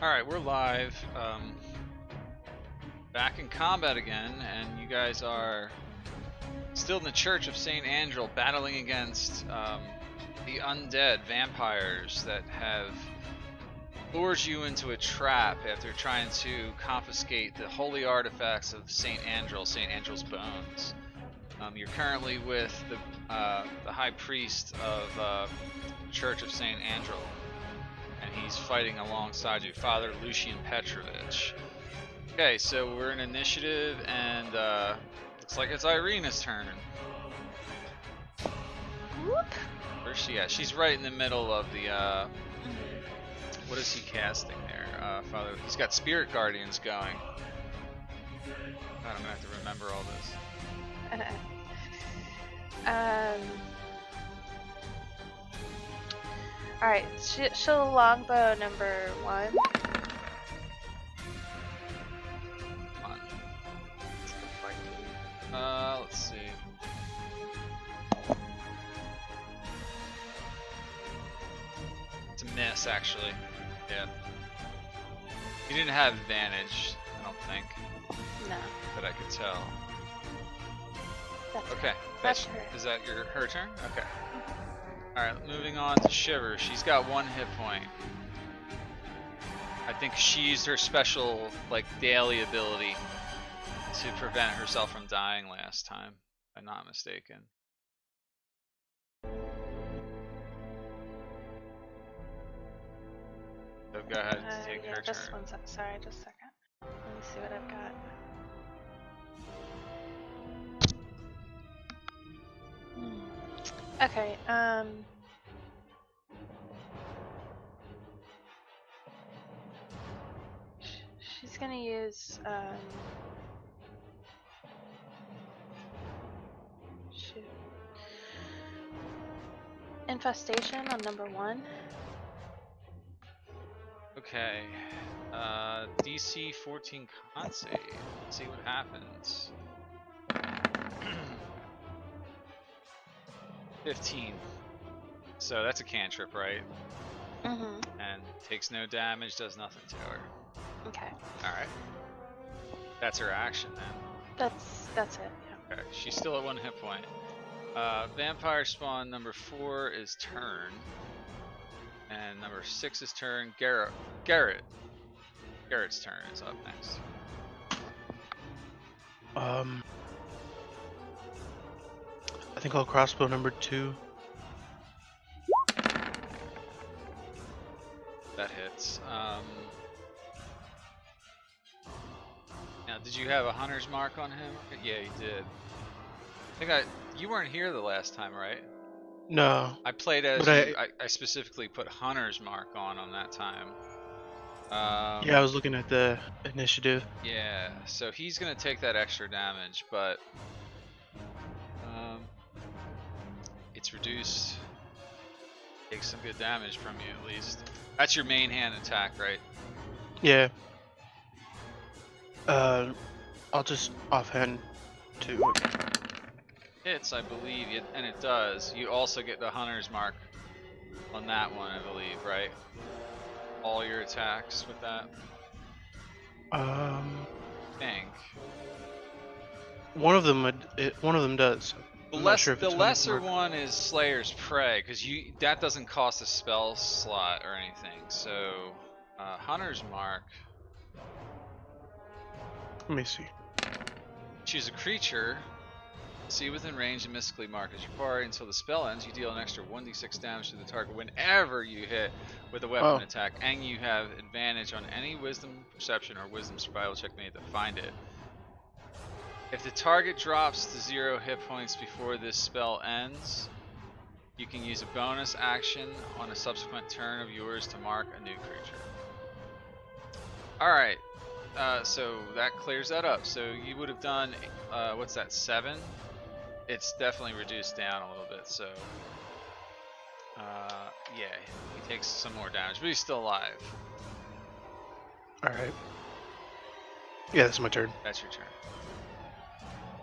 Alright, we're live. Back in combat again, and you guys are still in the Church of St. Andral battling against the undead vampires that have lured you into a trap after trying to confiscate the holy artifacts of St. Andral, St. Andral's bones. You're currently with the High Priest of the Church of St. Andral, and he's fighting alongside you, Father Lucian Petrovich. Okay, so we're in initiative, and looks like it's Irina's turn. Whoop. Where's she at? She's right in the middle of the, what is he casting there? Father, he's got Spirit Guardians going. God, I'm gonna have to remember all this. Alright, she'll longbow number 1. Fun. 14. Let's see. It's a miss, actually. Yeah. You didn't have advantage, I don't think, No. that I could tell. That's Okay. That's her. Is that her turn? Okay. Alright, moving on to Shiver. She's got 1 hit point. I think she used her special, like, daily ability to prevent herself from dying last time, if I'm not mistaken. So go ahead and take her just turn. 1 sec. Sorry, just a second. Let me see what I've got. Okay, she's gonna use, shoot. Infestation on number 1. Okay. DC 14 con save. Let's see what happens. 15. So that's a cantrip, right? Mm-hmm. And takes no damage, does nothing to her. Okay. Alright. That's her action then. That's it, yeah. Okay, she's still at 1 hit point. Vampire spawn number 4 is turn. And number 6 is turn. Garrett's turn is up next. I think I'll crossbow number 2. That hits. Now, did you have a hunter's mark on him? Yeah, you did. I think you weren't here the last time, right? No. I played as But you. I specifically put hunter's mark on that time. Yeah, I was looking at the initiative. Yeah, so he's gonna take that extra damage, but it's reduced. Takes some good damage from you at least. That's your main hand attack, right? Yeah. I'll just offhand to it. Hits, I believe, and it does. You also get the hunter's mark on that one, I believe, right? All your attacks with that. I think. One of them does. The, I'm not sure if the it's lesser mark. one is Slayer's Prey, because that doesn't cost a spell slot or anything. So, Hunter's Mark. Let me see. Choose a creature. See within range and mystically mark as your party until the spell ends. You deal an extra 1d6 damage to the target whenever you hit with a weapon attack, and you have advantage on any Wisdom, Perception, or Wisdom Survival check made to find it. If the target drops to 0 hit points before this spell ends, you can use a bonus action on a subsequent turn of yours to mark a new creature. Alright, so that clears that up. So you would have done, what's that, 7? It's definitely reduced down a little bit, so yeah, he takes some more damage, but he's still alive. Alright. Yeah, that's my turn. That's your turn.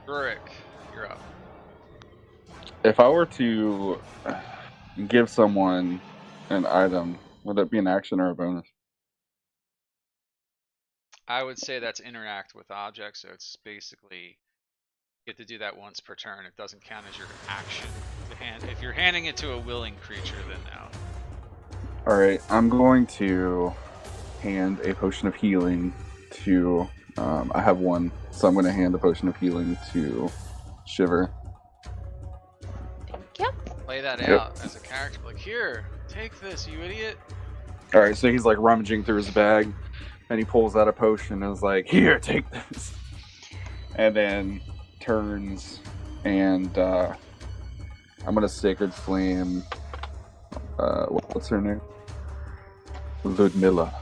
Rurik, you're up. If I were to give someone an item, would it be an action or a bonus? I would say that's interact with objects, so it's basically you get to do that once per turn. It doesn't count as your action to hand. If you're handing it to a willing creature, then no. Alright, I'm going to hand a potion of healing to... I have one, so I'm going to hand a potion of healing to Shiver. Thank you. Play that out as a character. Like, here, take this, you idiot. Alright, so he's like rummaging through his bag, and he pulls out a potion and is like, here, take this. And then turns and I'm going to Sacred Flame... what's her name? Ludmilla.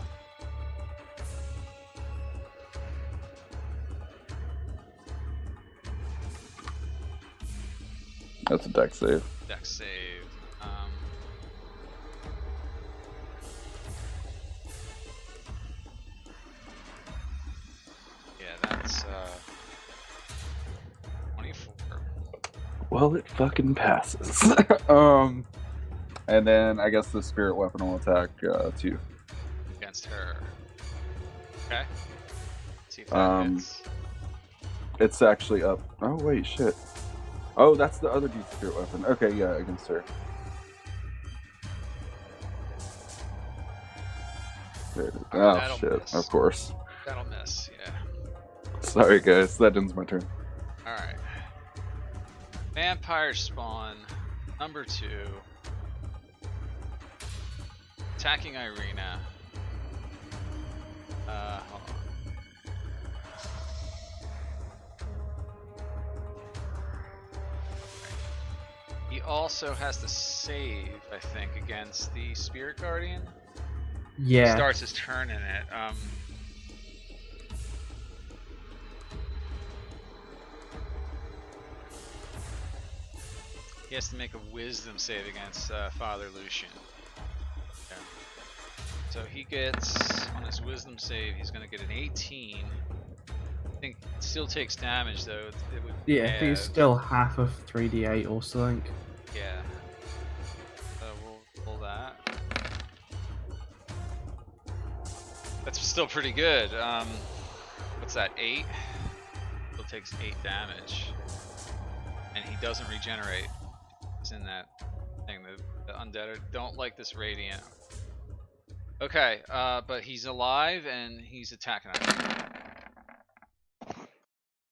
That's a dex save. Dex save. Yeah, that's 24. Well, it fucking passes. And then I guess the spirit weapon will attack too. Against her. Okay. See if that hits. It's actually up. Oh wait, shit. Oh, that's the other dude's spirit weapon. Okay, yeah, against her. There it is. Oh shit, miss. of course. That'll miss, yeah. Sorry guys, that ends my turn. Alright. Vampire spawn. Number 2. Attacking Irina. Hold on. He also has to save, I think, against the Spirit Guardian. Yeah. He starts his turn in it. He has to make a wisdom save against Father Lucian. Okay. So he gets, on his wisdom save, he's going to get an 18. I think it still takes damage though. It would Yeah, I think it's still half of 3d8 or something. Yeah. So we'll pull that. That's still pretty good. What's that, 8? Still takes 8 damage. And he doesn't regenerate. It's in that thing. The undead don't like this radiant. Okay, but he's alive and he's attacking us.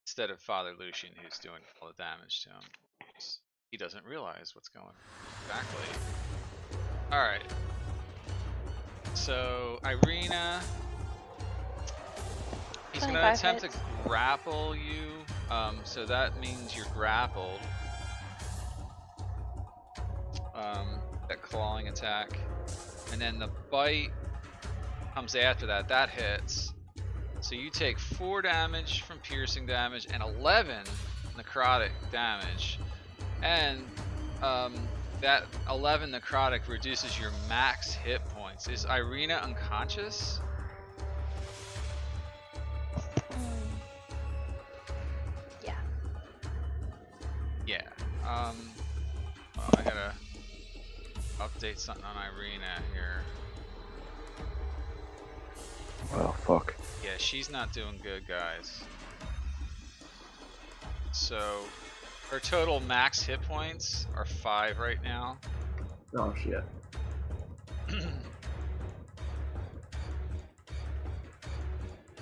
Instead of Father Lucian, who's doing all the damage to him. He doesn't realize what's going on. Exactly. Alright. So, Irina... He's going to attempt to grapple you. So that means you're grappled. That clawing attack. And then the bite comes after that. That hits. So you take 4 damage from piercing damage and 11 necrotic damage. And that 11 necrotic reduces your max hit points. Is Irina unconscious? Yeah. Yeah. Well, I gotta update something on Irina here. Well, fuck. Yeah, she's not doing good, guys. So, her total max hit points are 5 right now. Oh shit.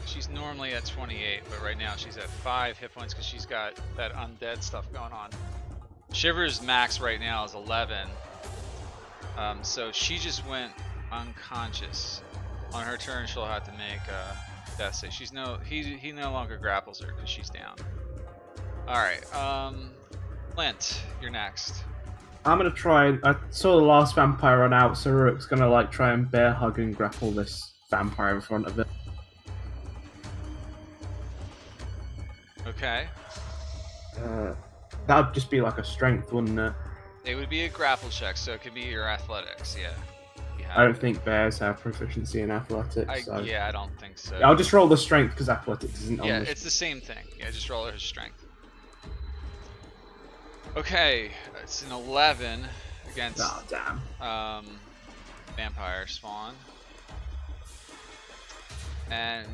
She's normally at 28, but right now she's at 5 hit points because she's got that undead stuff going on. Shiver's max right now is 11. So she just went unconscious. On her turn, she'll have to make a death save. He no longer grapples her because she's down. Alright, Flint, you're next. I'm gonna try. I saw the last vampire run out, so Rook's gonna like try and bear hug and grapple this vampire in front of it. Okay. That'd just be like a strength, wouldn't it? It would be a grapple check, so it could be your athletics, yeah. I don't think bears have proficiency in athletics. Yeah, I don't think so. I'll just roll the strength because athletics isn't on Yeah, the... it's the same thing. Yeah, just roll her strength. Okay, it's an 11 against Oh, damn. vampire spawn. And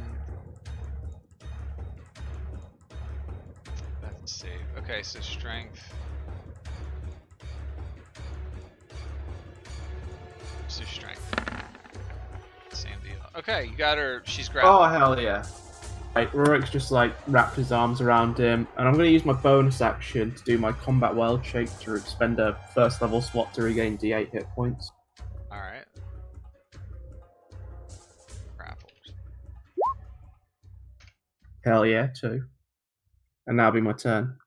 Save. Okay, so strength. So strength. Same deal. Okay, you got her. She's grappled. Oh, hell yeah. Like, Rurik's just like wrapped his arms around him, and I'm going to use my bonus action to do my combat wild shape to spend a first level slot to regain D8 hit points. Alright. Grappled. Hell yeah, 2. And that'll be my turn.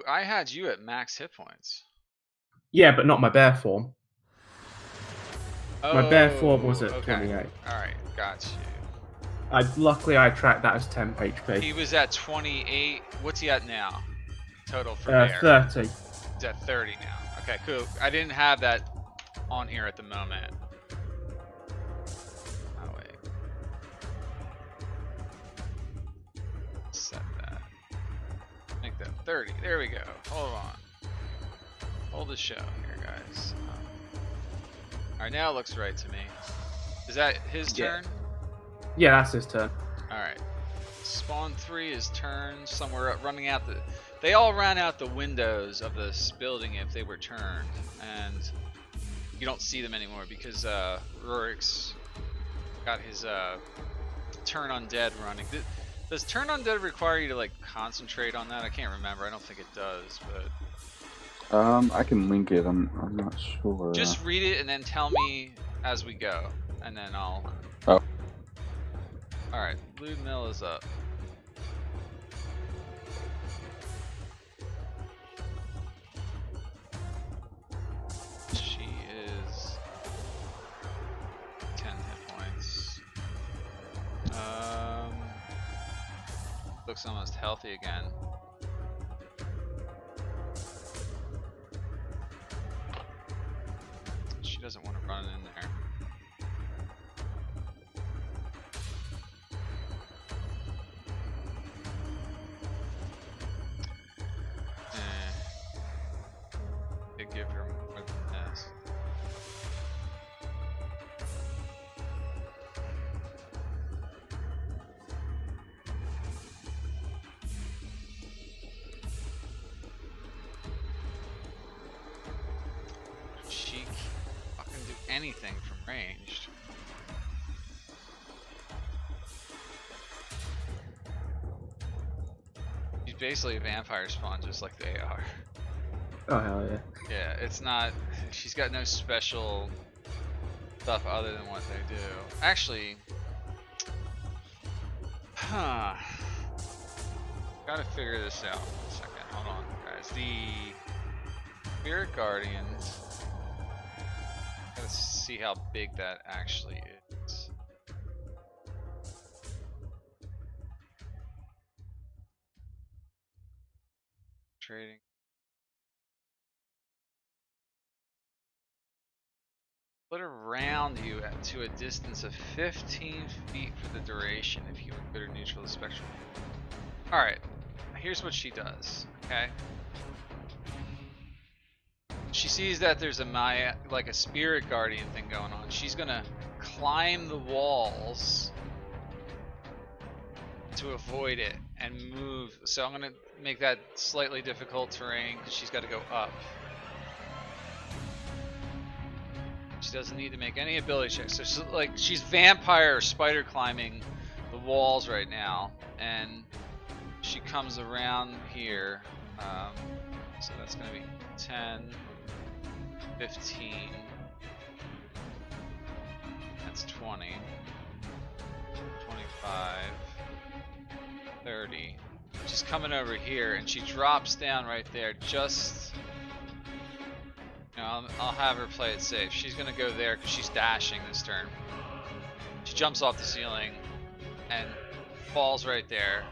I had you at max hit points. Yeah, but not my bear form. Oh, My bear form was at okay. 28. Alright, got you. Luckily, I tracked that as 10 HP. He was at 28. What's he at now? Total for bear. 30. He's at 30 now. Okay, cool. I didn't have that on here at the moment. Oh, wait. Set that. Make that 30. There we go. Hold on. Hold the show here, guys. Alright, now it looks right to me. Is that his turn? Yeah, that's his turn. Alright. Spawn 3 is turned somewhere up, running out the... They all ran out the windows of this building if they were turned. And you don't see them anymore because Rurik's got his turn undead running. Does turn undead require you to like concentrate on that? I can't remember. I don't think it does, but... I can link it. I'm not sure. Just read it and then tell me as we go, and then I'll... Oh. Alright, Blue Mill is up. She is 10 hit points. Looks almost healthy again. She doesn't want to run in there. Could give her more than this. She fucking do anything from ranged. She's basically a vampire spawn just like they are. Oh, hell yeah. Yeah, it's not... She's got no special stuff other than what they do. Actually... Huh... Gotta figure this out for a second. Hold on, guys. The... Spirit Guardians... Gotta see how big that actually is. Trading... Put around you to a distance of 15 feet for the duration if you are good or neutral to spectral. Alright, here's what she does, okay? She sees that there's a Maya, like a spirit guardian thing going on. She's gonna climb the walls to avoid it and move. So I'm gonna make that slightly difficult terrain because she's got to go up. She doesn't need to make any ability checks. So she's vampire or spider climbing the walls right now, and she comes around here. So that's going to be 10, 15. That's 20, 25, 30. She's coming over here, and she drops down right there. Just... I'll have her play it safe. She's gonna go there because she's dashing this turn. She jumps off the ceiling and falls right there,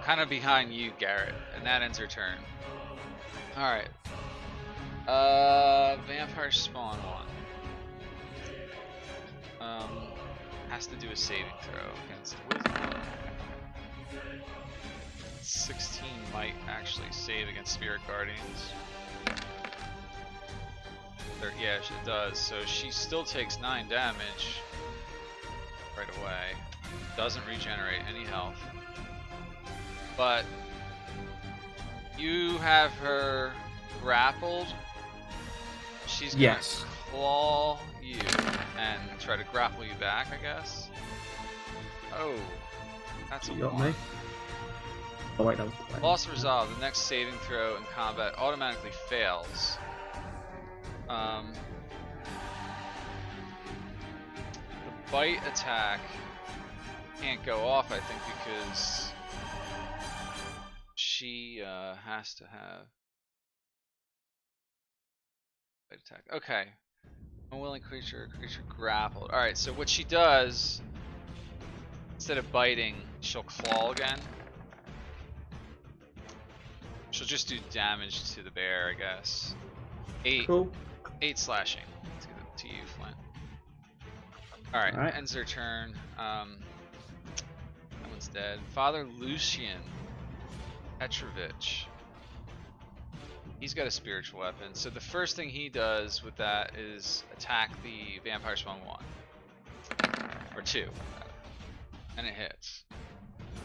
kind of behind you, Garrett, and that ends her turn. All right. Vampire spawn one. Has to do a saving throw against Wisdom. 16 might actually save against Spirit Guardians. Yeah, it does. So she still takes 9 damage right away. Doesn't regenerate any health. But You have her grappled. She's gonna Yes. claw you and try to grapple you back, I guess. Oh, that's a You got 1. me. Oh wait, that was the plan. Loss of resolve. The next saving throw in combat automatically fails. The bite attack can't go off, I think, because she has to have bite attack. Okay. Unwilling creature grappled. Alright, so what she does, instead of biting, she'll claw again. She'll just do damage to the bear, I guess. 8 Cool. 8 slashing. Let's give it to you, Flint. Alright, Alright. ends their turn. That one's dead. Father Lucian Petrovich. He's got a spiritual weapon. So the first thing he does with that is attack the vampire spawn 1. Or 2. And it hits.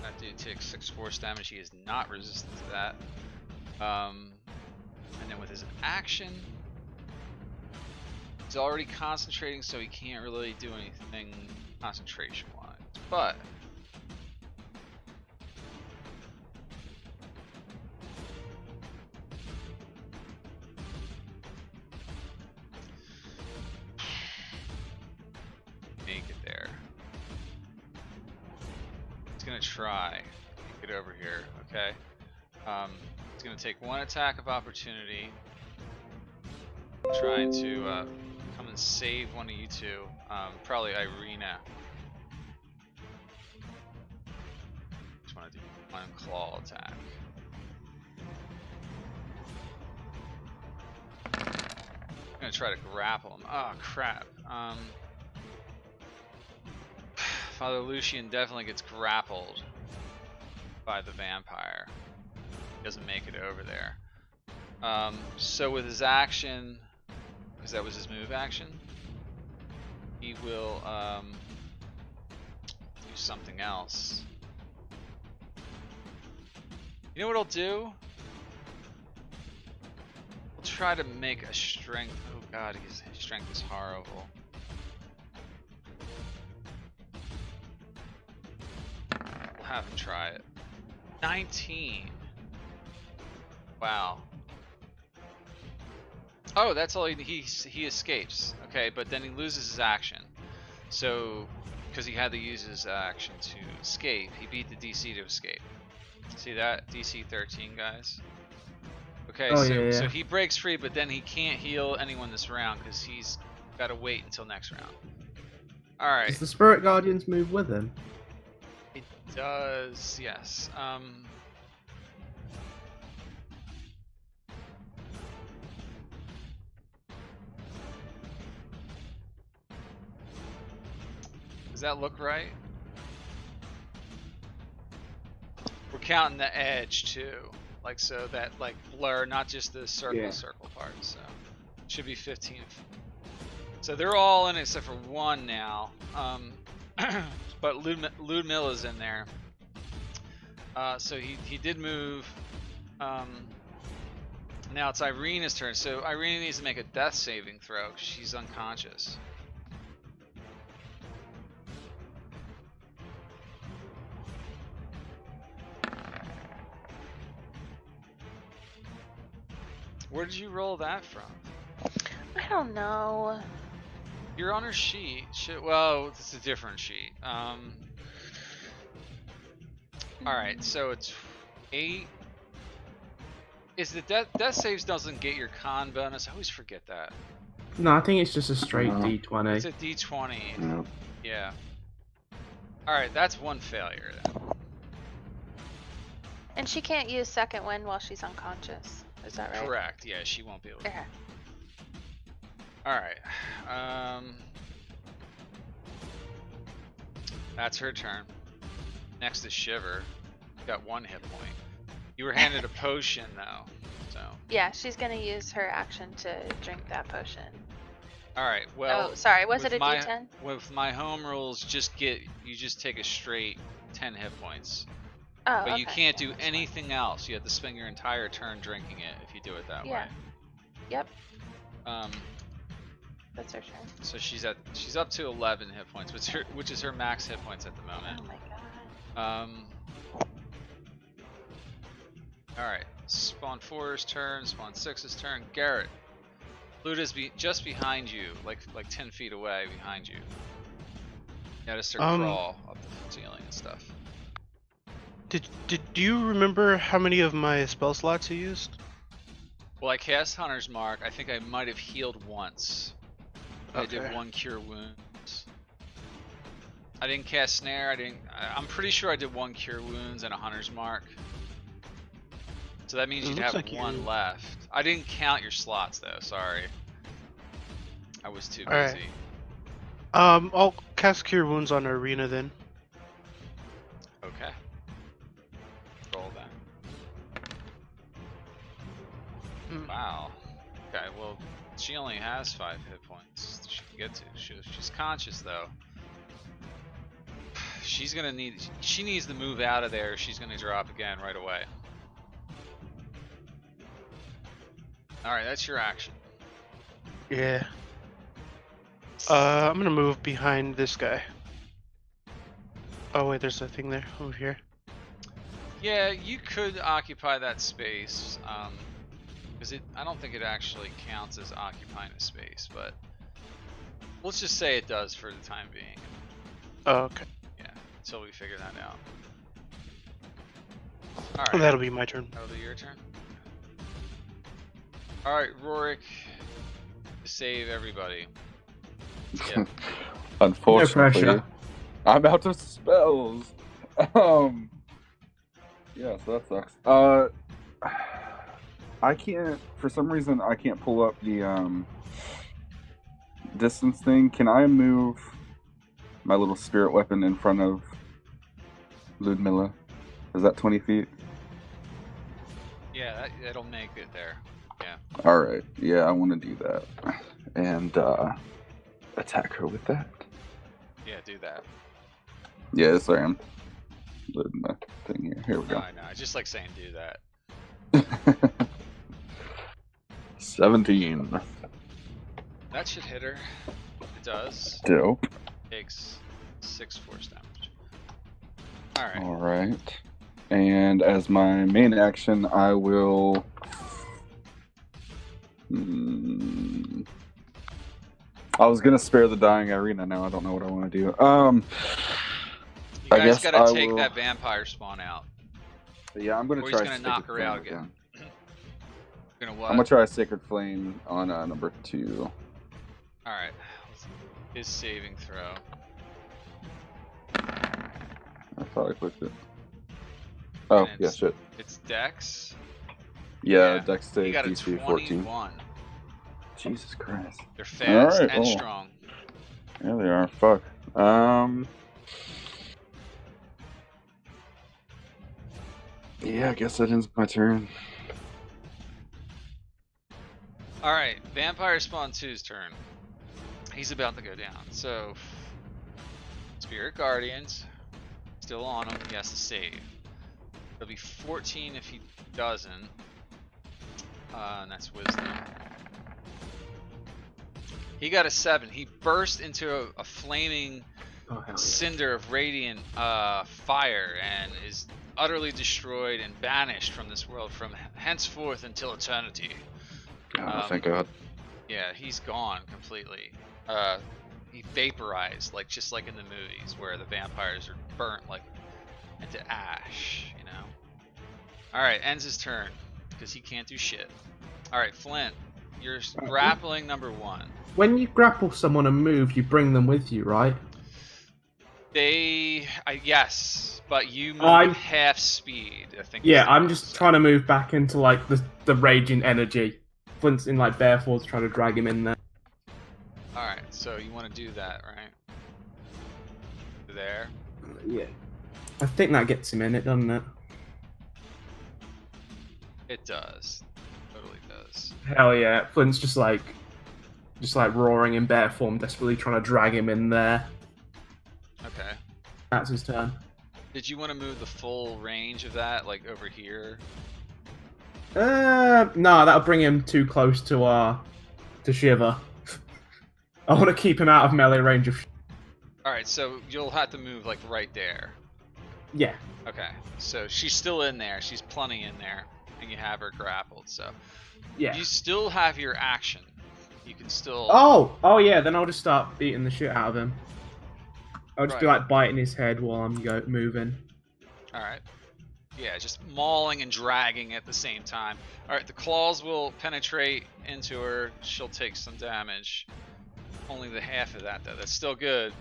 That dude takes 6 force damage. He is not resistant to that. And then with his action, he's already concentrating, so he can't really do anything concentration-wise. But make it there. He's gonna try to get over here. Okay. He's gonna take 1 attack of opportunity, trying to come and save one of you two. Probably Irina. Just want to do 1 claw attack. I'm gonna try to grapple him. Oh crap. Father Lucian definitely gets grappled by the vampire. He doesn't make it over there. So with his action, because that was his move action, he will do something else. You know what I'll do? We'll try to make a strength. Oh god, his strength is horrible. We'll have him try it. 19. Wow. Oh, that's all he escapes. Okay, but then he loses his action. So, because he had to use his action to escape, he beat the DC to escape. See that? DC 13, guys. Okay, Oh, so yeah. so he breaks free, but then he can't heal anyone this round because he's got to wait until next round. All right. Does the Spirit Guardians move with him? It does, yes. Does that look right? We're counting the edge too, like so that like blur, not just the circle part. So it should be 15. So they're all in except for 1 now. But Ludmilla's in there. So he did move. Now it's Irina's turn. So Irina needs to make a death saving throw. She's unconscious. Where did you roll that from? I don't know. You're on her sheet. Well, it's a different sheet. Alright, so it's 8. Is the death saves doesn't get your con bonus? I always forget that. No, I think it's just a straight D20. It's a D20. No. Yeah. Alright, that's 1 failure then. And she can't use second wind while she's unconscious. Is that right? Correct. Yeah, she won't be able to. Okay. Alright. That's her turn. Next is Shiver. Got 1 hit point. You were handed a potion though, so. Yeah, she's gonna use her action to drink that potion. Alright, well. Oh, sorry. Was it a my, D10? With my home rules, you just take a straight 10 hit points. Oh, But you okay. can't do anything else. You have to spend your entire turn drinking it if you do it that Yeah. way. Yep. Um, That's her turn. so she's up to 11 hit points, which is her max hit points at the moment. Oh my god. All right. Spawn 4's turn. Spawn 6's turn. Garrett. Luda's just behind you, like 10 feet away behind you. You gotta start crawl up the ceiling and stuff. Did you remember how many of my spell slots you used? Well, I cast Hunter's Mark. I think I might have healed once. I did Okay. 1 cure wounds. I didn't cast Snare. I'm pretty sure I did 1 cure wounds and a Hunter's Mark. So that means It you'd looks have like one you- left. I didn't count your slots though. Sorry. I was too busy. Alright. I'll cast Cure Wounds on Arena then. Okay. Roll that. Mm. Wow. Okay, well, she only has 5 hit points she can get to. She's conscious though. She needs to move out of there. She's gonna drop again right away. Alright, that's your action. Yeah. I'm gonna move behind this guy. Oh wait, there's a thing there. Over here. Yeah, you could occupy that space. Because I don't think it actually counts as occupying a space, but let's just say it does for the time being. Oh, okay. Yeah, until we figure that out. Alright. That'll be my turn. That'll be your turn. Alright, Rorik. Save everybody. Yeah. Unfortunately, pressure. I'm out of spells. Yeah, so that sucks. I can't, for some reason, I can't pull up the distance thing. Can I move my little spirit weapon in front of Ludmilla? Is that 20 feet? Yeah, that'll make it there. Yeah. Alright, yeah, I want to do that. And attack her with that. Yeah, do that. Yes, I am. Loading the thing here. Here we No, go. I know. I just like saying do that. 17. That should hit her. It does. Dope. Takes 6 force damage. Alright. Alright. And as my main action, I will. I was gonna spare the dying Irina. Now I don't know what I want to do. You I guys guess gotta I take will- that vampire spawn out. Yeah, I'm gonna Or he's try. gonna Sacred knock her Flame out again. Gonna what? I'm gonna try Sacred Flame on number 2. Alright. His saving throw. I thought I clicked it. Oh, And yeah, it's- shit. It's Dex. Yeah, yeah. Dex He save got a DC 14. 21. Jesus Christ. They're fast Alright, and well. strong. Yeah, they are. Fuck. Yeah, I guess that ends my turn. Alright, Vampire Spawn 2's turn. He's about to go down. So, Spirit Guardians, still on him. He has to save. It'll be 14 if he doesn't. And that's Wisdom. He got a 7. He burst into a flaming Oh, hell yeah. cinder of radiant fire and is utterly destroyed and banished from this world from henceforth until eternity. Oh, thank God. Yeah, he's gone completely. He vaporized, just like in the movies where the vampires are burnt like into ash, you know. All right, ends his turn because he can't do shit. All right, Flint, you're grappling number 1. When you grapple someone and move, you bring them with you, right? Yes, but you move I'm- at half speed. I think. Yeah, is the I'm rule, just so- trying to move back into like the raging energy. Flint's in like bare force trying to drag him in there. All right, so you want to do that, right? There. Yeah. I think that gets him in it, doesn't it? It does. Totally does. Hell yeah. Flint's just like roaring in bear form, desperately trying to drag him in there. Okay. That's his turn. Did you want to move the full range of that, like over here? No, that'll bring him too close to Shiver. I want to keep him out of melee range of. Alright, so you'll have to move like right there. Yeah. Okay, so she's still in there. She's plenty in there, and you have her grappled. So Yeah. you still have your action. You can still. Oh yeah. Then I'll just start beating the shit out of him. I'll just be Right. like biting his head while I'm moving. All right. Yeah, just mauling and dragging at the same time. All right, the claws will penetrate into her. She'll take some damage. Only the half of that, though. That's still good,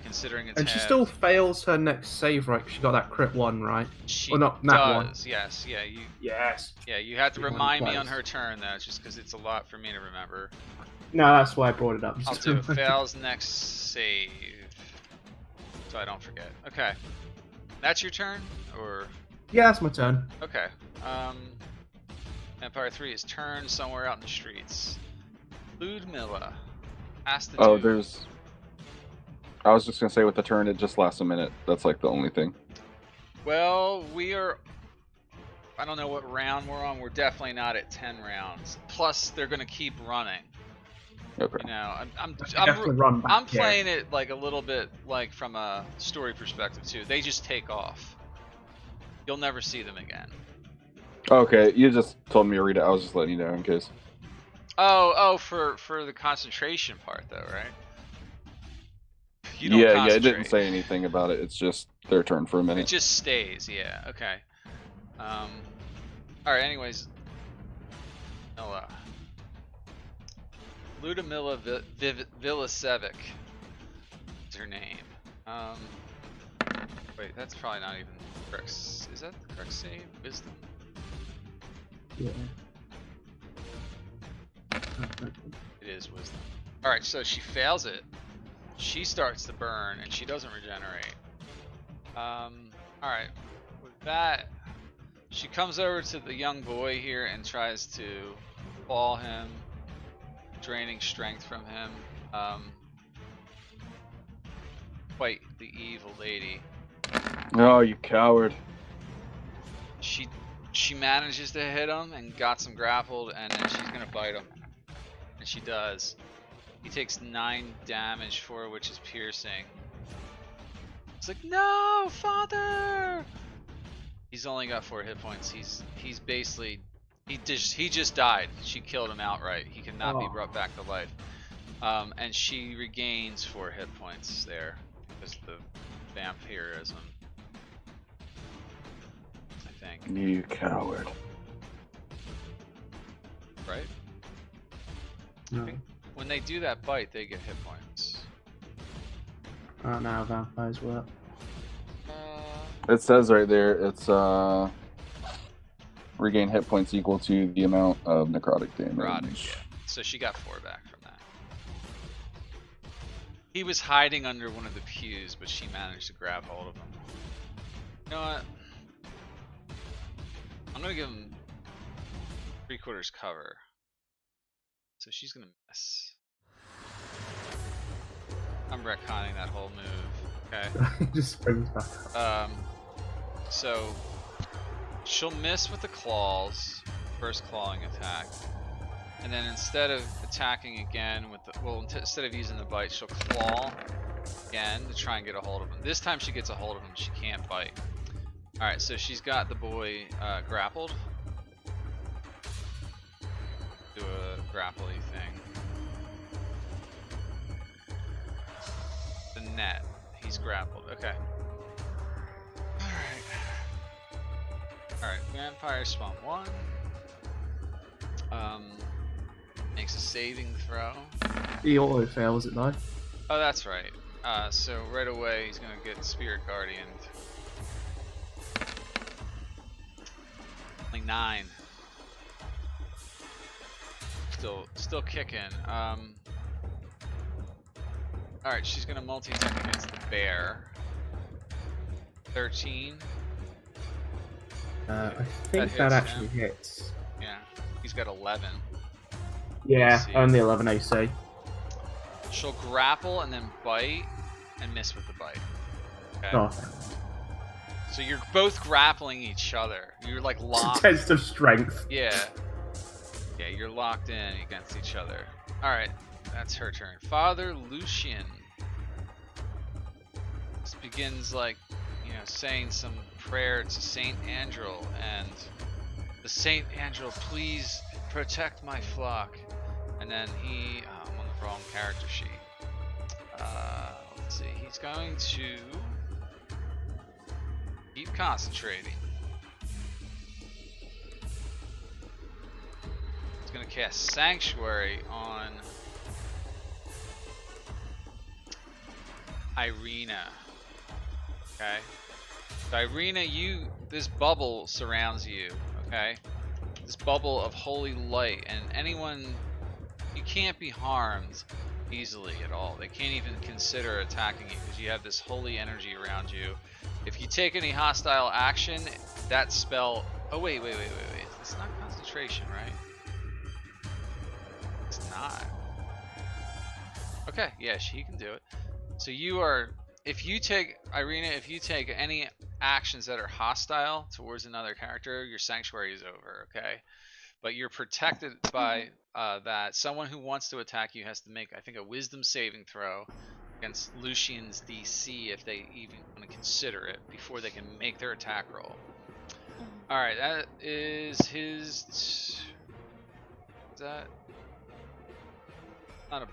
considering it's And she half. still fails her next save, right? 'Cause she got that crit one, right? She Or not that one. does. Yes. Yeah. You. Yes. Yeah. You have to She won remind me twice. on her turn, though, just because it's a lot for me to remember. No, that's why I brought it up. I'll do it. Fails next save, so I don't forget. Okay. That's your turn, or Yeah, that's my turn. okay. Empire 3 is turned somewhere out in the streets. Ludmilla has to Oh, do. there's. I was just gonna say with the turn, it just lasts a minute. That's like the only thing. Well, we are. I don't know what round we're on. We're definitely not at 10 rounds. Plus, they're gonna keep running. Okay. You know, I'm Definitely run back. I'm playing it like a little bit like from a story perspective too. They just take off. You'll never see them again. Okay, you just told me to read it. I was just letting you know in case. Oh, for the concentration part though, right? You don't Yeah, it concentrate. didn't say anything about it. It's just their turn for a It minute. just stays, yeah. Okay. All right. Anyways, Milla. Ludmilla Villasevic is her name. Wait, that's probably not even correct. Is that the correct save? Wisdom. Yeah. It is wisdom. All right. So she fails it. She starts to burn, and she doesn't regenerate. All right. With that, she comes over to the young boy here and tries to claw him, draining strength from him. Quite the evil lady. Oh, you coward! She manages to hit him and got some grappled, and then she's gonna bite him, and she does. He takes 9 damage for it, which is piercing. It's like, no, father. He's only got 4 hit points. He's basically he just died. She killed him outright. He cannot be brought back to life. And she regains 4 hit points there because of the vampirism. I think. You coward! Right? No. When they do that bite, they get hit points. I don't know how vampires work. It says right there, it's regain hit points equal to the amount of necrotic damage. Necrotic, yeah. So she got 4 back from that. He was hiding under one of the pews, but she managed to grab hold of him. You know what? I'm gonna give him 3/4 cover. So she's gonna miss. I'm retconning that whole move. Okay. Just springs back up. So she'll miss with the claws, first clawing attack, and then instead of attacking again with the instead of using the bite, she'll claw again to try and get a hold of him. This time she gets a hold of him, she can't bite. All right, so she's got the boy grappled. Do a grapply thing. The net. He's grappled. Okay. Alright, Vampire Spawn 1. Makes a saving throw. He auto fails it though. Oh, that's right. So right away he's gonna get Spirit Guardian. Only 9. Still kicking. Alright, she's gonna multi-attack against the bear. 13. I That think hits, that actually yeah. hits. Yeah, he's got 11. Yeah, see. only 11 AC. She'll grapple and then bite and miss with the bite. Okay. Oh, So you're both grappling each other. You're like It's a locked. test of strength. Yeah. Yeah, you're locked in against each other. Alright, that's her turn. Father Lucian. This begins like, saying some prayer to Saint Andral, and the Saint Andral, please protect my flock. And then I'm on the wrong character sheet. Let's see, he's going to keep concentrating. He's going to cast Sanctuary on Irina. Okay. So Irina, this bubble surrounds you. Okay. This bubble of holy light, and you can't be harmed easily at all. They can't even consider attacking you because you have this holy energy around you. If you take any hostile action, that spell. Oh wait. It's not concentration, right? It's not. Okay, yeah, she can do it. So if you take any actions that are hostile towards another character, your sanctuary is over, okay? But you're protected by that. Someone who wants to attack you has to make, I think, a wisdom saving throw against Lucian's DC if they even want to consider it before they can make their attack roll. Alright, that is his... Is that... Not a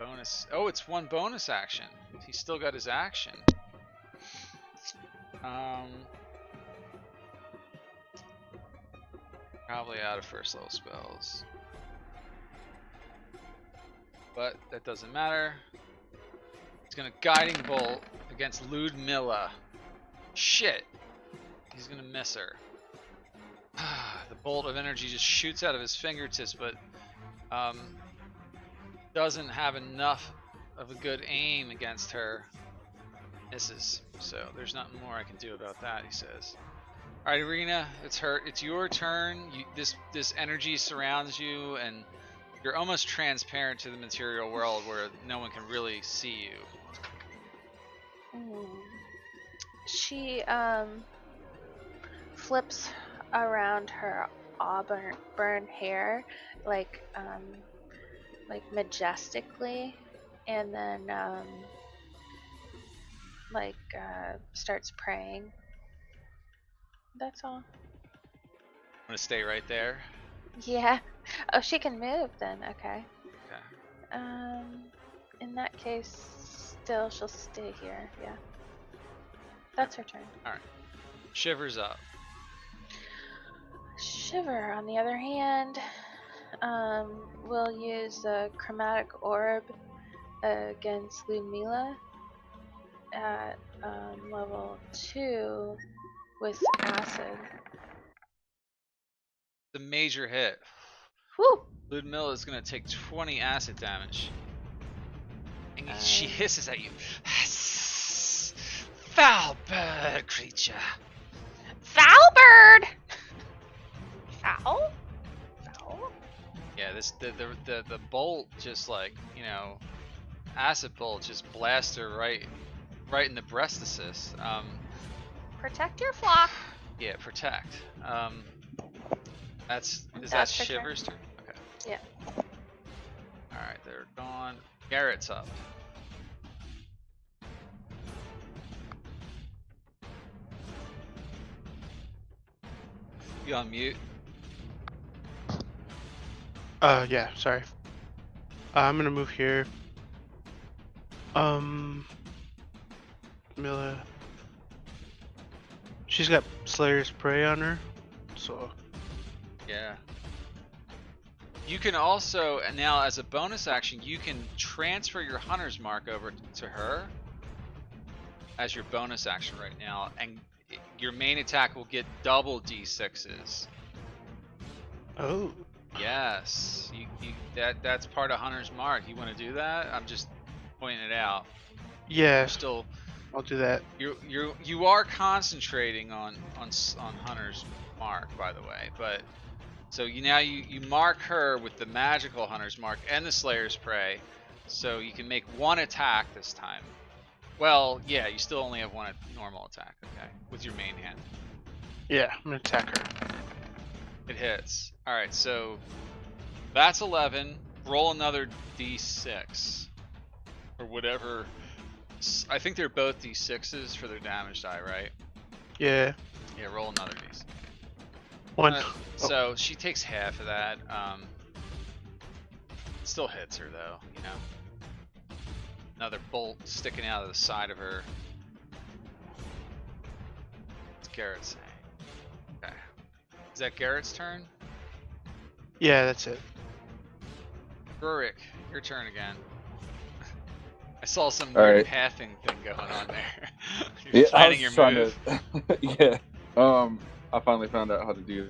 bonus. Oh, it's one bonus action. He's still got his action. Probably out of first level spells. But that doesn't matter. He's gonna Guiding Bolt against Ludmilla. Shit! He's gonna miss her. The bolt of energy just shoots out of his fingertips, but doesn't have enough of a good aim against her. Misses. So there's nothing more I can do about that, he says. Alright, Irina, it's your turn. This energy surrounds you, and you're almost transparent to the material world where no one can really see you. She flips around her auburn hair like majestically, and then starts praying. That's all. I'm gonna stay right there. Yeah. Oh, she can move then. Okay. Okay. In that case, still she'll stay here. Yeah. That's her turn. Alright. Shiver's up. Shiver, on the other hand, will use a chromatic orb against Ludmilla at level 2 with acid. The major hit. Woo! Ludmilla is gonna take 20 acid damage. And she hisses at you. Foul bird creature. Foul bird! Foul? Foul? Yeah, the bolt just acid bolt just blasts her right in the breastises. Protect your flock. Yeah, protect. Is that That's her Shiver's turn? Okay. Yeah. Alright, they're gone. Garrett's up. You on mute? Yeah, sorry. I'm gonna move here. Milla. She's got Slayer's Prey on her, so. Yeah. You can also, now as a bonus action, you can transfer your Hunter's Mark over to her as your bonus action right now, and your main attack will get double D6s. Oh. Yes, that's part of Hunter's Mark. You want to do that? I'm just pointing it out. Yeah. Still, I'll do that. You are concentrating on Hunter's Mark, by the way, but so you mark her with the magical Hunter's Mark and the Slayer's Prey, so you can make one attack this time. Well, yeah, you still only have one normal attack, okay? With your main hand. Yeah, I'm gonna attack her. It hits. Alright, so that's 11. Roll another d6. Or whatever. I think they're both d6s for their damage die, right? Yeah, Yeah, roll another d6. 1. So she takes half of that. Still hits her though, you know. Another bolt sticking out of the side of her. What's Garrett saying? Okay. Is that Garrett's turn? Yeah, that's it. Rurik, your turn again. I saw some All weird right. pathing thing going on there. Yeah, You're I planning was your trying move. to. Yeah. I finally found out how to do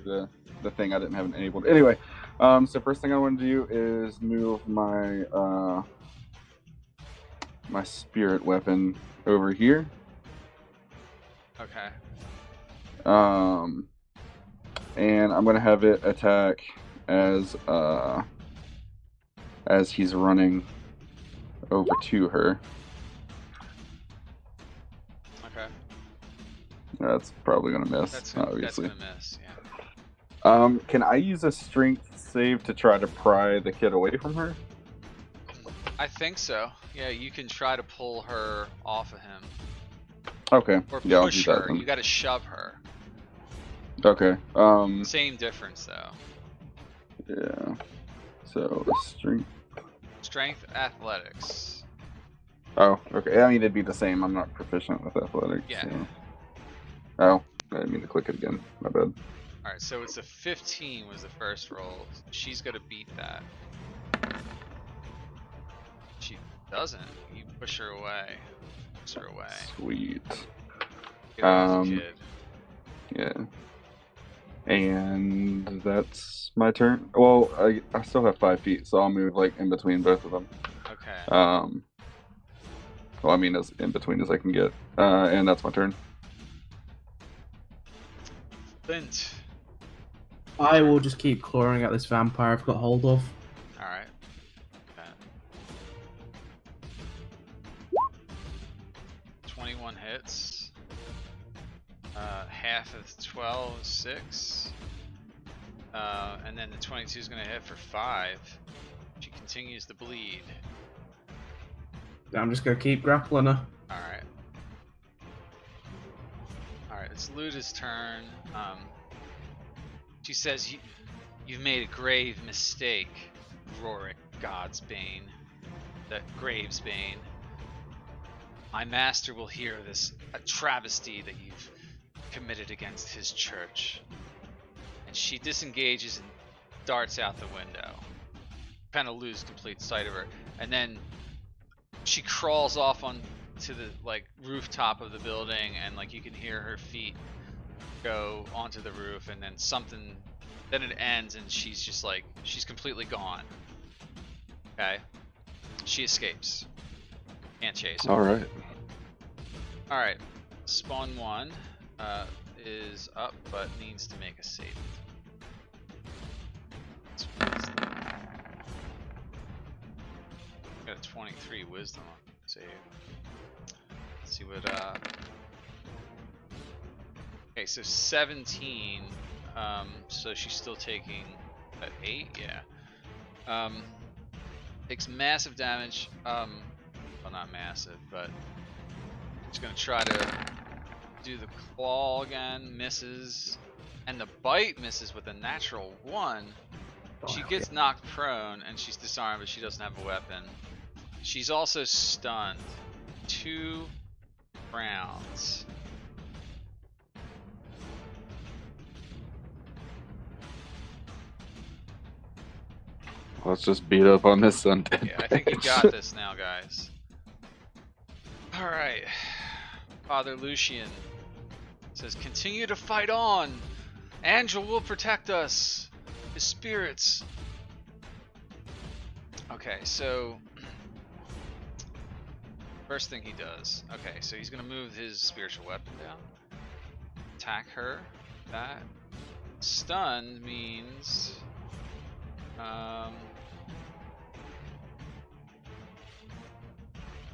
the thing I didn't have it enabled. Anyway, so first thing I want to do is move my my spirit weapon over here. Okay. And I'm gonna have it attack as he's running over to her. Okay. That's probably gonna miss, That's obviously. gonna miss, yeah. Can I use a strength save to try to pry the kid away from her? I think so. Yeah, you can try to pull her off of him. Okay. Or Yeah, I'll push do that her. then. You gotta shove her. Okay. Same difference though. Yeah. So strength. Strength, athletics. Oh, okay. I mean, it'd be the same. I'm not proficient with athletics. Yeah. So. Oh, I didn't mean to click it again. My bad. Alright, so it's a 15 was the first roll. She's gonna beat that. She doesn't. You push her away. Push her away. Sweet. Get her off the kid. Yeah. And that's my turn. Well, I still have 5 feet, so I'll move like in between both of them. Okay. Well, I mean, as in between as I can get. And that's my turn. Flint. I will just keep clawing at this vampire I've got hold of. Alright. Okay. 21 hits. Half of 12 is 6. And then the 22 is going to hit for 5. She continues to bleed. I'm just gonna keep grappling her. Alright. Alright, it's Luda's turn. She says, You've made a grave mistake, Rorik Godsbane. That Gravesbane. My master will hear this a travesty that you've committed against his church. And she disengages and darts out the window. Kind of lose complete sight of her. And then she crawls off onto the rooftop of the building, and you can hear her feet go onto the roof, and then it ends, and she's just she's completely gone. Okay, she escapes. Can't chase her. All right. All right, Spawn 1 is up, but needs to make a save. Got a 23 wisdom save. Let's see what okay, so 17. So she's still taking 8, yeah. Takes massive damage. Well, not massive, but she's gonna try to do the claw again. Misses, and the bite misses with a natural 1. She gets knocked prone, and she's disarmed, but she doesn't have a weapon. She's also stunned. 2 rounds. Let's just beat up on this undead. Yeah, I think you got this now, guys. Alright. Father Lucian says, continue to fight on! Andral will protect us! His spirits! Okay, so first thing he does. Okay, so he's gonna move his spiritual weapon down. Attack her. That. Stun means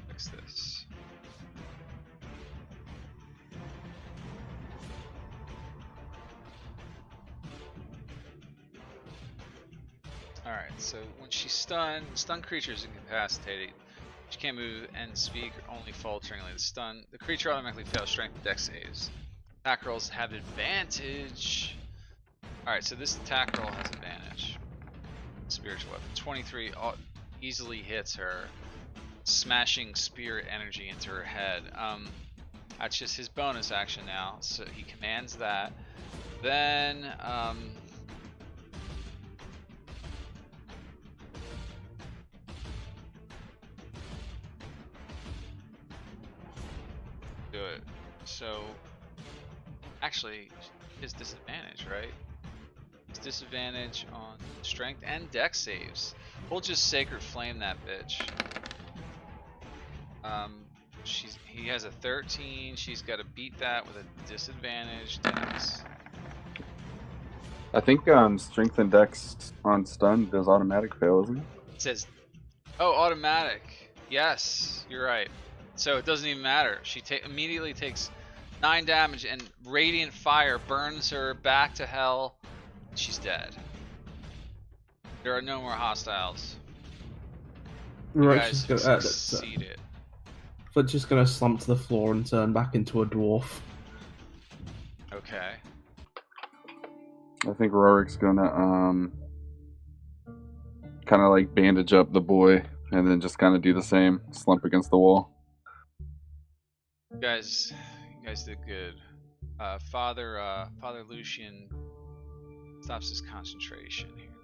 fix this. Alright, so when she's stunned, stunned creature is incapacitated. She can't move and speak only falteringly. The creature automatically fails strength and dex saves. Attack rolls have advantage. Alright, so this attack roll has advantage. Spiritual weapon. 23 easily hits her, smashing spirit energy into her head. That's just his bonus action now, so he commands that. Then, do it. So, actually, his disadvantage, right? His disadvantage on strength and dex saves. We'll just Sacred Flame that bitch. He has a 13. She's got to beat that with a disadvantage dex. I think strength and dex on stun does automatic fail, isn't it? It says, oh, automatic. Yes, you're right. So it doesn't even matter. She immediately takes 9 damage, and radiant fire burns her back to hell. She's dead. There are no more hostiles. You guys have succeeded. But just gonna slump to the floor and turn back into a dwarf. Okay. I think Rorik's gonna kind of like bandage up the boy and then just kind of do the same, slump against the wall. You guys did good. Father Lucian stops his concentration here.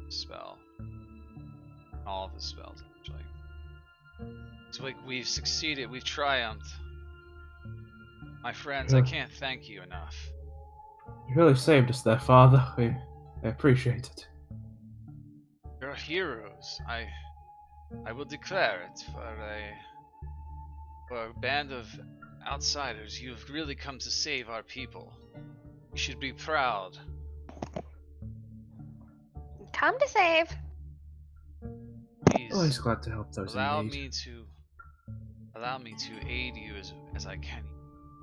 Spell. All of the spells, actually. So we've succeeded. We've triumphed. My friends, I can't thank you enough. You really saved us there, Father. We appreciate it. You're heroes. I will declare it for a band of outsiders. You've really come to save our people. You should be proud. Come to save. Please Always glad to help those in need. Allow me to aid you as I can.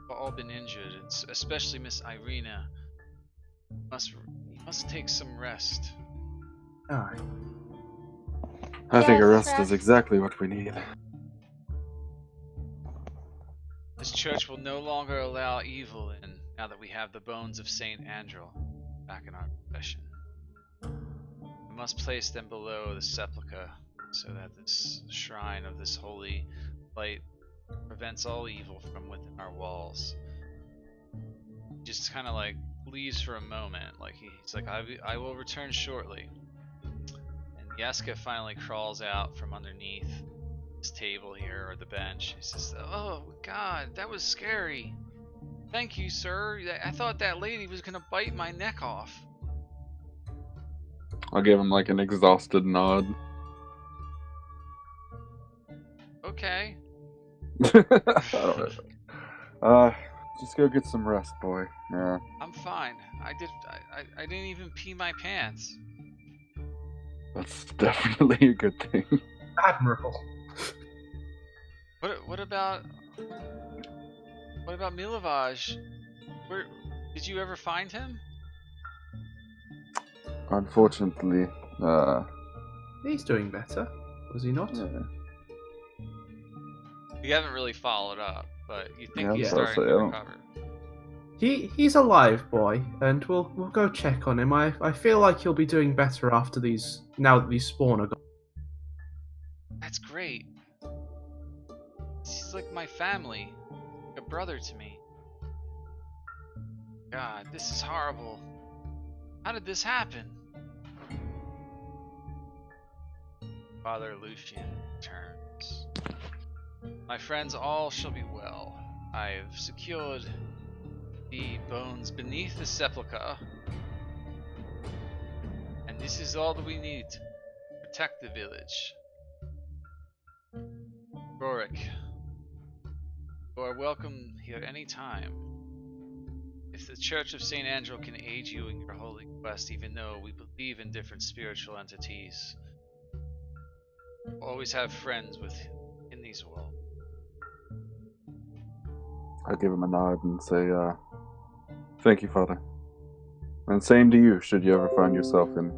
We've all been injured, especially Miss Irina. You must take some rest. Aye. I think a Yes, rest is exactly what we need. This church will no longer allow evil in now that we have the bones of Saint Andral back in our possession. We must place them below the sepulchre so that this shrine of this holy light prevents all evil from within our walls. He just kind of like leaves for a moment, like he's like, I will return shortly. And Yaska finally crawls out from underneath this table here, or the bench. He says, oh God, that was scary. Thank you, sir. I thought that lady was gonna bite my neck off. I'll give him like an exhausted nod. Okay. I don't know. Just go get some rest, boy. Yeah. I'm fine. I didn't even pee my pants. That's definitely a good thing. Admirable. What about Milovaj? Where did you ever find him? Unfortunately, He's doing better, was he not? yeah. You haven't really followed up, but you think Yeah, he's yeah. starting to recover. He's alive, boy, and we'll go check on him. I feel like he'll be doing better after now that these spawn are gone. That's great. He's like my family, like a brother to me. God, this is horrible. How did this happen? Father Lucian returns. My friends, all shall be well. I've secured the bones beneath the sepulchre, and this is all that we need to protect the village. Rorik, you are welcome here any time. If the Church of St. Andral can aid you in your holy quest, even though we believe in different spiritual entities, we'll always have friends in these worlds. I give him a nod and say, thank you, Father. And same to you, should you ever find yourself in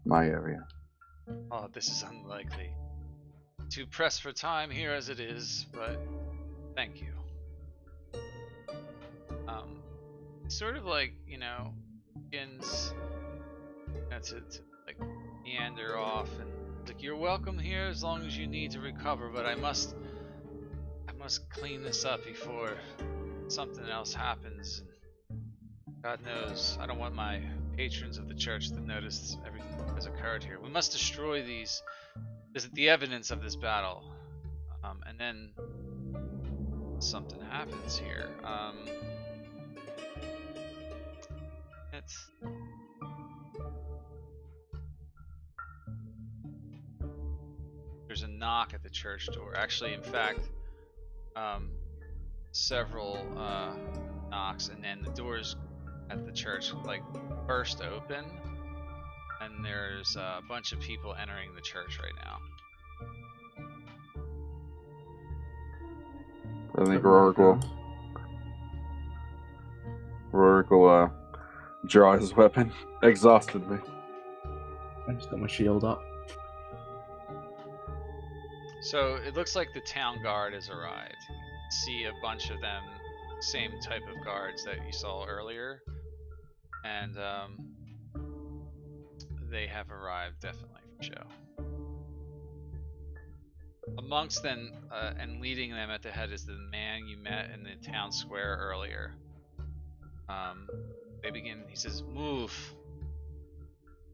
my area. Oh, this is unlikely. Too pressed for time here as it is, but thank you. Sort of like, begins to like meander off, and like, you're welcome here as long as you need to recover, but I must clean this up before something else happens. And God knows, I don't want my patrons of the church to notice everything that has occurred here. We must destroy the evidence of this battle, and then something happens here. There's a knock at the church door. Actually, in fact, several knocks, and then the doors at the church like burst open, and there's a bunch of people entering the church right now. I think Rorik will draw his weapon exhaustedly. I just got my shield up. So it looks like the town guard has arrived. You see a bunch of them, same type of guards that you saw earlier, and they have arrived definitely for show. Amongst them and leading them at the head is the man you met in the town square earlier. They begin. He says, "Move.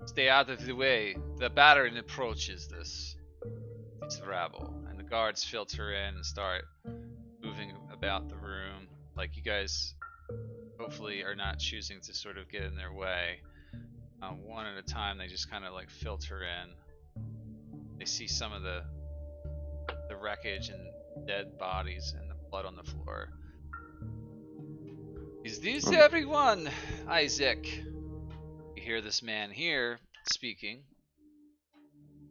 Stay out of the way. The battering approaches this. It's rabble." And the guards filter in and start moving about the room. Like, you guys hopefully are not choosing to sort of get in their way. One at a time, they just kind of like filter in. They see some of the wreckage and dead bodies and the blood on the floor. "Is this everyone, Isaac?" You hear this man here speaking.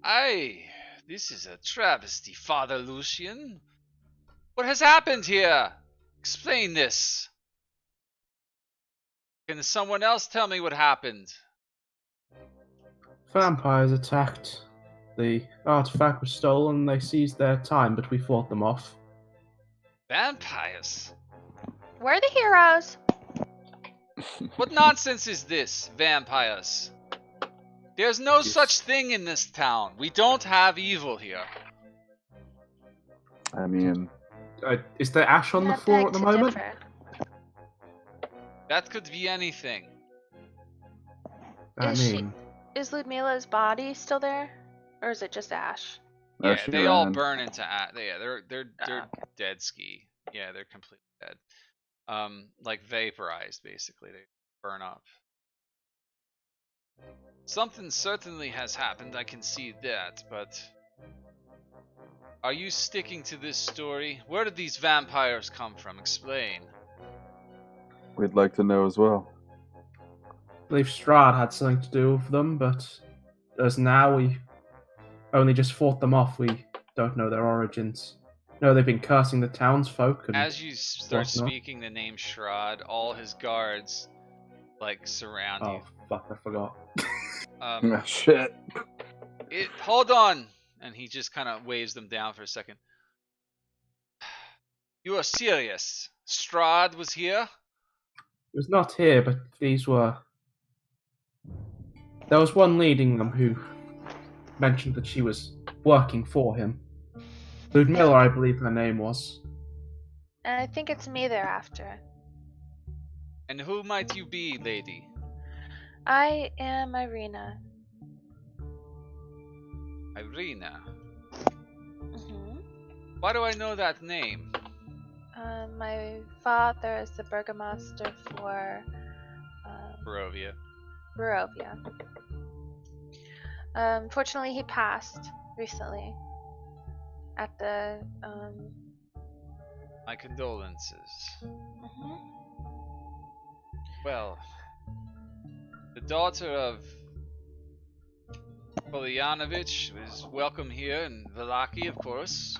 "Aye, this is a travesty, Father Lucian. What has happened here? Explain this. Can someone else tell me what happened?" Vampires attacked. The artifact was stolen. They seized their time, but we fought them off. Vampires? We're the heroes. What nonsense is this, vampires? There's no such thing in this town. We don't have evil here. I mean, Is there ash on the Not floor beg at the to moment? differ. That could be anything. Is Ludmila's body still there, or is it just ash? Yeah, she they all ran. burn into ash. Yeah, they're Okay. dead ski. Yeah, they're completely dead. Like vaporized, basically. They burn up. Something certainly has happened, I can see that, but are you sticking to this story? Where did these vampires come from? Explain. We'd like to know as well. I believe Strahd had something to do with them, but as now we only just fought them off. We don't know their origins. No, they've been cursing the townsfolk. And As you start whatnot. speaking the name Strahd, all his guards like surround Oh, fuck, I forgot. you. Oh, shit. Hold on, and he just kind of waves them down for a second. You are serious? Strahd was here? It was not here, but these were... There was one leading them who mentioned that she was working for him. Ludmilla, I believe her name was. And I think it's me they're after. And who might you be, lady? I am Irina. Irina. hmm Why do I know that name? My father is the burgomaster for Barovia. Barovia. Fortunately, he passed recently at the My condolences. mhm. Well, the daughter of Polyanovich is welcome here in Vallaki, of course.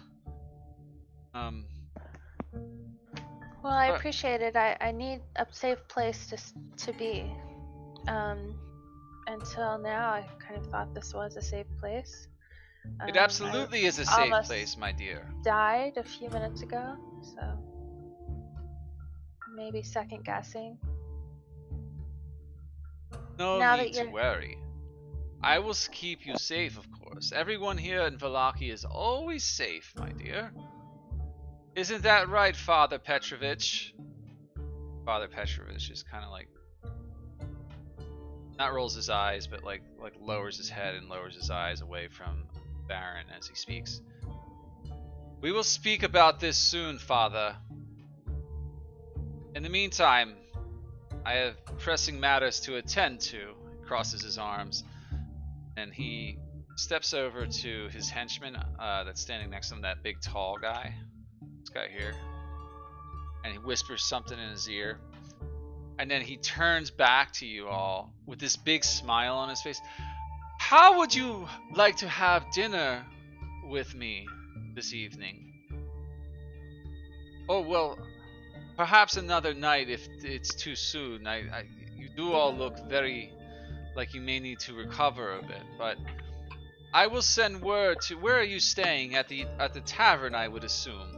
Well, I But- appreciate it. I need a safe place to be. Until now, I kind of thought this was a safe place. It absolutely is a safe almost place, my dear. died a few minutes ago, so maybe second guessing. No Now need that to worry. I will keep you safe, of course. Everyone here in Vallaki is always safe, my dear. Isn't that right, Father Petrovich? Father Petrovich is kind of like, not rolls his eyes, but like lowers his head and lowers his eyes away from Baron as he speaks. We will speak about this soon, Father. In the meantime, I have pressing matters to attend to. He crosses his arms, and he steps over to his henchman that's standing next to him, that big tall guy. This guy here. And he whispers something in his ear. And then he turns back to you all with this big smile on his face. How would you like to have dinner with me this evening? Oh, well, perhaps another night if it's too soon. You do all look very like you may need to recover a bit, but I will send word to. Where are you staying? At the tavern, I would assume.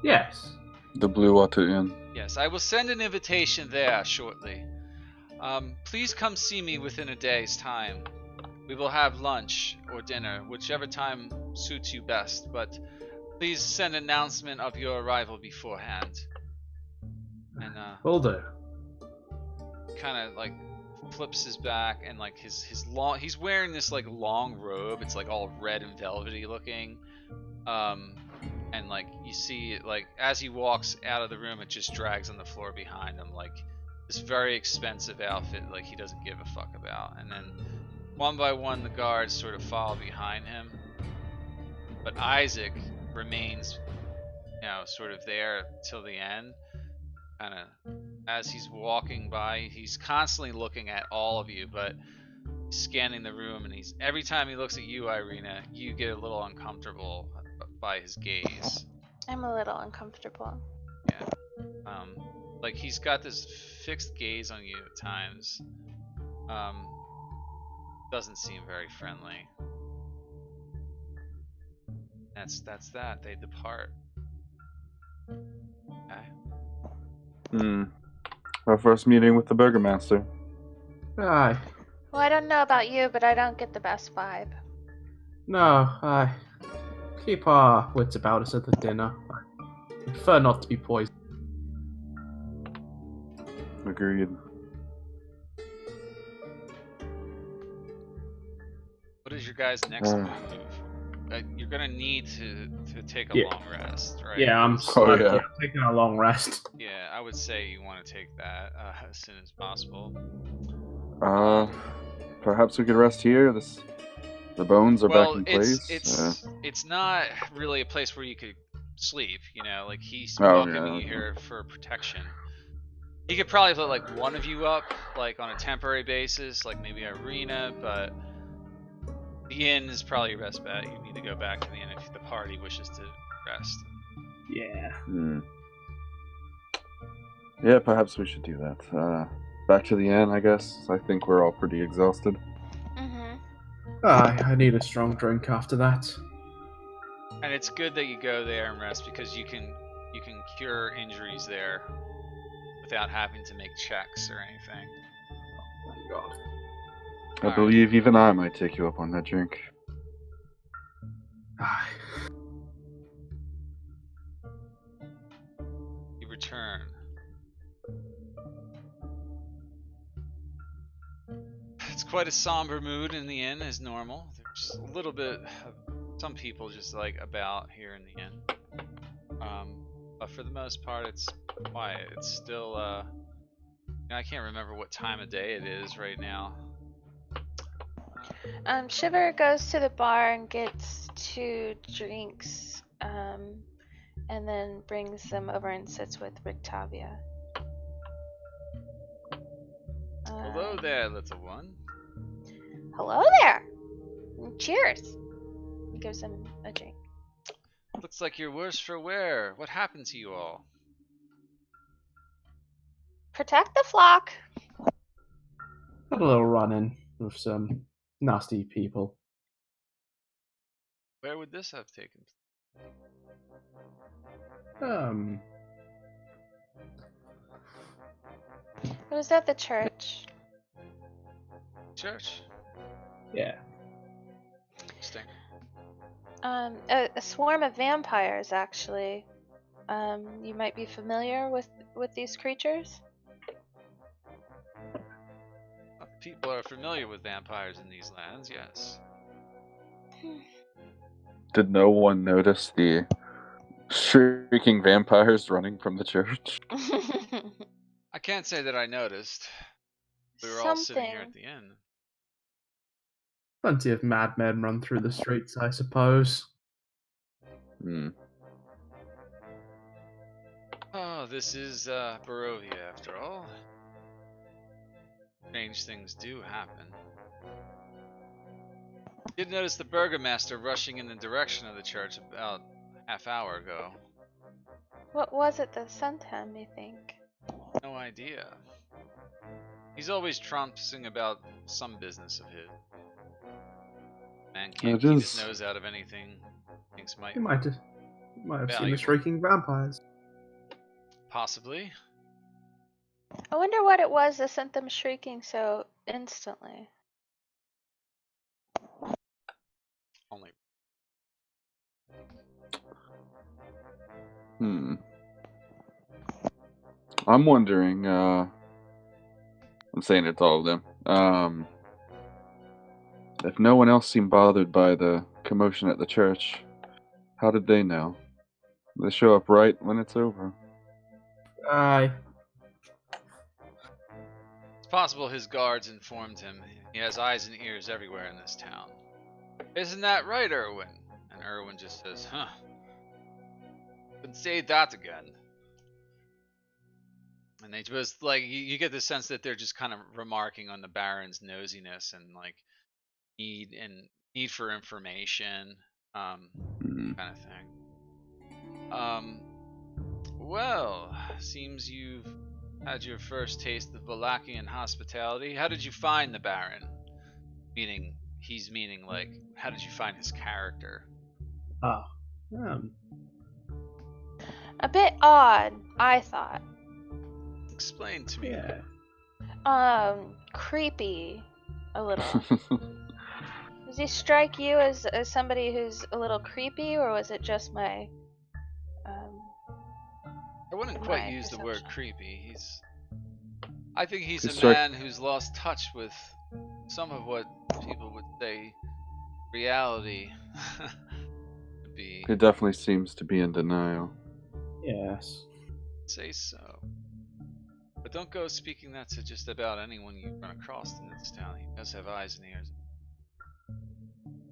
Yes. The Blue Water Inn. Yes, I will send an invitation there shortly. Please come see me within a day's time. We will have lunch or dinner, whichever time suits you best, but please send an announcement of your arrival beforehand. And Will do. kind of like flips his back and like his long, he's wearing this like long robe. It's like all red and velvety looking. And like you see like as he walks out of the room, it just drags on the floor behind him like this very expensive outfit like he doesn't give a fuck about. And then one by one the guards sort of follow behind him, but Isaac remains, you know, sort of there till the end. Kind of as he's walking by, he's constantly looking at all of you, but scanning the room, and he's every time he looks at you, Irina, you get a little uncomfortable by his gaze. I'm a little uncomfortable. Yeah. Like he's got this fixed gaze on you at times. Doesn't seem very friendly. That's that. They depart. Okay. Our first meeting with the Burgermaster. Aye. Well, I don't know about you, but I don't get the best vibe. No, aye. Keep our wits about us at the dinner. I prefer not to be poisoned. Agreed. What is your guys' next move? You're gonna need to take a long rest, right? Yeah, I'm taking a long rest. Yeah, I would say you want to take that as soon as possible. Perhaps we could rest here. The bones are back in place. It's not really a place where you could sleep. You know, like he's welcoming you here for protection. He could probably put like one of you up, like on a temporary basis, like maybe Irina, but the inn is probably your best bet. You need to go back to the inn if the party wishes to rest. Yeah. Yeah, perhaps we should do that. Back to the inn, I guess. I think we're all pretty exhausted. I need a strong drink after that. And it's good that you go there and rest because you can cure injuries there without having to make checks or anything. Oh my god. I believe even I might take you up on that drink. Aye. You return. It's quite a somber mood in the inn as normal. There's a little bit of some people just like about here in the inn. But for the most part it's quiet. It's still I can't remember what time of day it is right now. Shiver goes to the bar and gets 2 drinks, and then brings them over and sits with Rictavia. Hello there, little one. Hello there! Cheers! He gives him a drink. Looks like you're worse for wear. What happened to you all? Protect the flock! Had a little run-in with some nasty people. Where would this have taken place? It was at the church. Church. Yeah. Interesting. A swarm of vampires, actually. You might be familiar with these creatures. People are familiar with vampires in these lands, yes. Did no one notice the shrieking vampires running from the church? I can't say that I noticed. We were all sitting here at the inn. Plenty of madmen run through the streets, I suppose. Hmm. Oh, this is Barovia, after all. Strange things do happen. Did notice the burgomaster rushing in the direction of the church about half hour ago. What was it that sent him, you think? No idea. He's always trouncing about some business of his. Man can't keep his nose out of anything. Thinks You might have seen the valuable. shrieking vampires. Possibly. I wonder what it was that sent them shrieking so instantly. Only. I'm wondering, I'm saying it to all of them, if no one else seemed bothered by the commotion at the church, how did they know? They show up right when it's over. Aye. It's possible his guards informed him. He has eyes and ears everywhere in this town. Isn't that right, Erwin? And Erwin just says, huh. Couldn't say that again. And they just, like, you get the sense that they're just kind of remarking on the Baron's nosiness and, like, need for information, kind of thing. Well, seems you've had your first taste of Vallakian hospitality. How did you find the Baron? Meaning, like, how did you find his character? A bit odd, I thought. Explain to me. Yeah. Creepy, a little. Does he strike you as somebody who's a little creepy, or was it just my? I wouldn't quite use the word creepy. I think he's He's a man who's lost touch with some of what people would say reality would be. He definitely seems to be in denial. Yes. Say so. But don't go speaking that to just about anyone you run across in this town. He does have eyes and ears.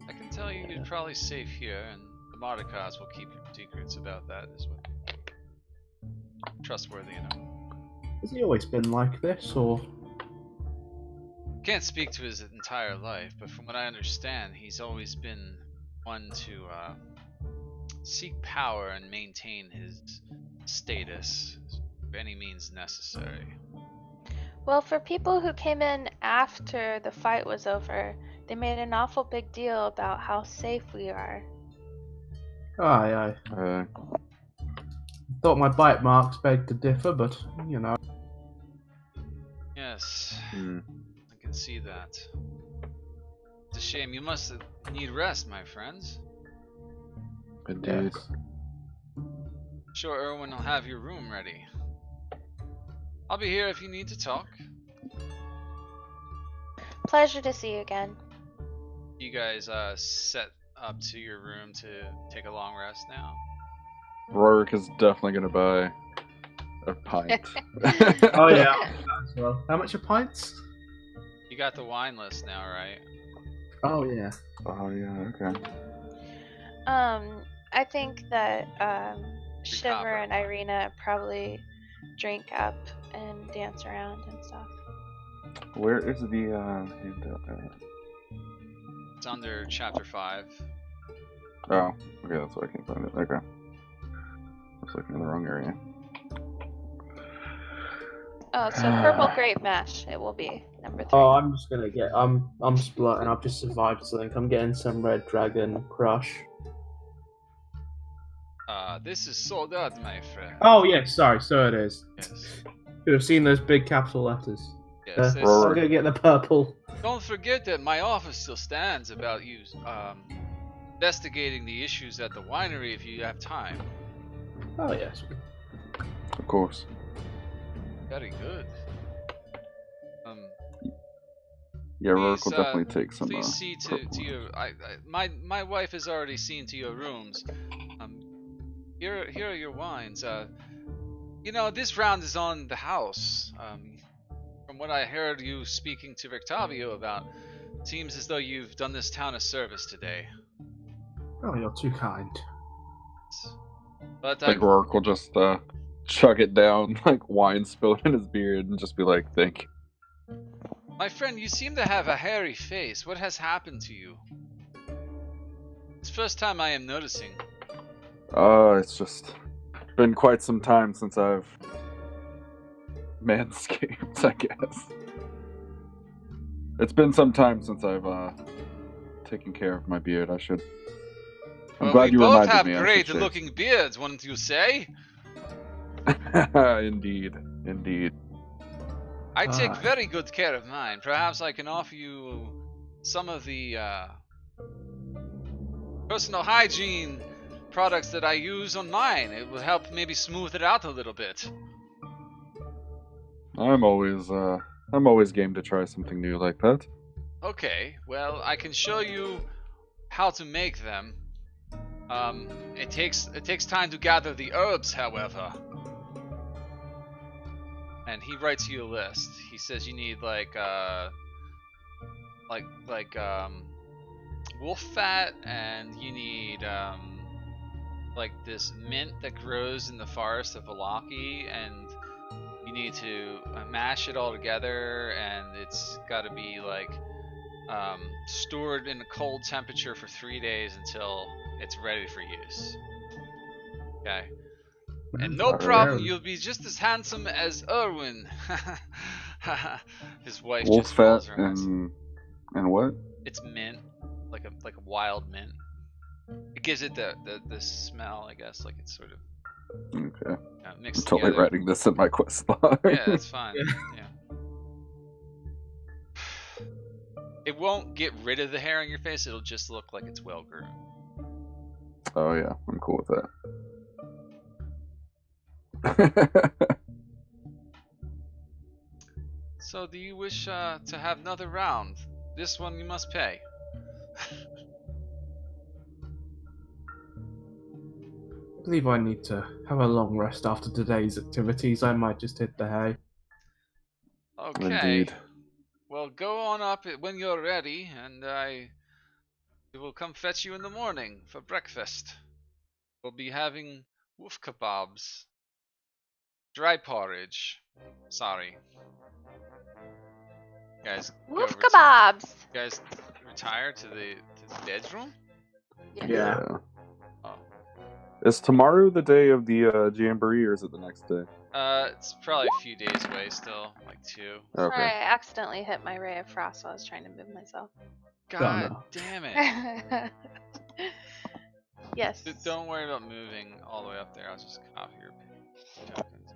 I can tell you you're probably safe here, and the Mordecais will keep your secrets about that as well. Trustworthy enough. Has he always been like this, or? Can't speak to his entire life, but from what I understand, he's always been one to seek power and maintain his status by any means necessary. Well, for people who came in after the fight was over, they made an awful big deal about how safe we are. Aye. Thought my bite marks begged to differ, but, you know. Yes, I can see that. It's a shame. You must need rest, my friends. Indeed. Yes. Sure, Erwin will have your room ready. I'll be here if you need to talk. Pleasure to see you again. You guys set up to your room to take a long rest now? Rorik is definitely gonna buy a pint. Oh yeah. As well. How much are pints? You got the wine list now, right? Oh yeah. Oh yeah, okay. I think that Shiver and Irina probably drink up and dance around and stuff. Where is the handout at? It's under chapter 5. Oh, okay, that's why I can't find it. Okay. I was looking in the wrong area. Oh, so purple grape mash it will be. Number 3. Oh, I'm just gonna get. I'm splitting. I've just survived something. I'm getting some red dragon crush. This is sold out, my friend. Oh yeah, sorry. So it is. Yes. Should have seen those big capital letters. Yes. I'm gonna get the purple. Don't forget that my office still stands about you investigating the issues at the winery if you have time. Oh yes. Of course. Very good. Yeah, Rourke Please, will definitely take some. Please see to your. My wife has already seen to your rooms. Here are your wines. This round is on the house. From what I heard you speaking to Victavio about, seems as though you've done this town a service today. Oh, you're too kind. But I think Rourke will just chug it down, like wine spilled in his beard, and just be like, "Thank you." My friend, you seem to have a hairy face. What has happened to you? It's the first time I am noticing. It's just been quite some time since I've manscaped, I guess. It's been some time since I've taken care of my beard. I'm glad you reminded me. We both have great-looking beards, wouldn't you say? Indeed. I take very good care of mine. Perhaps I can offer you some of the personal hygiene products that I use on mine. It will help maybe smooth it out a little bit. I'm always game to try something new like that. Okay, well, I can show you how to make them. It takes time to gather the herbs, however. And he writes you a list. He says you need like wolf fat, and you need like this mint that grows in the forest of Vallaki, and you need to mash it all together, and it's got to be like stored in a cold temperature for 3 days until it's ready for use. Okay. And no problem, you'll be just as handsome as Erwin. His wife Wolf just fat rolls her eyes. and what? It's mint, like a wild mint. It gives it the smell, I guess, like it's sort of Okay. mixed I'm totally together. writing this in my quest log. Yeah, that's fine. Yeah. It won't get rid of the hair on your face. It'll just look like it's well groomed. Oh yeah, I'm cool with that. So, do you wish to have another round? This one you must pay. I believe I need to have a long rest after today's activities. I might just hit the hay. Okay. Indeed. Well, go on up when you're ready, and we will come fetch you in the morning for breakfast. We'll be having wolf kebabs, dry porridge. Sorry, guys. Wolf kebabs. You guys retire to the bedroom. Yeah. Oh. Is tomorrow the day of the jamboree, or is it the next day? It's probably a few days away still, like 2. Sorry, Okay. I accidentally hit my ray of frost while I was trying to move myself. God no. damn it. Yes. Don't worry about moving all the way up there. I'll just copy your tokens.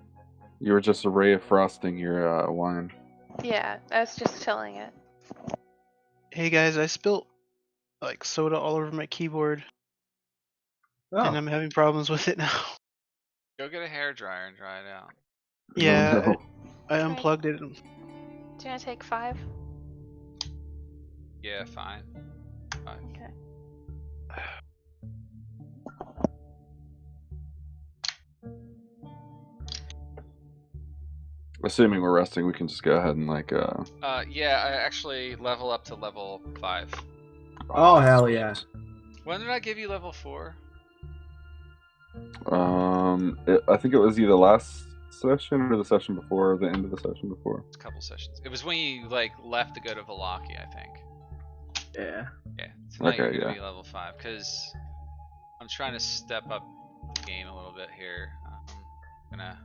You were just a ray of frosting your wine. Yeah, I was just tilling it. Hey guys, I spilt like soda all over my keyboard, and Oh, I'm having problems with it now. Go get a hairdryer and dry it out. Yeah, Oh, no. I unplugged it. Do you want to take 5? Yeah, fine. Okay. Assuming we're resting, we can just go ahead and like Yeah, I actually level up to level 5. oh hell yeah! When did I give you level 4? I think it was either last session or the session before, or the end of the session before. It's a couple sessions. It was when you like left to go to Vallaki, I think. Yeah. Yeah. Tonight Okay, you're gonna yeah. be level 5 because I'm trying to step up the game a little bit here. I'm gonna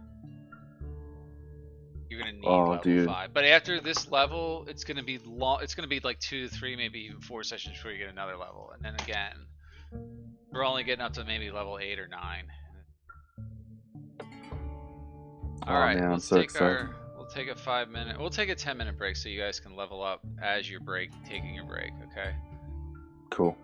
You're gonna need Oh, level dude. 5. But after this level, it's gonna be long. It's gonna be like 2 to 3, maybe even 4 sessions before you get another level, and then again, we're only getting up to maybe level 8 or 9. All Oh right, man, I'm let's so take excited. we'll take a 5-minute. We'll take a 10-minute break so you guys can level up as you're taking your break. Okay. Cool.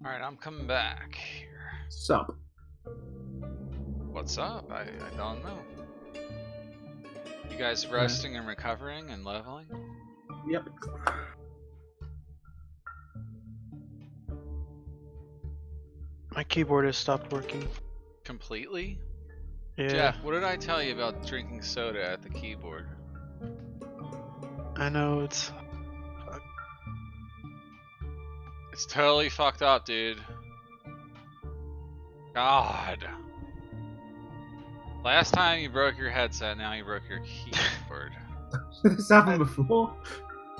Alright, I'm coming back here. Sup? What's up? I don't know. You guys resting and recovering and leveling? Yep. My keyboard has stopped working. Completely? Yeah, Jeff, what did I tell you about drinking soda at the keyboard? I know it's. It's totally fucked up, dude. God. Last time you broke your headset, now you broke your keyboard. This happened before.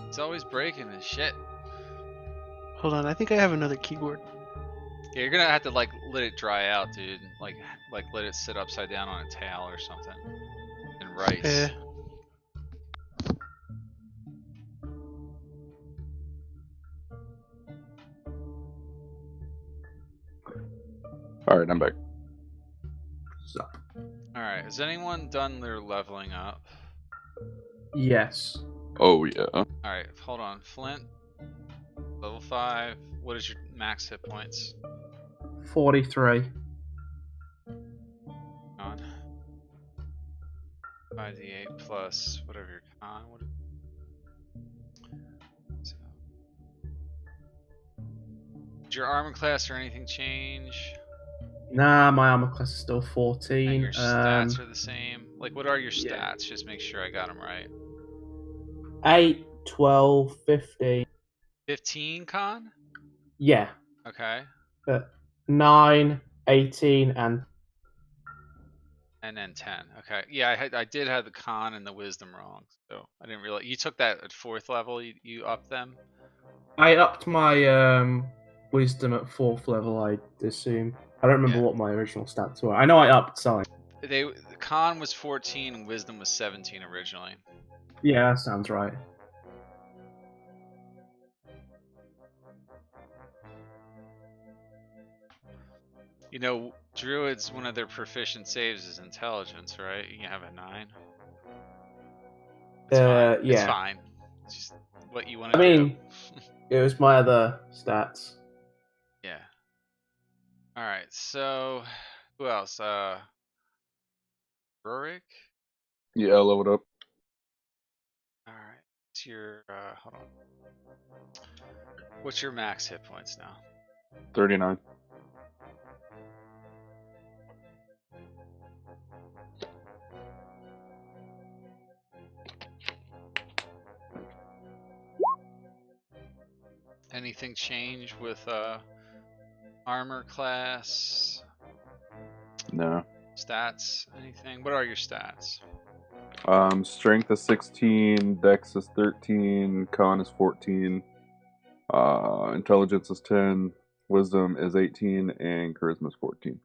It's always breaking this shit. Hold on, I think I have another keyboard. Yeah, you're gonna have to like let it dry out, dude. Like let it sit upside down on a towel or something. And rice. Yeah. Alright, I'm back. Sup? Alright, has anyone done their leveling up? Yes. Oh, yeah. Alright, hold on. Flint, level 5. What is your max hit points? 43. On 5d8 plus whatever your con would. So, did your armor class or anything change? Nah, my armor class is still And 14. your stats are the same. Like, what are your yeah. stats? Just make sure I got them right. 8, 12, 15. 15 con? Yeah. Okay. 9, 18, and And then 10. Okay. Yeah, I did have the con and the wisdom wrong. So I didn't realize. You took that at 4th level? You upped them? I upped my wisdom at 4th level, I assume. I don't remember Yeah. what my original stats were. I know I upped something. The con was 14 and wisdom was 17 originally. Yeah, that sounds right. You know, druids, one of their proficient saves is intelligence, right? You have a 9. It's fine. Yeah. It's fine. It's just what you want to I mean, do. it was my other stats. Yeah. Alright, so who else? Rurik? Yeah, I leveled up. Alright. It's your hold on. What's your max hit points now? 39. Anything change with armor class? No. Stats? Anything? What are your stats? Strength is 16, Dex is 13, Con is 14, Intelligence is 10, Wisdom is 18, and Charisma is 14.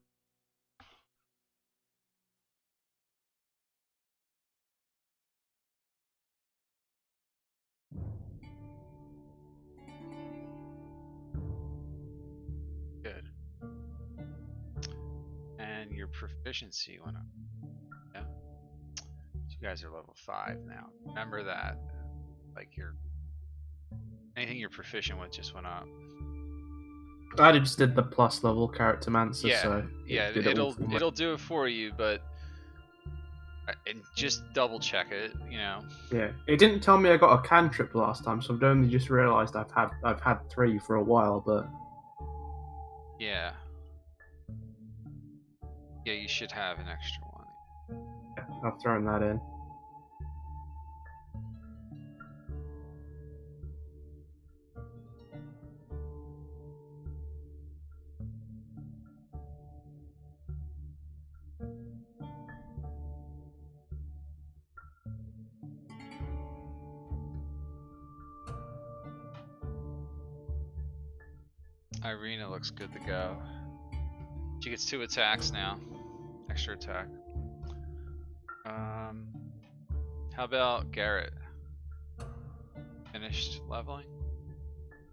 Good. And your proficiency went up. Yeah. You guys are level 5 now. Remember that. Like anything you're proficient with just went up. I just did the plus level character mancer, Yeah, so yeah, it did it all for me. it'll do it for you, but and just double check it, you know. Yeah, it didn't tell me I got a cantrip last time, so I've only just realised I've had 3 for a while, but Yeah. Yeah, you should have an extra one. yeah, I've thrown that in. Irina looks good to go. She gets 2 attacks now. Extra attack. How about Garrett? Finished leveling?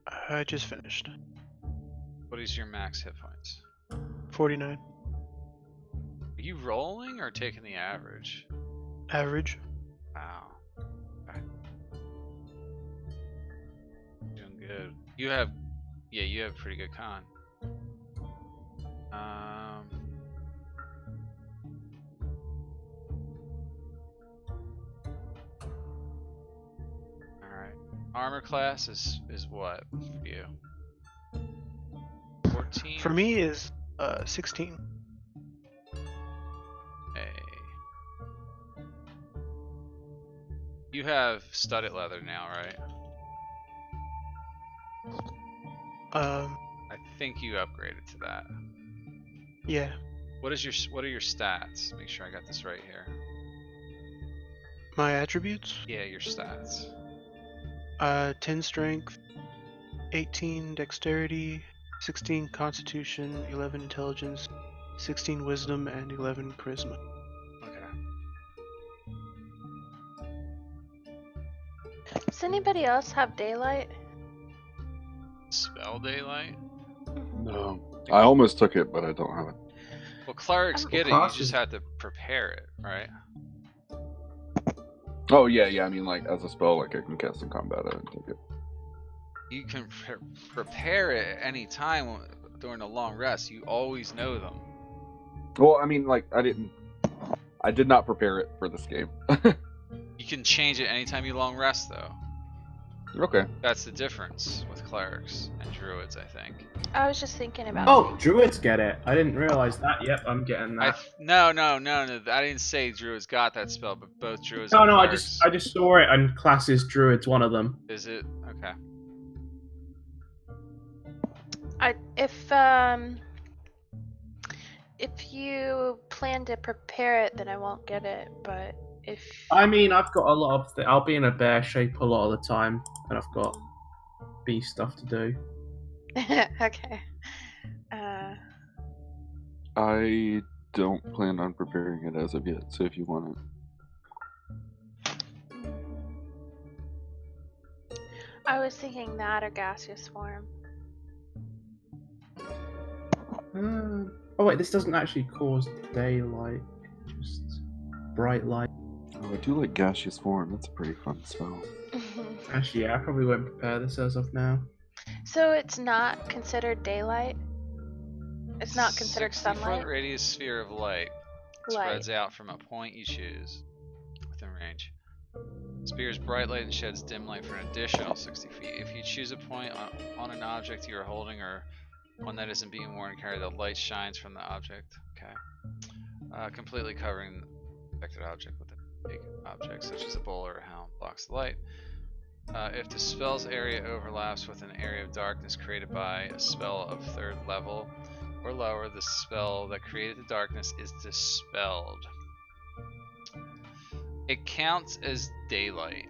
I just finished. What is your max hit points? 49. Are you rolling or taking the average? Average. Wow. Okay. Doing good. You have pretty good con. Alright. Armor class is what for you? 14? For me is 16. You have studded leather now, right? I think you upgraded to that. Yeah. What are your stats? Make sure I got this right here. My attributes? Yeah, your stats. 10 strength, 18 dexterity, 16 constitution, 11 intelligence, 16 wisdom, and 11 charisma. Okay. Does anybody else have daylight? Spell daylight? No. I almost took it, but I don't have it. Well, clerics get it, you just have to prepare it, right? Oh, yeah, I mean, like, as a spell, like, I can cast in combat, I didn't take it. You can prepare it at any time during a long rest. You always know them. Well, I mean, like, I did not prepare it for this game. You can change it anytime you long rest, though. Okay. That's the difference with clerics and druids, I think. I was just thinking about. Oh, druids get it. I didn't realise that. Yep, I'm getting that. No. I didn't say druids got that spell, but both druids. No, and I clerics. just saw it and classes druids one of them. Is it okay? If you plan to prepare it, then I won't get it. But if I mean, I've got a lot of. I'll be in a bear shape a lot of the time, and I've got bee stuff to do. okay. I don't plan on preparing it as of yet, so if you want it. I was thinking that or gaseous form. Oh wait, this doesn't actually cause daylight, just bright light. Oh, I do like gaseous form. That's a pretty fun spell. Actually, yeah, I probably won't prepare this as of now. So it's not considered daylight? It's not considered 60-foot sunlight? radius sphere of light spreads out from a point you choose within range. Spears bright light and sheds dim light for an additional 60 feet. If you choose a point on an object you are holding or one that isn't being worn, carry the light shines from the object. Okay. Completely covering the affected object with a big object such as a bowl or a helm blocks the light. If the spell's area overlaps with an area of darkness created by a spell of 3rd level, or lower, the spell that created the darkness is dispelled. It counts as daylight,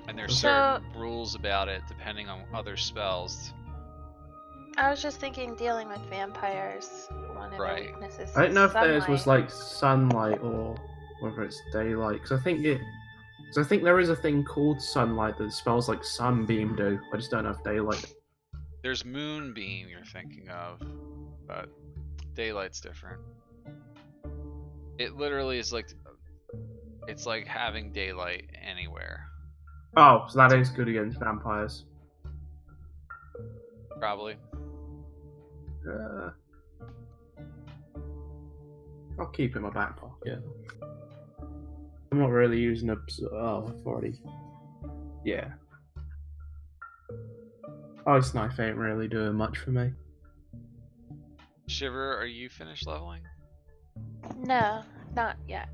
and there's certain rules about it depending on other spells. I was just thinking dealing with vampires, one of their Right. weaknesses I don't know is if theirs was sunlight. like sunlight or whether it's daylight. Because I think there is a thing called sunlight that spells like sunbeam do. I just don't know if daylight. There's moonbeam you're thinking of, but daylight's different. It literally is like, it's like having daylight anywhere. Oh, so that is good against vampires. Probably. I'll keep it in my back pocket. I'm not really using a. Oh, I've already. Yeah. Ice Knife ain't really doing much for me. Shiver, are you finished leveling? No, not yet.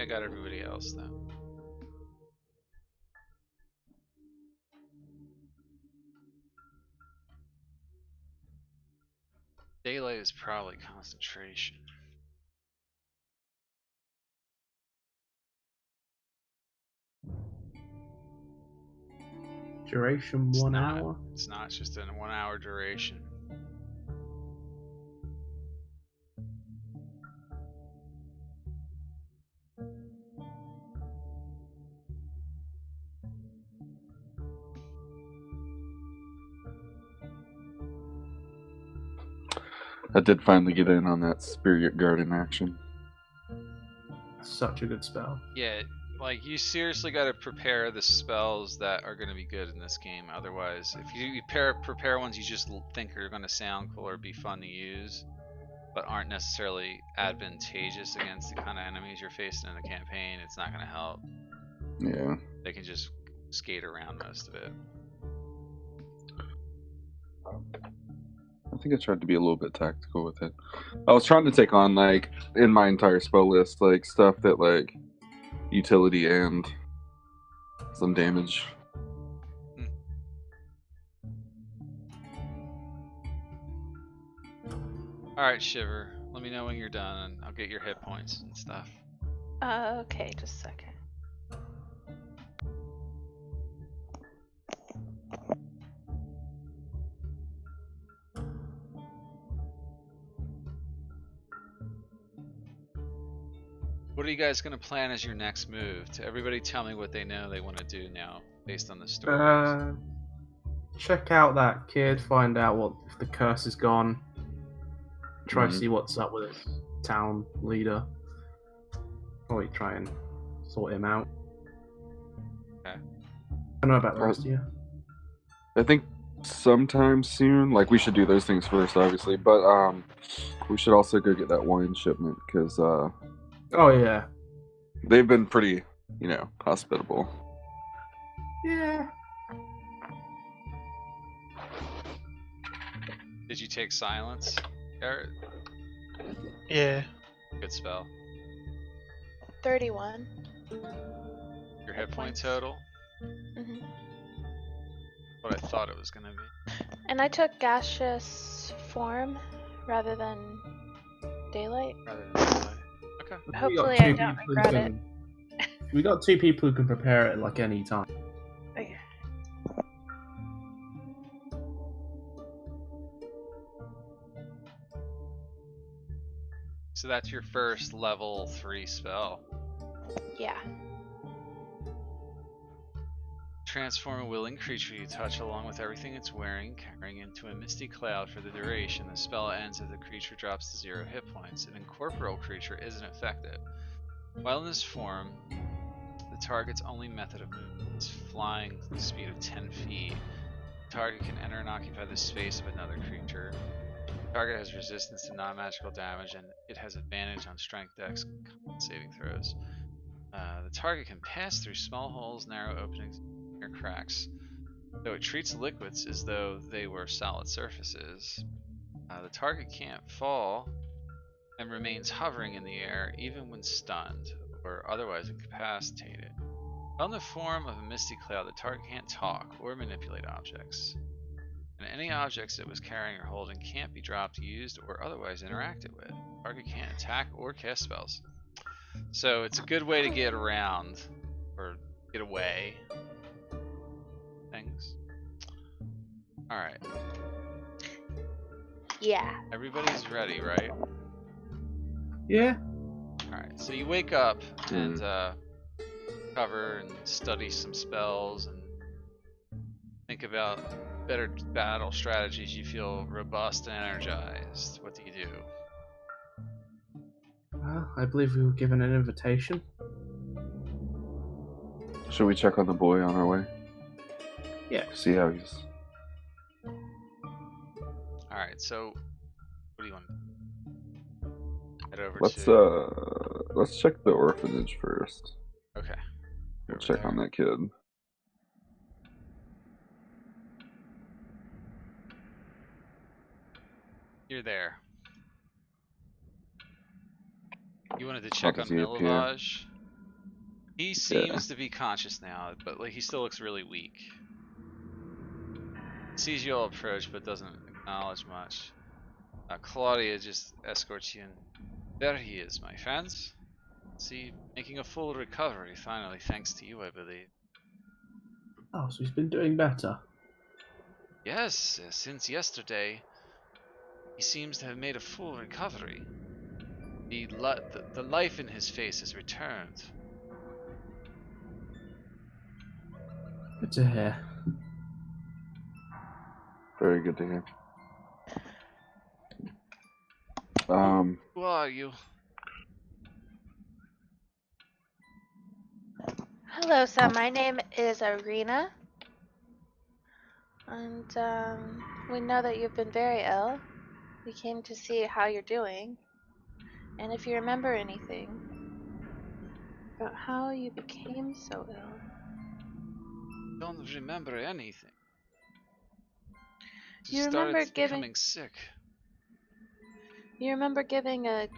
I got everybody else then. Daylight is probably concentration. Duration 1 hour. It's not, it's just a 1 hour duration. I did finally get in on that Spirit Garden action. Such a good spell. Yeah, like you seriously got to prepare the spells that are going to be good in this game. Otherwise, if you prepare ones you just think are going to sound cool or be fun to use, but aren't necessarily advantageous against the kind of enemies you're facing in the campaign, it's not going to help. Yeah. They can just skate around most of it. I think I tried to be a little bit tactical with it. I was trying to take on, like, in my entire spell list, like, stuff that, like, utility and some damage. Alright, Shiver. Let me know when you're done and I'll get your hit points and stuff. Okay, just a second. What are you guys going to plan as your next move? To everybody tell me what they know they want to do now, based on the story. Check out that kid, find out what if the curse is gone. Try to see what's up with his town leader. Probably try and sort him out. Okay. I don't know about the rest of you. I think sometime soon, like, we should do those things first, obviously, but we should also go get that wine shipment, because Oh yeah. they've been pretty, hospitable. Yeah. Did you take silence, Garrett? Yeah. Good spell. 31. Your hit point total? Mm-hmm. What I thought it was gonna be. And I took gaseous form rather than daylight. Okay. Hopefully I don't regret it. We got 2 people who can prepare it like any time. Okay. So that's your first level 3 spell. Yeah. Transform a willing creature you touch along with everything it's wearing, carrying into a misty cloud for the duration. The spell ends if the creature drops to 0 hit points. An incorporeal creature isn't affected. While in this form, the target's only method of movement is flying at the speed of 10 feet. The target can enter and occupy the space of another creature. The target has resistance to non-magical damage, and it has advantage on strength, dex, and con saving throws. The target can pass through small holes, narrow openings, or cracks, though it treats liquids as though they were solid surfaces. The target can't fall and remains hovering in the air even when stunned or otherwise incapacitated. On the form of a misty cloud, the target can't talk or manipulate objects. And any objects it was carrying or holding can't be dropped, used, or otherwise interacted with. The target can't attack or cast spells. So it's a good way to get around or get away things. Alright. Yeah. Everybody's ready, right? Yeah. Alright, so you wake up and cover and study some spells and think about better battle strategies. You feel robust and energized. What do you do? I believe we were given an invitation. Should we check on the boy on our way? Yeah. See how he's. Alright, so what do you want to do? Head over Let's check the orphanage first. Okay. We'll Over check there. on that kid. You're there. You wanted to check on does he appear? Milovage. He seems to be conscious now, but like he still looks really weak. Sees you all approach, but doesn't acknowledge much. Claudia just escorts you in. There he is, my friends. See, making a full recovery finally, thanks to you, I believe. Oh, so he's been doing better. Yes, since yesterday, he seems to have made a full recovery. The life in his face has returned. Good to hear. Very good to hear. Who are you? Hello, sir. My name is Arena. And we know that you've been very ill. We came to see how you're doing. And if you remember anything about how you became so ill. Don't remember anything. Just You remember started becoming sick. You remember giving a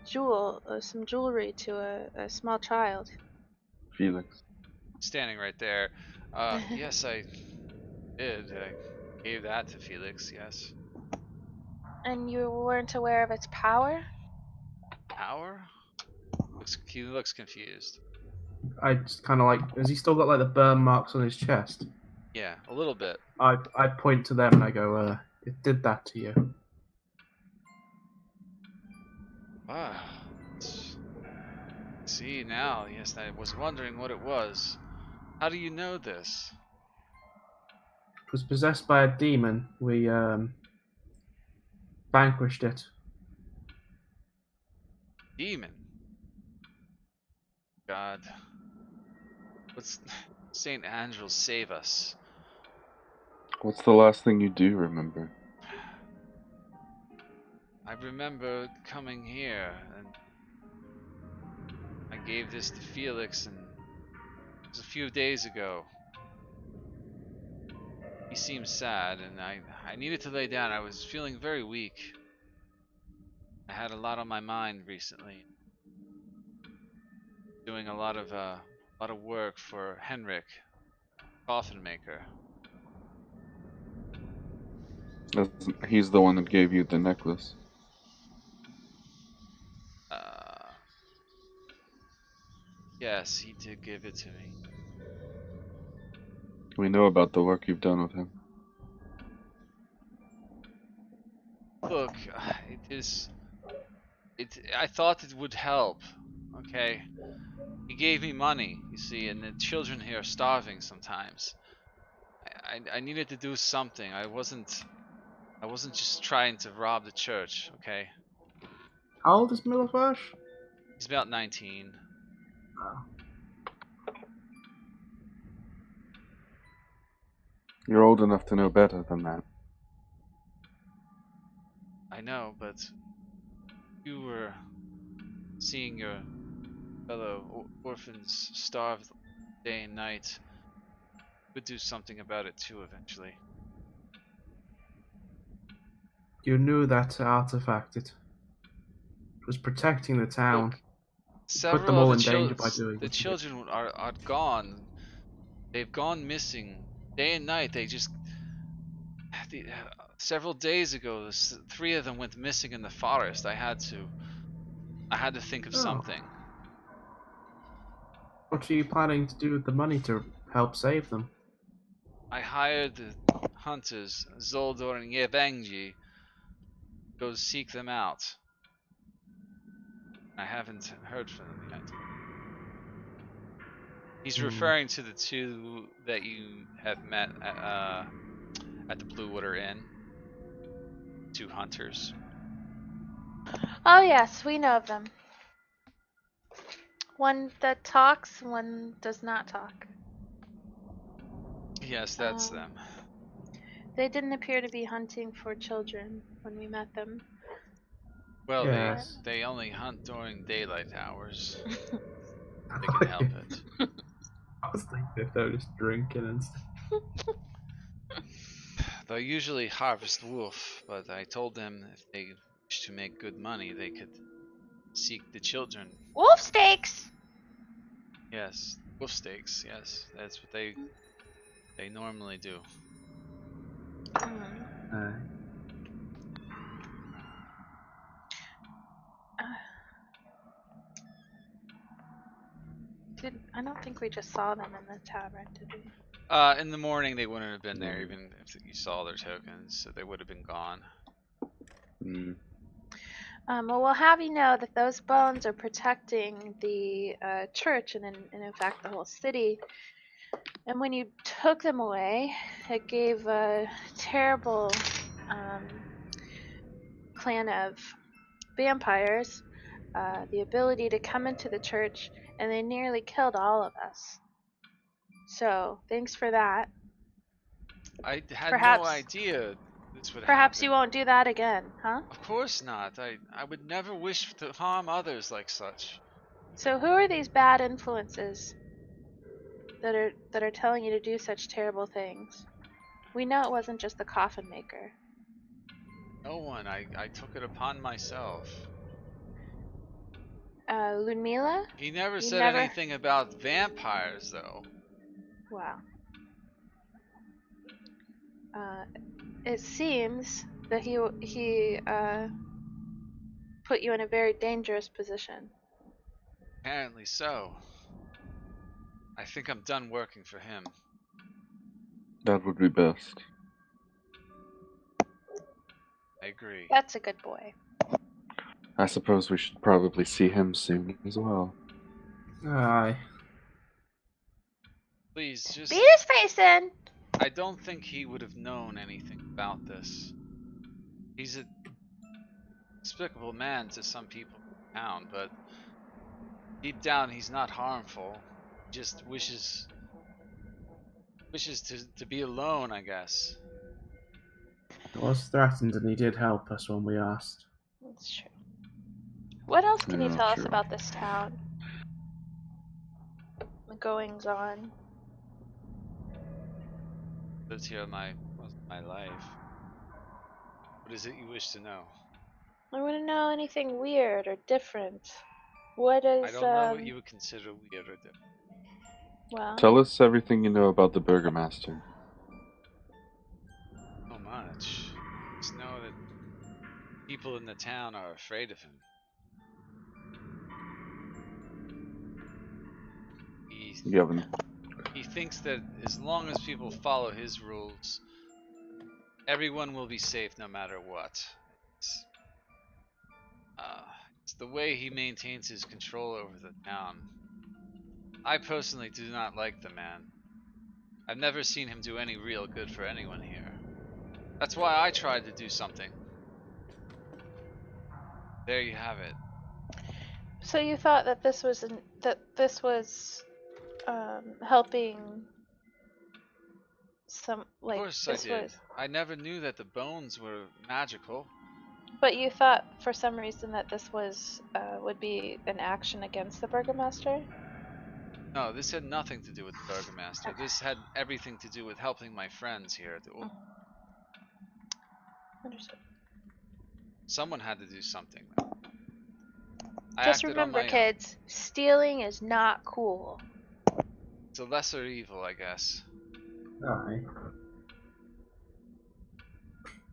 jewel, some jewelry to a small child. Felix. Standing right there. Yes, I did. I gave that to Felix, yes. And you weren't aware of its power? Power? He looks confused. I just kind of like, has he still got like the burn marks on his chest? Yeah, a little bit. I point to them and I go, it did that to you. Ah. See now, yes, I was wondering what it was. How do you know this? It was possessed by a demon. We vanquished it. Demon. God. Let's Saint Andral save us. What's the last thing you do remember? I remember coming here and I gave this to Felix, and it was a few days ago. He seemed sad and I needed to lay down. I was feeling very weak. I had a lot on my mind recently. Doing a lot of work for Henrik, coffin maker. He's the one that gave you the necklace. Yes, he did give it to me. We know about the work you've done with him. Look, I thought it would help. Okay, he gave me money, you see, and the children here are starving sometimes. I needed to do something. I wasn't just trying to rob the church. Okay, How old is Milovage? he's about 19. Oh. You're old enough to know better than that. I know, but you were seeing your fellow orphans starve day and night. Would do something about it too eventually. You knew that artifact. It was protecting the town. Look, Put them Several of all the in danger by doing the what you did. children are gone. They've gone missing day and night. They just several days ago, 3 of them went missing in the forest. I had to think of Oh. something. What are you planning to do with the money to help save them? I hired the hunters, Zoldor and Yevangi, go seek them out. I haven't heard from them yet. He's referring to the 2 that you have met at the Blue Water Inn. 2 hunters. Oh yes, we know of them. One that talks, one does not talk. Yes, that's them. They didn't appear to be hunting for children when we met them. Well, Yes. they only hunt during daylight hours. They can help it. I was thinking if they were just drinking and stuff. They usually harvest wolf, but I told them if they wish to make good money, they could seek the children. Wolf steaks! Yes, wolf steaks. Yes, that's what they normally do. I don't think we just saw them in the tavern, did we? In the morning they wouldn't have been there, even if you saw their tokens, so they would have been gone. Well, we'll have you know that those bones are protecting the church and in fact the whole city. And when you took them away, it gave a terrible clan of vampires the ability to come into the church, and they nearly killed all of us. So thanks for that. I had Perhaps- no idea this would Perhaps happen. you won't do that again, huh? Of course not. I would never wish to harm others like such. So who are these bad influences that are telling you to do such terrible things? We know it wasn't just the coffin maker. No one. I took it upon myself. Ludmila? He never You said never- anything about vampires, though. Wow. It seems that he put you in a very dangerous position. Apparently so. I think I'm done working for him. That would be best. I agree. That's a good boy. I suppose we should probably see him soon as well. Aye. Please, just... Beat his face in! I don't think he would have known anything about this. He's a despicable man to some people in town, but deep down he's not harmful. He just wishes to be alone, I guess. He was threatened and he did help us when we asked. That's true. What else can you Yeah, tell us true. about this town? The goings on. Lived here most of my life. What is it you wish to know? I want to know anything weird or different. What is, I don't know what you would consider weird or different. well, Tell us everything you know about the Burgomaster. So much. Just know that people in the town are afraid of him. You haven't. He thinks that as long as people follow his rules, everyone will be safe no matter what. It's the way he maintains his control over the town. I personally do not like the man. I've never seen him do any real good for anyone here. That's why I tried to do something. There you have it. so you thought that this was helping some, like, Of course I this did. was, I never knew that the bones were magical. but you thought for some reason that this was would be an action against the Burgomaster? No, this had nothing to do with the Burgomaster. Okay. This had everything to do with helping my friends here at the Understood. Someone had to do something. I Just acted on remember, my own. kids, stealing is not cool. It's a lesser evil, I guess. Aye.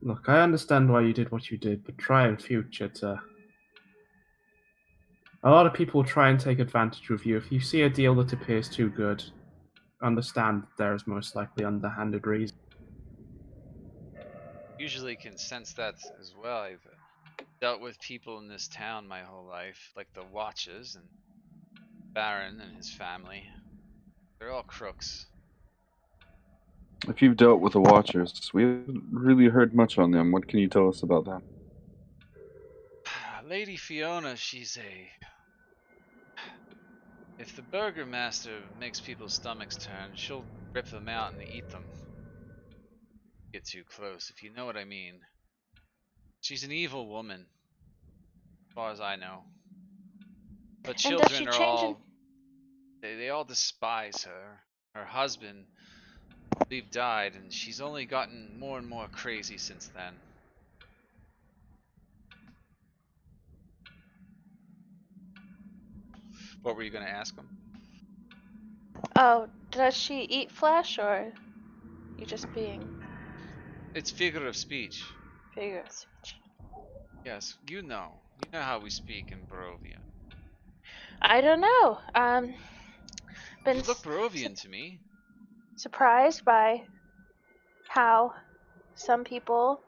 Look, I understand why you did what you did, but try in future to. A lot of people try and take advantage of you. If you see a deal that appears too good, understand that there is most likely underhanded reason. Usually can sense that as well. I've dealt with people in this town my whole life, like the Watches and Baron and his family. They're all crooks. If you've dealt with the Watchers, we haven't really heard much on them. What can you tell us about them? Lady Fiona, she's a... If the burgomaster makes people's stomachs turn, she'll rip them out and eat them. Get too close, if you know what I mean. She's an evil woman, as far as I know. Her And does she children are change all... They all despise her. Her husband, I believe, died, and she's only gotten more and more crazy since then. What were you going to ask him? Oh, does she eat flesh, or you just being It's figure of speech. figure of speech? Yes, you know. You know how we speak in Barovia. I don't know. Been You look Barovian to me. surprised by how some people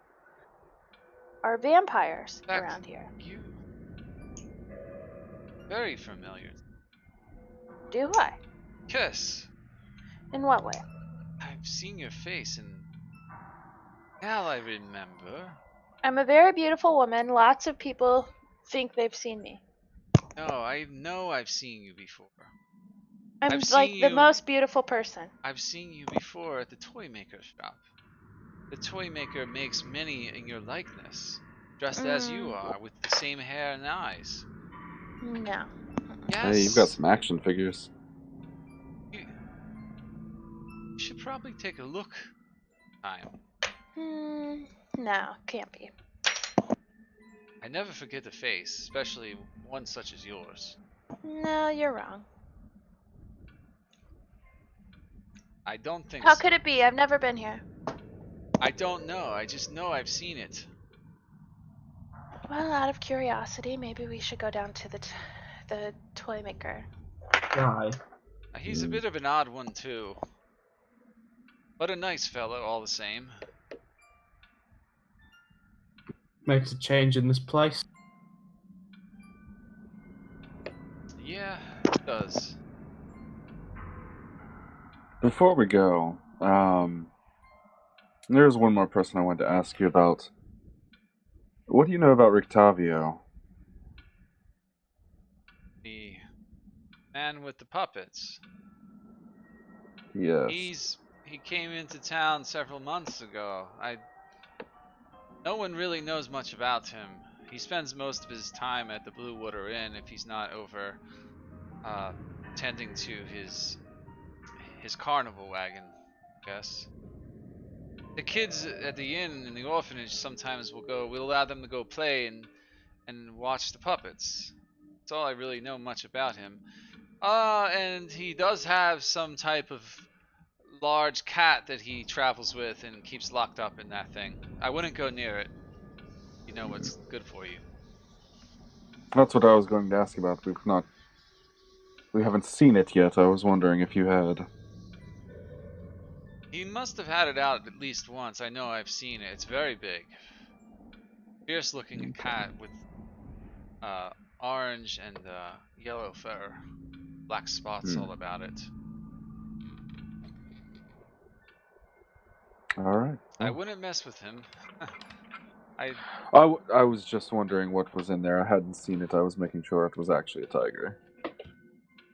are vampires In fact, around here. you... Very familiar. Do I? Yes. In what way? I've seen your face, and now I remember. I'm a very beautiful woman. Lots of people think they've seen me. No, I know I've seen you before. I'm I've like seen the you. most beautiful person. I've seen you before at the toy maker shop. The toy maker makes many in your likeness, dressed as you are, with the same hair and eyes. No. Hey, you've got Yes. some action figures. You should probably take a look. Time. No, can't be. I never forget a face, especially one such as yours. No, you're wrong. I don't think How so. could it be? I've never been here. I don't know. I just know I've seen it. Well, out of curiosity, maybe we should go down to the toy maker. Aye. He's a bit of an odd one too, but a nice fellow all the same. Makes a change in this place. Yeah, it does. Before we go, there's one more person I wanted to ask you about. What do you know about Rictavio? The man with the puppets. Yes. He came into town several months ago. No one really knows much about him. He spends most of his time at the Blue Water Inn if he's not over tending to his carnival wagon, I guess. The kids at the inn in the orphanage sometimes we'll allow them to go play and watch the puppets. That's all I really know much about him. And he does have some type of large cat that he travels with and keeps locked up in that thing. I wouldn't go near it. You know what's good for you. That's what I was going to ask you about. We haven't seen it yet. I was wondering if you had. He must have had it out at least once. I know I've seen it. It's very big. Fierce looking cat with orange and yellow fur. Black spots all about it. All right. I wouldn't mess with him. I was just wondering what was in there. I hadn't seen it. I was making sure it was actually a tiger.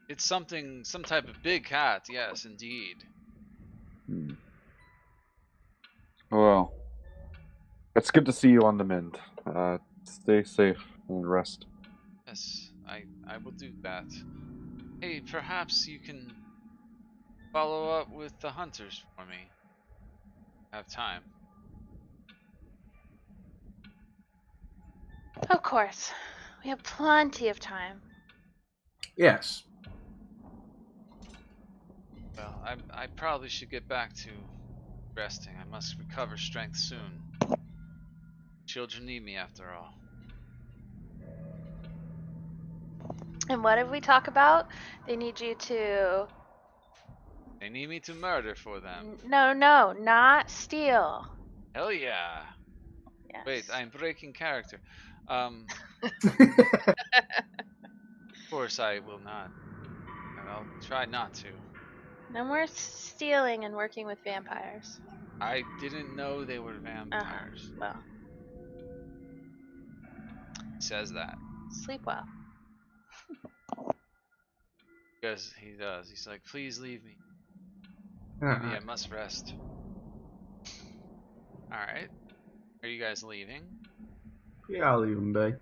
It's some type of big cat, yes, indeed. Well, it's good to see you on the mend. Stay safe and rest. Yes, I will do that. Hey, perhaps you can follow up with the hunters for me. Have time. Of course. We have plenty of time. Yes. Well, I probably should get back to resting. I must recover strength soon. Children need me after all. And what did we talk about? They need you to... They need me to murder for them. No, not steal. Hell yeah. Yes. Wait, I'm breaking character. Of course I will not. And I'll try not to. No more stealing and working with vampires. I didn't know they were vampires. Well, He says that. sleep well. Because he does. He's like, please leave me. Maybe I must rest. Alright. Are you guys leaving? Yeah, I'll leave him be.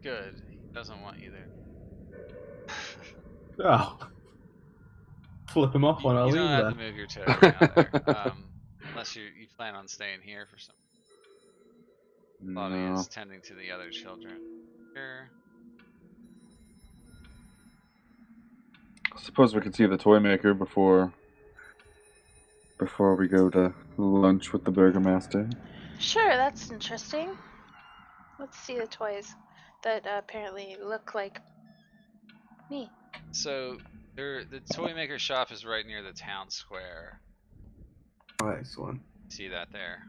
Good. He doesn't want you there. Oh. Flip him off when I You leave don't have then. to move your toad now there. Unless you plan on staying here for some. Bobby No. is tending to the other children. Here. Suppose we could see the toy maker before we go to lunch with the burgomaster. Sure, that's interesting. Let's see the toys that apparently look like me. So, the toy maker shop is right near the town square. Oh, excellent. See that there?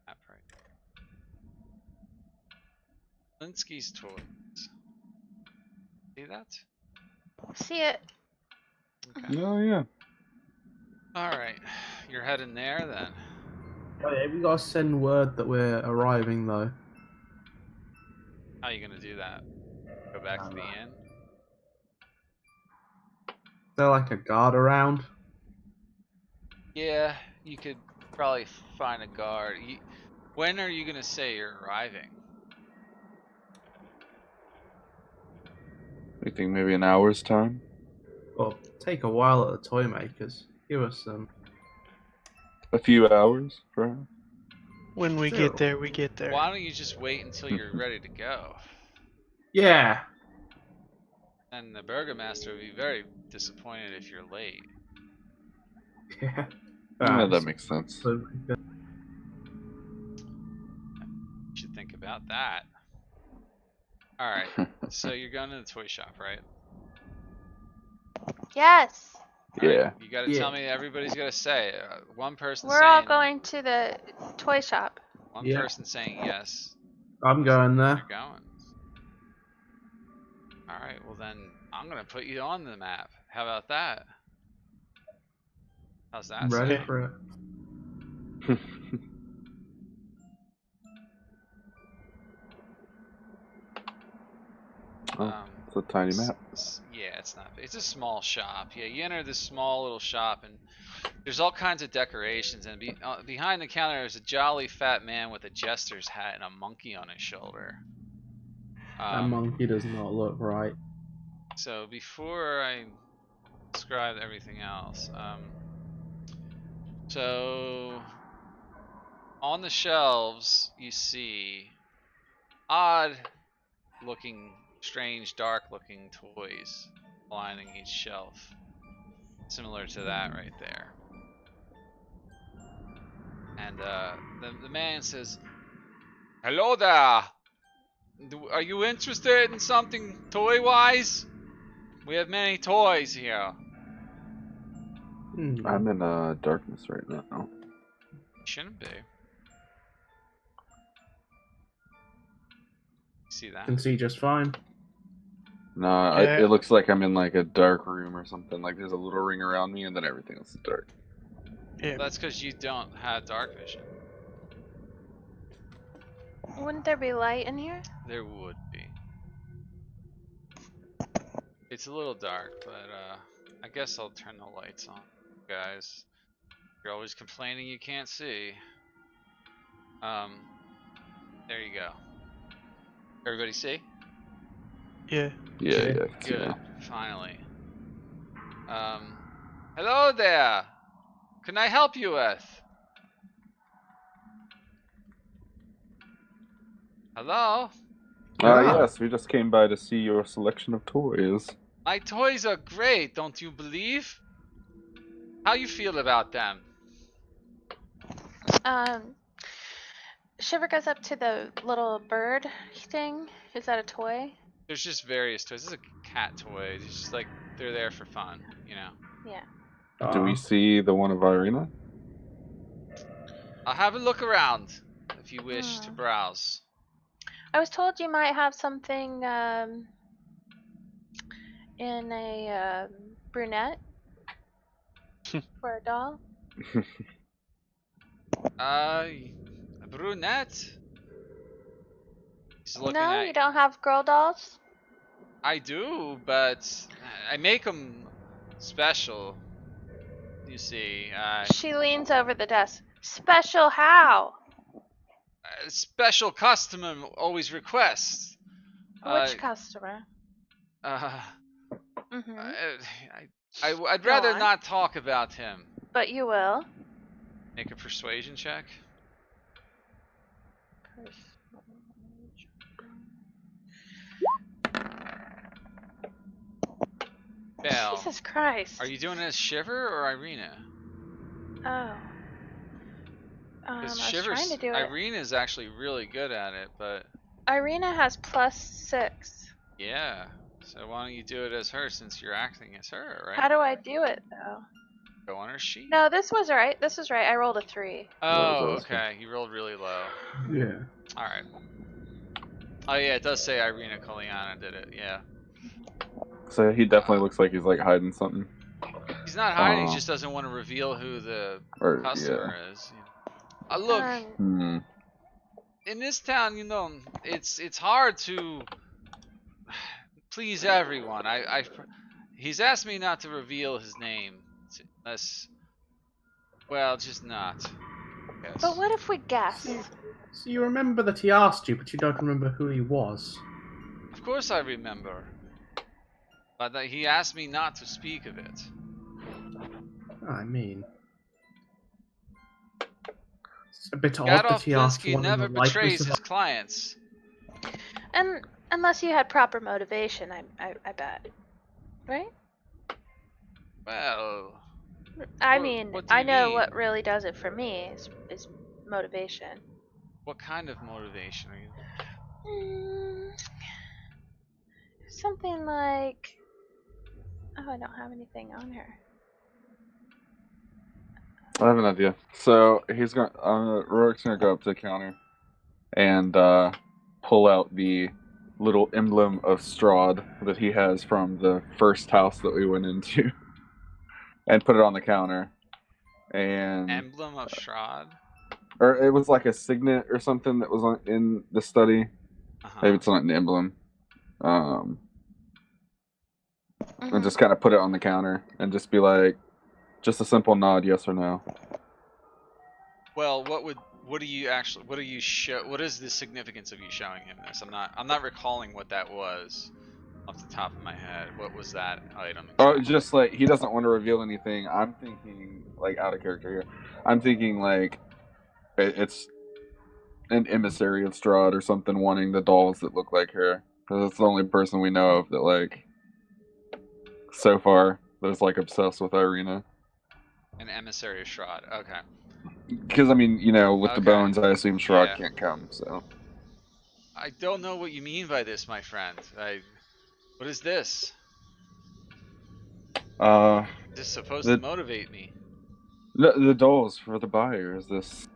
Map right. Linsky's toys. See that? See it? Okay. Oh yeah. Alright. You're heading there then. Oh, yeah, we gotta send word that we're arriving though. How are you gonna do that? Go back to the inn? Is there like a guard around? Yeah, you could probably find a guard. When are you gonna say you're arriving? You think maybe an hour's time? Well, take a while at the toy makers. Give us some. A few hours, perhaps? When we Sure. get there, we get there. Why don't you just wait until you're ready to go? Yeah. And the burgomaster would be very disappointed if you're late. Yeah. Yeah, that makes sense. You should think about that. Alright, so you're going to the toy shop, right? Yes. Alright, Yeah. you gotta tell me, everybody's gotta say. One person We're saying... all going to the toy shop. One Yeah. person saying yes. I'm going there. You're going. Alright, well then, I'm gonna put you on the map. How about that? How's that I'm ready sound? for it. It's a tiny map. Yeah, it's not big. It's a small shop. Yeah, you enter this small little shop and there's all kinds of decorations, and behind the counter there's a jolly fat man with a jester's hat and a monkey on his shoulder. That monkey does not look right. So before I describe everything else, so on the shelves you see odd looking, strange, dark looking toys lining each shelf, similar to that right there. And the man says, "Hello there. Are you interested in something toy-wise? We have many toys here." I'm in darkness right now. Shouldn't be. See that? Can see just fine. No, Yeah. it looks like I'm in like a dark room or something. Like there's a little ring around me, and then everything else is dark. Yeah. That's because you don't have dark vision. Wouldn't there be light in here? There would be. It's a little dark, but I guess I'll turn the lights on, guys. You're always complaining you can't see. There you go. Everybody see? Yeah. Yeah, Okay. yeah. I can see Good. now. Finally. Hello there. Can I help you with? Hello? Yes, we just came by to see your selection of toys. My toys are great, don't you believe? How you feel about them? Shiver goes up to the little bird thing. Is that a toy? There's just various toys. This is a cat toy. It's just like they're there for fun, you know. Yeah. Do we see the one of Irina? I'll have a look around if you wish to browse. I was told you might have something in a brunette for a doll. A brunette? He's looking No, at. you don't have girl dolls? I do, but I make them special. You see, She leans over the desk. Special how? Special customer always requests. Which customer? Mm-hmm. I'd Go rather on. not talk about him. But you will. Make a persuasion check. Belle, Jesus Christ. are you doing it as Shiver or Irina? Oh. I was Shiver's, trying to do it. Irina is actually really good at it, but Irina has +6. yeah. So why don't you do it as her since you're acting as her, right? How do I do it though? Go on her sheet. No, this was right. This was right. I rolled a 3. Oh, okay. You rolled really low. Yeah. All right. Oh yeah, it does say Irina Koliana did it. Yeah. So he definitely looks like he's like hiding something. He's not hiding. He just doesn't want to reveal who the customer is. Look, in this town, you know, it's hard to please everyone. He's asked me not to reveal his name unless, well, just not. Yes. But what if we guess? So you remember that he asked you, but you don't remember who he was. Of course I remember. But he asked me not to speak of it. I mean, it's a bit odd that he asked Gadolf one never in the likeness betrays of his clients. And unless you had proper motivation, I bet. Right? Well, I What- mean, what do I you know mean? what really does it for me is motivation. what kind of motivation are you? Something like... Oh, I don't have anything on her. I have an idea. So he's gonna, Rorik's gonna go up to the counter and pull out the little emblem of Strahd that he has from the first house that we went into, and put it on the counter. And Emblem of Strahd? or it was like a signet or something that was in the study. Maybe it's not an emblem. And just kind of put it on the counter and just be like, just a simple nod, yes or no. Well, what is the significance of you showing him this? I'm not recalling what that was off the top of my head. What was that item? Oh, just like he doesn't want to reveal anything. I'm thinking like out of character here. I'm thinking like it's an emissary of Strahd or something wanting the dolls that look like her, because it's the only person we know of that like so far that's like obsessed with Irina. An emissary of Strahd. Okay. Because I mean, you know, with the bones, I assume Strahd can't come. So I don't know what you mean by this, my friend. What is this? Is this supposed to motivate me? The dolls for the buyer. Is this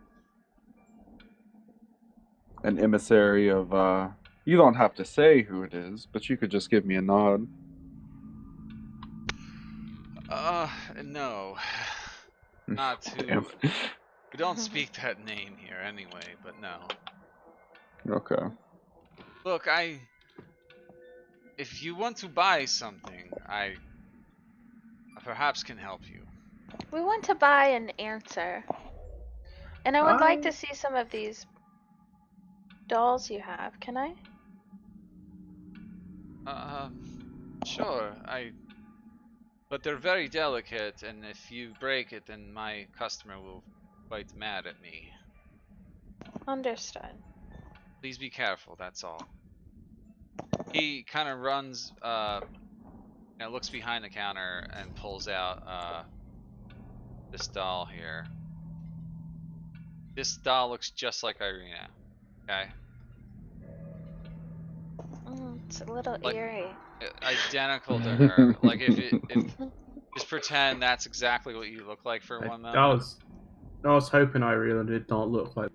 an emissary of? You don't have to say who it is, but you could just give me a nod. No. Not to. We don't speak that name here anyway, but no. Okay. Look, if you want to buy something, I perhaps can help you. We want to buy an answer. And I would like to see some of these dolls you have. Can I? Sure. But they're very delicate, and if you break it, then my customer will be quite mad at me. Understood. Please be careful, that's all. He kind of runs, looks behind the counter and pulls out this doll here. This doll looks just like Irina. Okay? It's a little Like, eerie. identical to her. Like if just pretend that's exactly what you look like for one moment. I was hoping I really did not look like.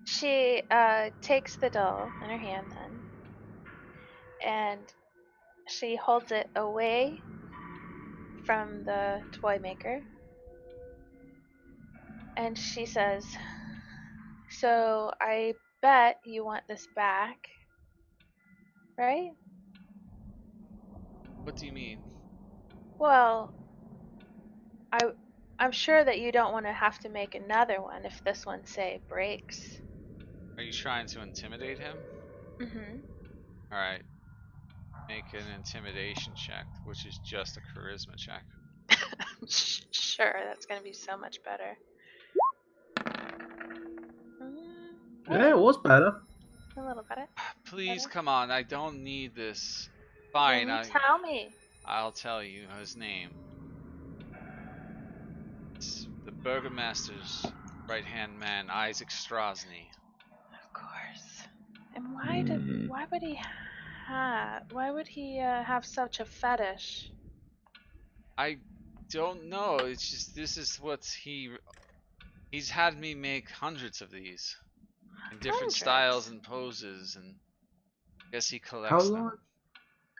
She takes the doll in her hand then, and she holds it away from the toy maker, and she says, "So I bet you want this back, right?" What do you mean? Well, I'm sure that you don't want to have to make another one if this one, say, breaks. Are you trying to intimidate him? Mm-hmm. Alright. Make an intimidation check, which is just a charisma check. Sure, that's gonna be so much better. Yeah, it was better. A little better. Please, Better? come on, I don't need this. Fine, Then tell me. I'll tell you his name. It's the Burgomaster's right-hand man, Isaac Strasny. Of course. And why would he have such a fetish? I don't know, it's just this is what he's had me make hundreds of these. In different styles and poses, and I guess he collects them.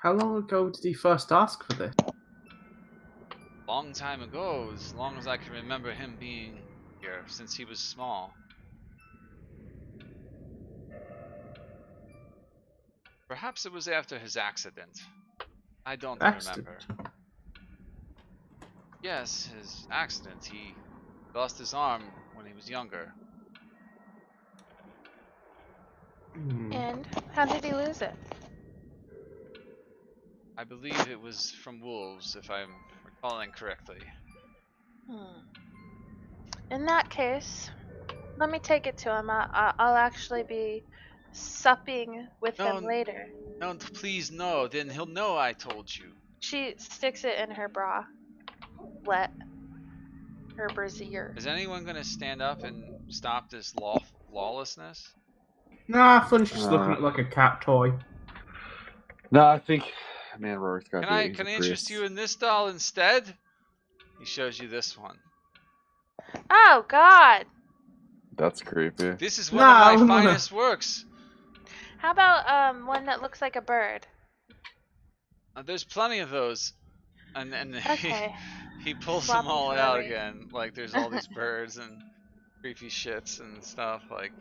How long ago did he first ask for this? Long time ago, as long as I can remember him being here, since he was small. Perhaps it was after his accident. I don't remember. Yes, his accident. He lost his arm when he was younger. And how did he lose it? I believe it was from wolves, if I'm recalling correctly. In that case, let me take it to him. I'll actually be supping with him later. No, please no. Then he'll know I told you. She sticks it in her bra. Her brassiere. Is anyone gonna stand up and stop this lawlessness? Nah, Flynn's just looking at like a cat toy. No, I think, man, Rory's got. Can I interest you in this doll instead? He shows you this one. Oh God! That's creepy. This is one of my finest works. How about one that looks like a bird? There's plenty of those, and Okay. he pulls them all out again. Like there's all these birds and creepy shits and stuff. Like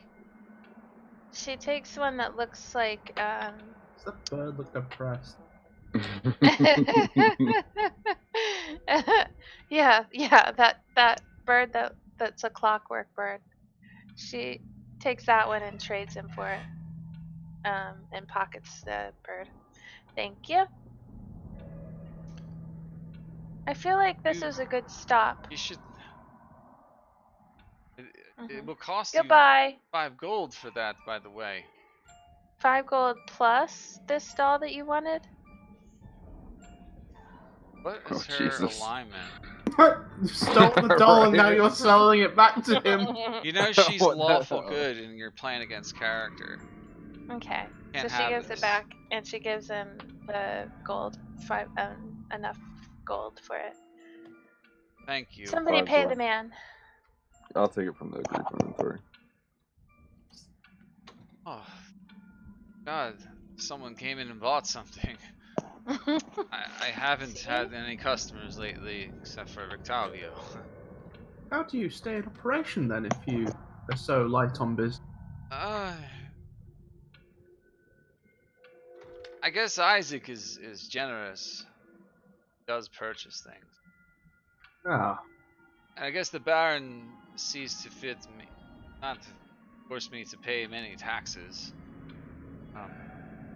she takes one that looks like Does that bird look depressed? yeah, that bird that's a clockwork bird. She takes that one and trades him for it. And pockets the bird. Thank you. I feel like this is a good stop. You should. It will cost you 5 gold for that, by the way. 5 gold plus this doll that you wanted? What is her alignment? You stole the doll and now you're selling it back to him. You know she's lawful good and you're playing against character. Okay, so she gives it back and she gives him the gold, enough gold for it. Thank you. Somebody pay the man. I'll take it from the group inventory. Oh, God, someone came in and bought something. I haven't had any customers lately except for Victavio. How do you stay in operation then if you are so light on business? I guess Isaac is generous. Does purchase things. Ah. And I guess the Baron sees to fit me, not to force me to pay many taxes.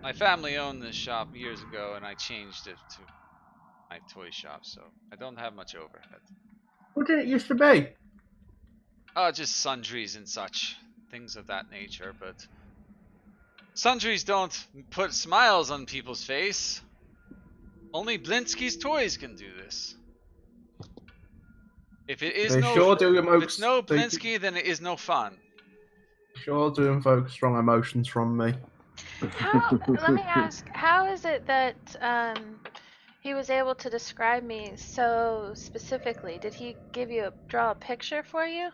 My family owned this shop years ago, and I changed it to my toy shop, so I don't have much overhead. What did it used to be? Just sundries and such. Things of that nature, but sundries don't put smiles on people's face. Only Blinsky's toys can do this. If it is They no, sure do if evoke. it's no Blinsky, then it is no fun. Sure do invoke strong emotions from me. Let me ask, how is it that he was able to describe me so specifically? Did he draw a picture for you?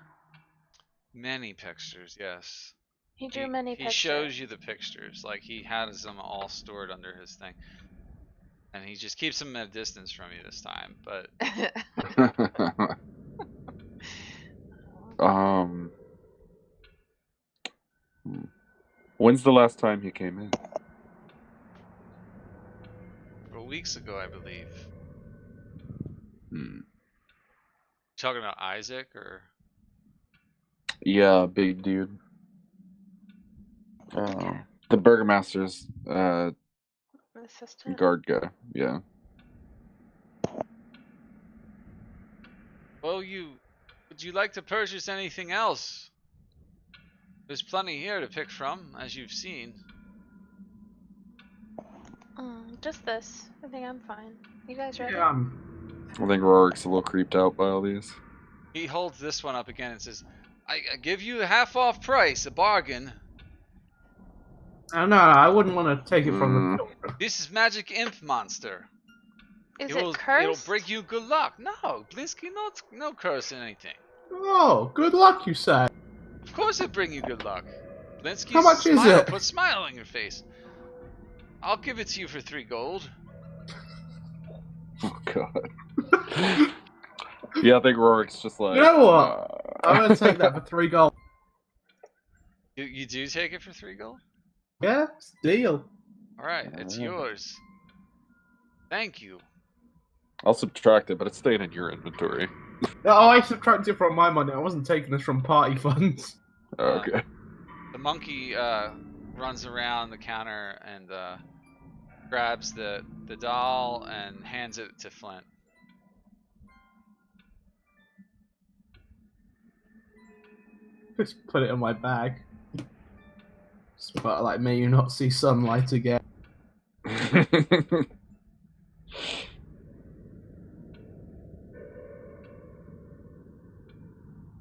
Many pictures, yes. He drew many He pictures. shows you the pictures, like he has them all stored under his thing, and he just keeps them at a distance from you this time. But When's the last time he came in? several weeks ago, I believe. Hmm. Talking about Isaac, or Yeah, big dude. Okay. The burgomaster's Assistant. guard guy. Yeah. well, would you like to purchase anything else? There's plenty here to pick from, as you've seen. Just this. I think I'm fine. You guys ready? Yeah, I think Rorik's a little creeped out by all these. He holds this one up again and says, I give you a half off price, a bargain. no, I wouldn't want to take it from the children. This is magic imp monster. Is it cursed? It'll bring you good luck. No, Blinsky, no curse in anything. Oh, good luck, you say. Of course it bring you good luck. Blinsky's How much is it? Put a smile on your face. I'll give it to you for 3 gold. Oh god. Yeah, I think Rorik's just like. You know what? I'm gonna take that for 3 gold. You do take it for 3 gold? Yeah, it's a deal. Alright, it's yours. Thank you. I'll subtract it, but it's staying in your inventory. Oh, I subtracted it from my money. I wasn't taking this from party funds. Okay. The monkey runs around the counter and grabs the doll and hands it to Flint. Just put it in my bag. But like, may you not see sunlight again.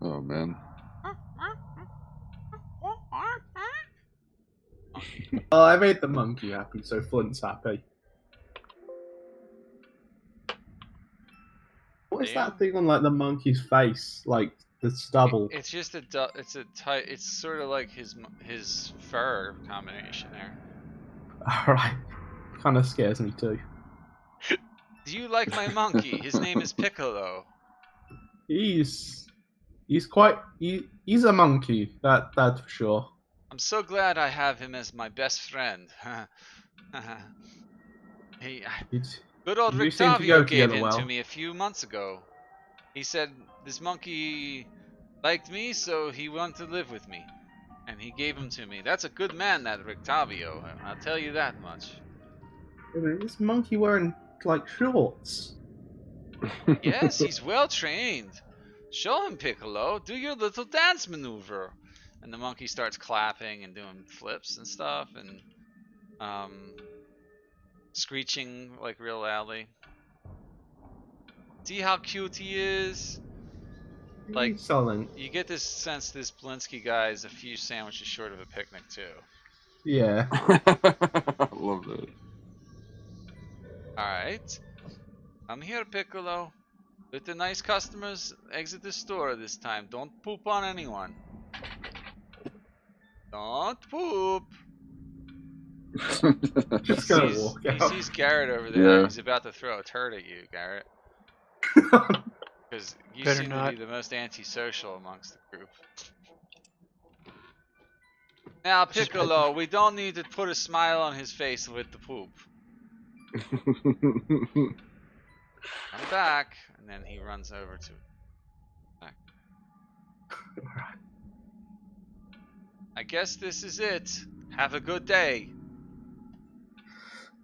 Oh man. Well, I made the monkey happy, so Flint's happy. What is that thing on like the monkey's face? Like the stubble? It's just it's sort of like his fur combination there. Alright. Kind of scares me too. Do you like my monkey? His name is Piccolo. He's a monkey, that's for sure. I'm so glad I have him as my best friend. Good old You seem to go Rictavio gave together him well. to me a few months ago. He said this monkey liked me, so he wanted to live with me. And he gave him to me. That's a good man, that Rictavio. I'll tell you that much. This monkey wearing like shorts. Yes, he's well trained. Show him, Piccolo. Do your little dance maneuver. And the monkey starts clapping and doing flips and stuff, and screeching like real loudly. See how cute he is? Like, Excellent. you get this sense this Blinsky guy is a few sandwiches short of a picnic too. Yeah. Love that. Alright. Come here, Piccolo. Let the nice customers exit the store this time. Don't poop on anyone. Don't poop. Just gonna walk He out. sees Garrett over there. Yeah. He's about to throw a turd at you, Garrett. Because you Better seem to not. be the most antisocial amongst the group. Now, Piccolo, we don't need to put a smile on his face with the poop. Come back. And then he runs over to back. I guess this is it. Have a good day.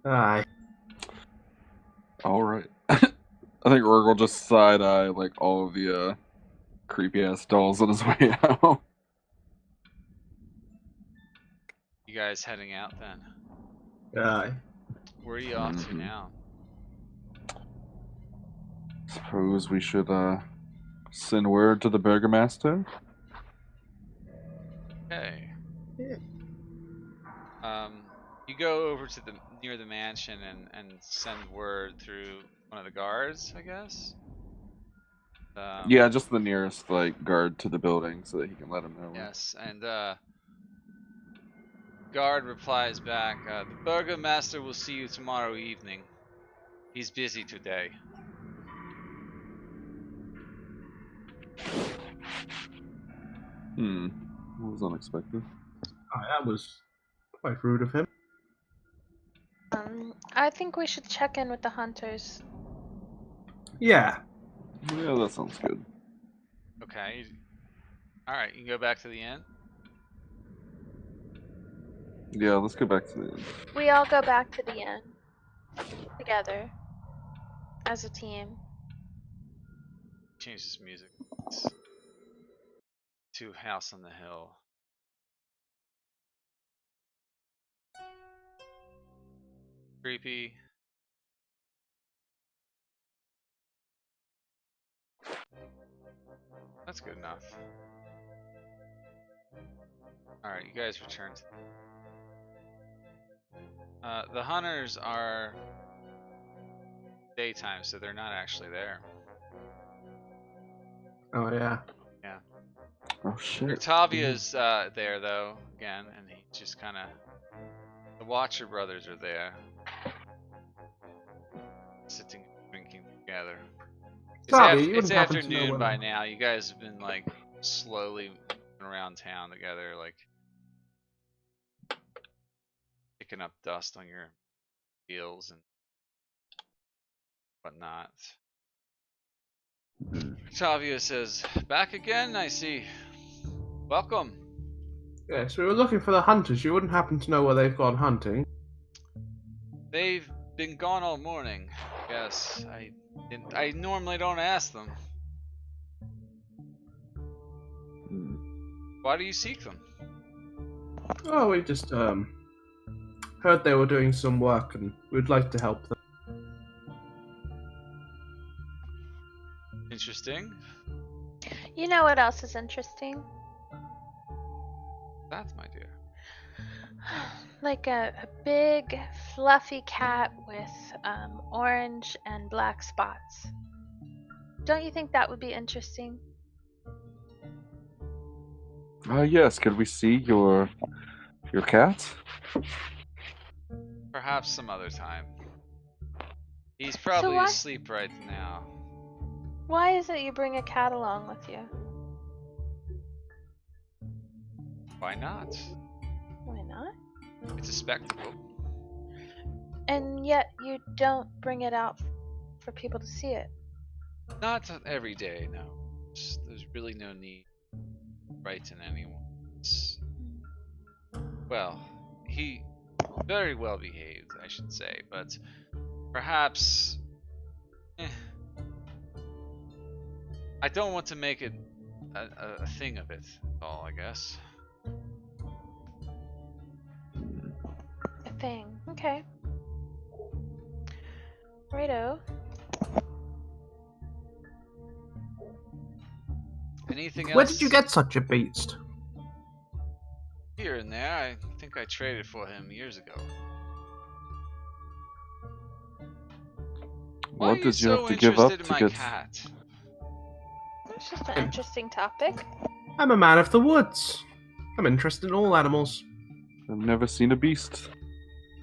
Aye. All right. I think Rourke will just side eye like all of the creepy ass dolls on his way out. You guys heading out then? Aye. Where are you off to Mhm. now? Suppose we should send word to the burgomaster. Okay. Yeah. You go over to the near the mansion and send word through one of the guards, I guess. Yeah, just the nearest like guard to the building, so that he can let him know. Yes, and guard replies back, the burgomaster will see you tomorrow evening. He's busy today. That was unexpected. Aye, that was quite rude of him. I think we should check in with the hunters. Yeah. Yeah, that sounds good. Okay. Alright, you can go back to the inn. Yeah, let's go back to the inn. We all go back to the inn together as a team. Change this music to House on the Hill. Creepy. That's good enough. Alright, you guys return to the hunters are daytime, so they're not actually there. Oh yeah. Yeah. Oh shit. Octavia's there though, again, and he just kinda the Watcher brothers are there. Sitting drinking together. Octavia, you It's wouldn't happen to know afternoon when- by now. You guys have been like slowly moving around town together, like picking up dust on your heels and whatnot. Octavia says, "Back again, I see. Welcome." Yes, we were looking for the hunters. You wouldn't happen to know where they've gone hunting. They've been gone all morning. Yes, I normally don't ask them. Why do you seek them? Oh, we just heard they were doing some work, and we'd like to help them. Interesting. You know what else is interesting? That's my dear. Like a big fluffy cat with orange and black spots. Don't you think that would be interesting? Yes, could we see your cat? Perhaps some other time. He's probably why- asleep right now. Why is it you bring a cat along with you? Why not? Why not? It's a spectacle. And yet you don't bring it out for people to see it. Not every day, no. There's really no need to frighten anyone. Well, he very well behaved, I should say, but perhaps I don't want to make it a thing of it at all, I guess. A thing. Okay. Righto. Anything else? Where did you get such a beast? Here and there. I think I traded for him years ago. Why What are did you so have to give up interested in to my get? cat? It's just an interesting topic. I'm a man of the woods. I'm interested in all animals. I've never seen a beast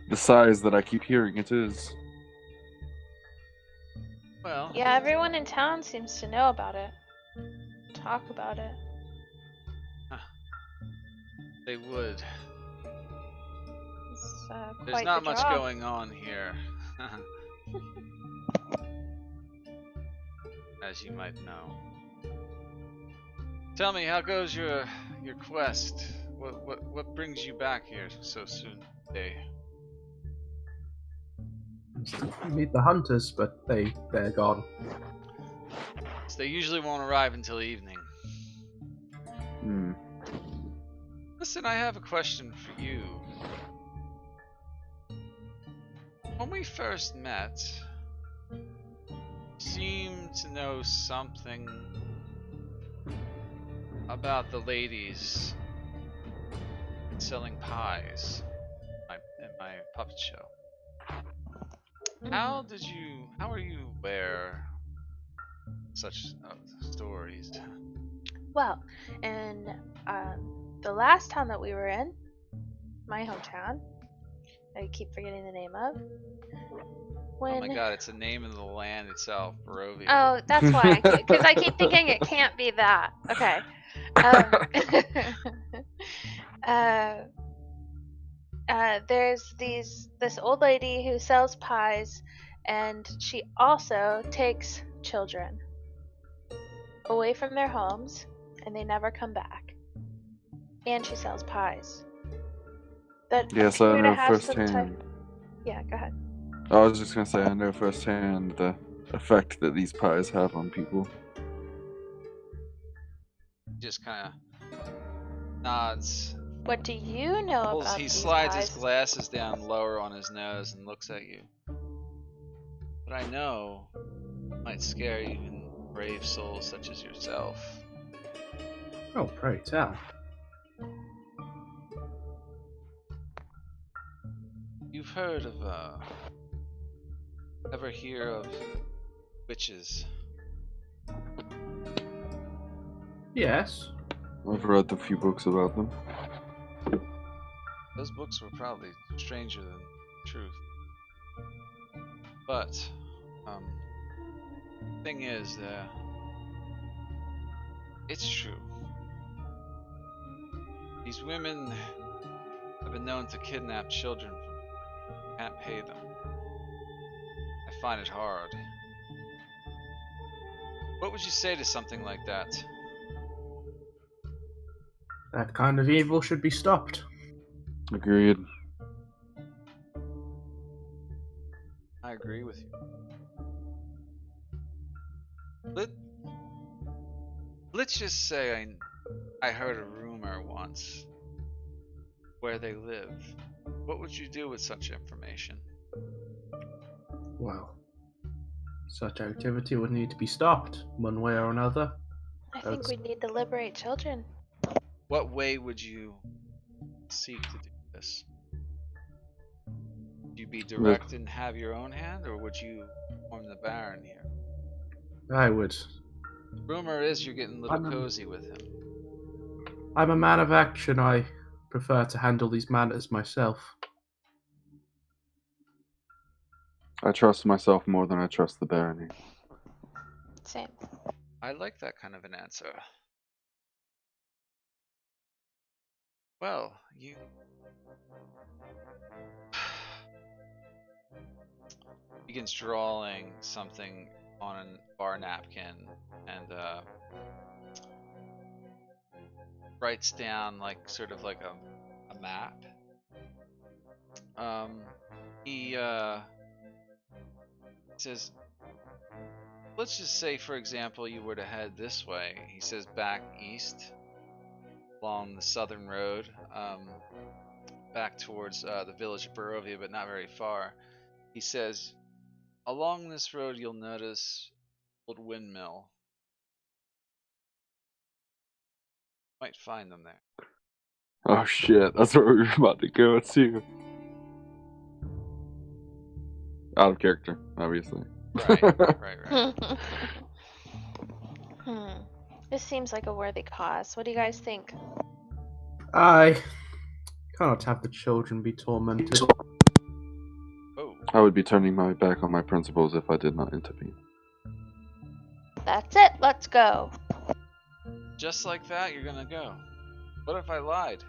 the size that I keep hearing it is. Well, Yeah, everyone in town seems to know about it. Talk about it. they would. It's There's quite not the much draw. going on here. As you might know. Tell me, how goes your quest? What brings you back here so soon today? We meet the hunters, but they're gone. So they usually won't arrive until evening. Listen, I have a question for you. When we first met, you seemed to know something about the ladies selling pies in my puppet show. How are you aware of such stories? Well, in the last town that we were in, my hometown, I keep forgetting the name of. Oh my god, it's the name of the land itself, Barovia. Oh, that's why. Because I keep thinking it can't be that. Okay. There's this old lady who sells pies, and she also takes children away from their homes, and they never come back. And she sells pies. That Yes, I appear to know have some type. firsthand. Yeah, go ahead. I was just gonna say, I know firsthand the effect that these pies have on people. Just kind of nods. What do you know about He these slides pies? his glasses down lower on his nose and looks at you. But I know might scare even brave souls such as yourself. Oh, pray tell. You've heard of, ever hear of witches? Yes. I've read a few books about them. Those books were probably stranger than truth. But, thing is, it's true. These women have been known to kidnap children from can't pay them. I find it hard. What would you say to something like that? That kind of evil should be stopped. Agreed. I agree with you. Let's just say I heard a rumor once where they live. What would you do with such information? Well, such activity would need to be stopped, one way or another. I think we need to liberate children. What way would you seek to do this? Would you be direct and have your own hand, or would you form the Baron here? I would. Rumor is you're getting a little cozy with him. I'm a man of action. I prefer to handle these matters myself. I trust myself more than I trust the barony. Same. I like that kind of an answer. Well, you begins drawing something on a bar napkin and writes down sort of like a map. He says, let's just say, for example, you were to head this way. He says back east along the southern road, back towards the village of Barovia, but not very far. He says, along this road you'll notice an old windmill. Might find them there. Oh shit, that's where we were about to go too. Out of character, obviously. Right. This seems like a worthy cause. What do you guys think? I cannot have the children be tormented. Oh. I would be turning my back on my principles if I did not intervene. That's it. Let's go. Just like that, you're gonna go. What if I lied?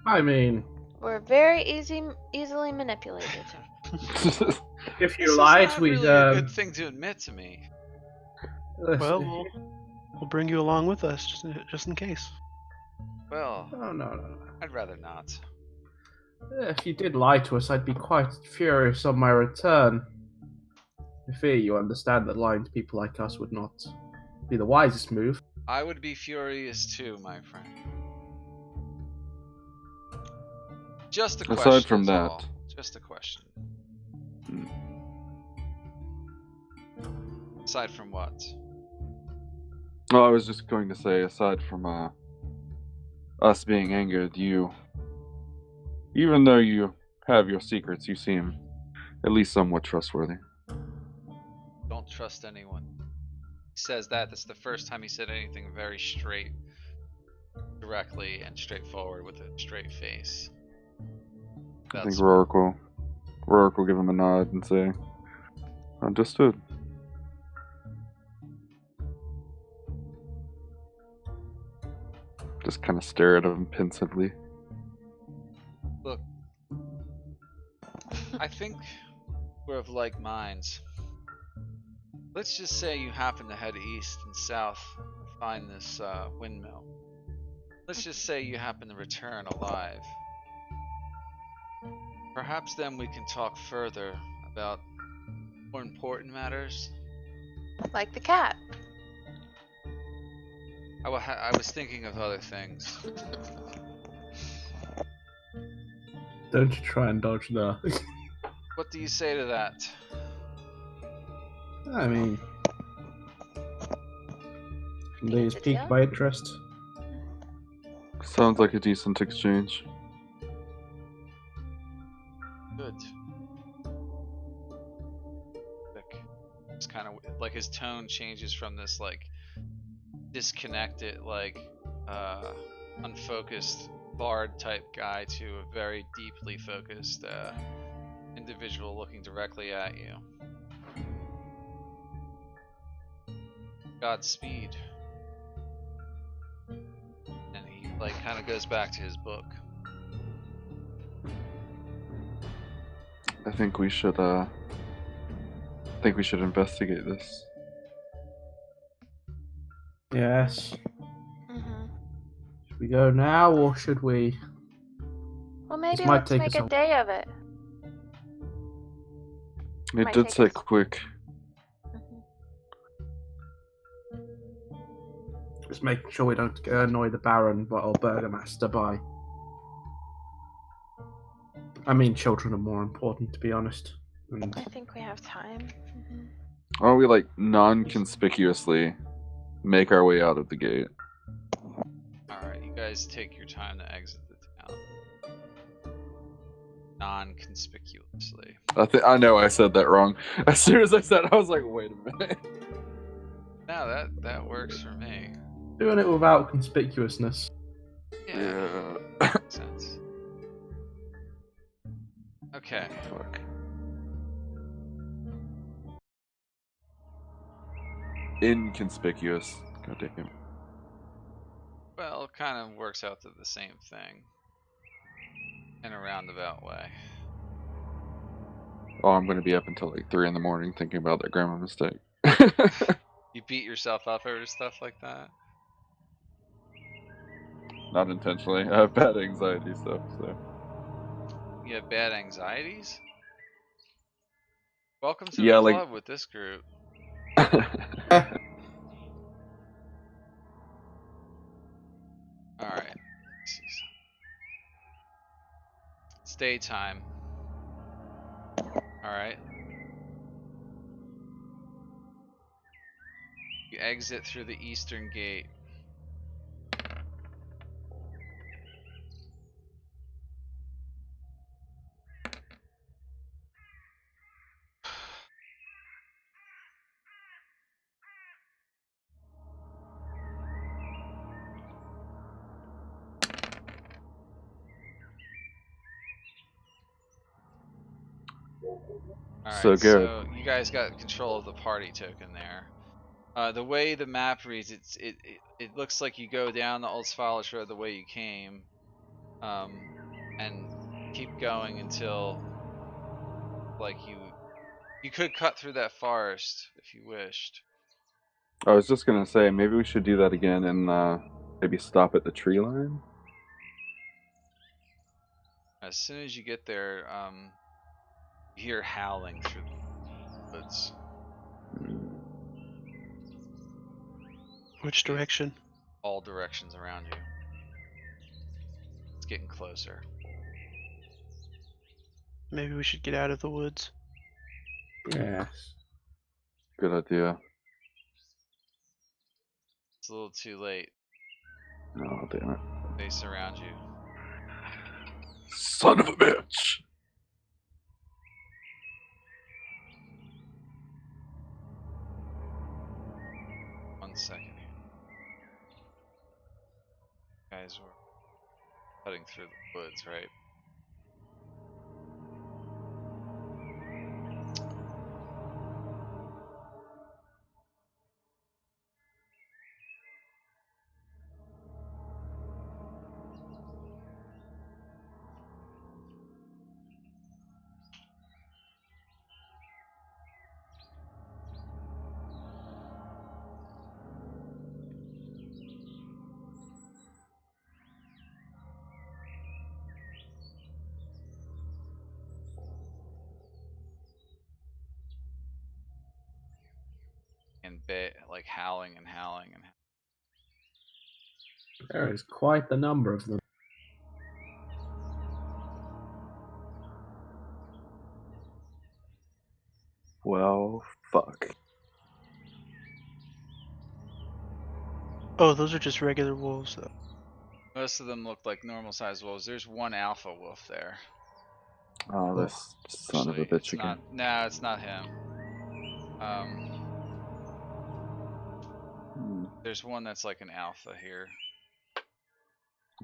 I mean, We're very easily manipulated. if you This lied, is not we'd really a good thing to admit to me. Well, we'll bring you along with us just in case. Well, no. I'd rather not. If you did lie to us, I'd be quite furious on my return. I fear you understand that lying to people like us would not be the wisest move. I would be furious too, my friend. Just a question. Aside from is that, all. Just a question. Aside from what? well, I was just going to say, aside from us being angered, even though you have your secrets, you seem at least somewhat trustworthy. Don't trust anyone. He says that. That's the first time he said anything very straight, directly, and straightforward with a straight face. I think That's Rourke will give him a nod and say, "Understood." Just kind of stare at him pensively. Look, I think we're of like minds. Let's just say you happen to head east and south and find this windmill. Let's just say you happen to return alive. Perhaps then we can talk further about more important matters. Like the cat. I was thinking of other things. Don't you try and dodge there. What do you say to that? I mean, these Pizza piqued deal? my interest. Sounds like a decent exchange. Good. It's kind of like his tone changes from this like disconnected, like unfocused bard type guy to a very deeply focused individual looking directly at you. Godspeed. And he like kind of goes back to his book. I think we should investigate this. Yes. Mm-hmm. Should we go now, or should we? Well, maybe might let's take make us a a- day of it. It Might did take say us- quick. Mhm. Just making sure we don't annoy the Baron or Burgomaster by. I mean, children are more important, to be honest. And I think we have time. Mhm. Why don't we like non-conspicuously make our way out of the gate? Alright, you guys take your time to exit the town. Non-conspicuously. I know I said that wrong. As soon as I said it, I was like, wait a minute. No, that works for me. doing it without conspicuousness. Yeah. Yeah. Makes sense. Okay. Fuck. Inconspicuous. God damn. Well, it kind of works out to the same thing. In a roundabout way. Oh, I'm gonna be up until like 3 in the morning thinking about that grammar mistake. You beat yourself up over stuff like that? Not intentionally. I have bad anxiety stuff, so. You have bad anxieties? Welcome to Yeah, the like- club with this group. Alright. It's daytime. Alright. You exit through the eastern gate. Alright, So, Garrett. so you guys got control of the party token there. The way the map reads, it looks like you go down the Old Svalach Road the way you came, and keep going until, like, you could cut through that forest if you wished. I was just gonna say, maybe we should do that again and maybe stop at the tree line. As soon as you get there, you hear howling through the woods. Which direction? All directions around you. It's getting closer. Maybe we should get out of the woods. Yes. Good idea. It's a little too late. Oh, damn it. They surround you. Son of a bitch! 1 second here. Guys were cutting through the woods, right? And like howling and howling and There is quite the number of them. Well, fuck. Oh, those are just regular wolves, though. most of them look like normal sized wolves. There's one alpha wolf there. Oh, this son of a Actually, bitch again. No, it's not him. There's one that's like an alpha here.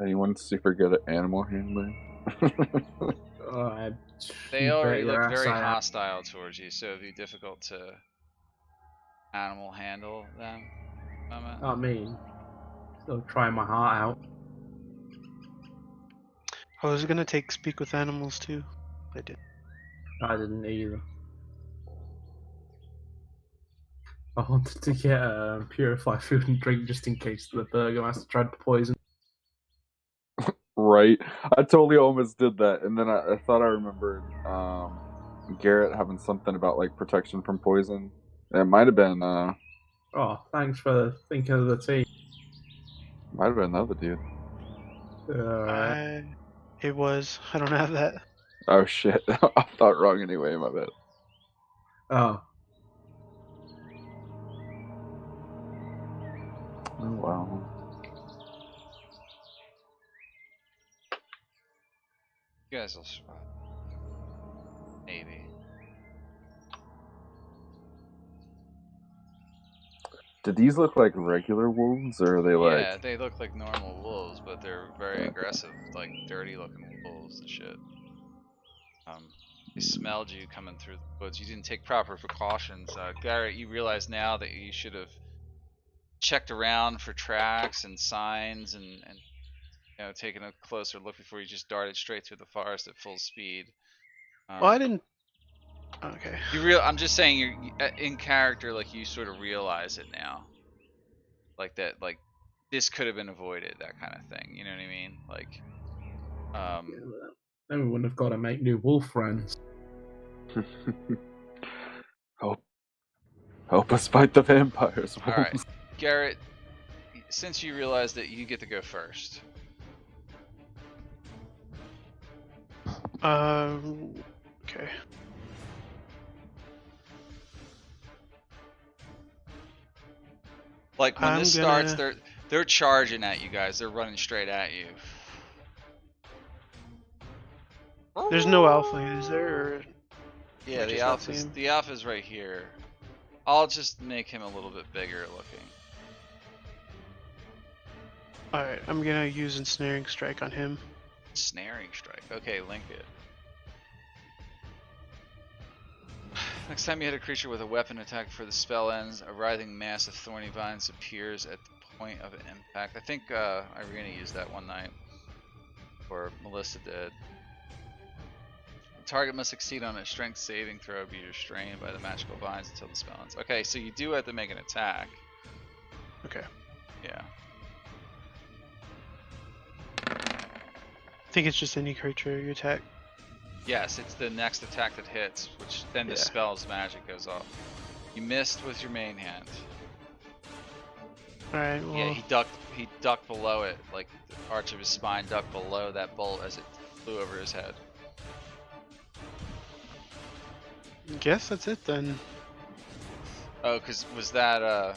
Anyone super good at animal handling? They already look very hostile towards you, so it'd be difficult to animal handle them. I mean, still trying my heart out. I was gonna take speak with animals too. I did. I didn't either. I wanted to get purify food and drink just in case the burgomaster tried to poison. Right. I totally almost did that, and then I thought I remembered Garrett having something about like protection from poison. It might have been Oh, thanks for thinking of the team. might have been another dude. It was. I don't have that. Oh shit. I thought wrong anyway, my bad. Oh. Oh wow. You guys will survive. Maybe. Did these look like regular wolves, or are they like? Yeah, they look like normal wolves, but they're very aggressive, like dirty looking wolves and shit. They smelled you coming through the woods. You didn't take proper precautions. Garrett, you realize now that you should have checked around for tracks and signs and you know, taken a closer look before you just darted straight through the forest at full speed. Well, I didn't. Okay. I'm just saying, you're in character, like you sort of realize it now, like that, like this could have been avoided, that kind of thing. You know what I mean? Like, then we wouldn't have got to make new wolf friends. Help us fight the vampires. All right, Garrett. Since you realize that, you get to go first. Okay. Like when this starts, they're charging at you guys. They're running straight at you. There's no alpha, is there? Or yeah, the alpha's right here. I'll just make him a little bit bigger looking. Alright, I'm gonna use ensnaring strike on him. Snaring strike. Okay, link it. Next time you hit a creature with a weapon attack before the spell ends, a writhing mass of thorny vines appears at the point of impact. I think Irina used that one night. Or Melissa did. The target must succeed on a strength saving throw, be restrained by the magical vines until the spell ends. Okay, so you do have to make an attack. Okay. Yeah. I think it's just any creature you attack. Yes, it's the next attack that hits, which then the spell's magic goes off. You missed with your main hand. Alright, well, Yeah, he ducked below it, like the arch of his spine ducked below that bolt as it flew over his head. I guess that's it then. Oh, cause was that a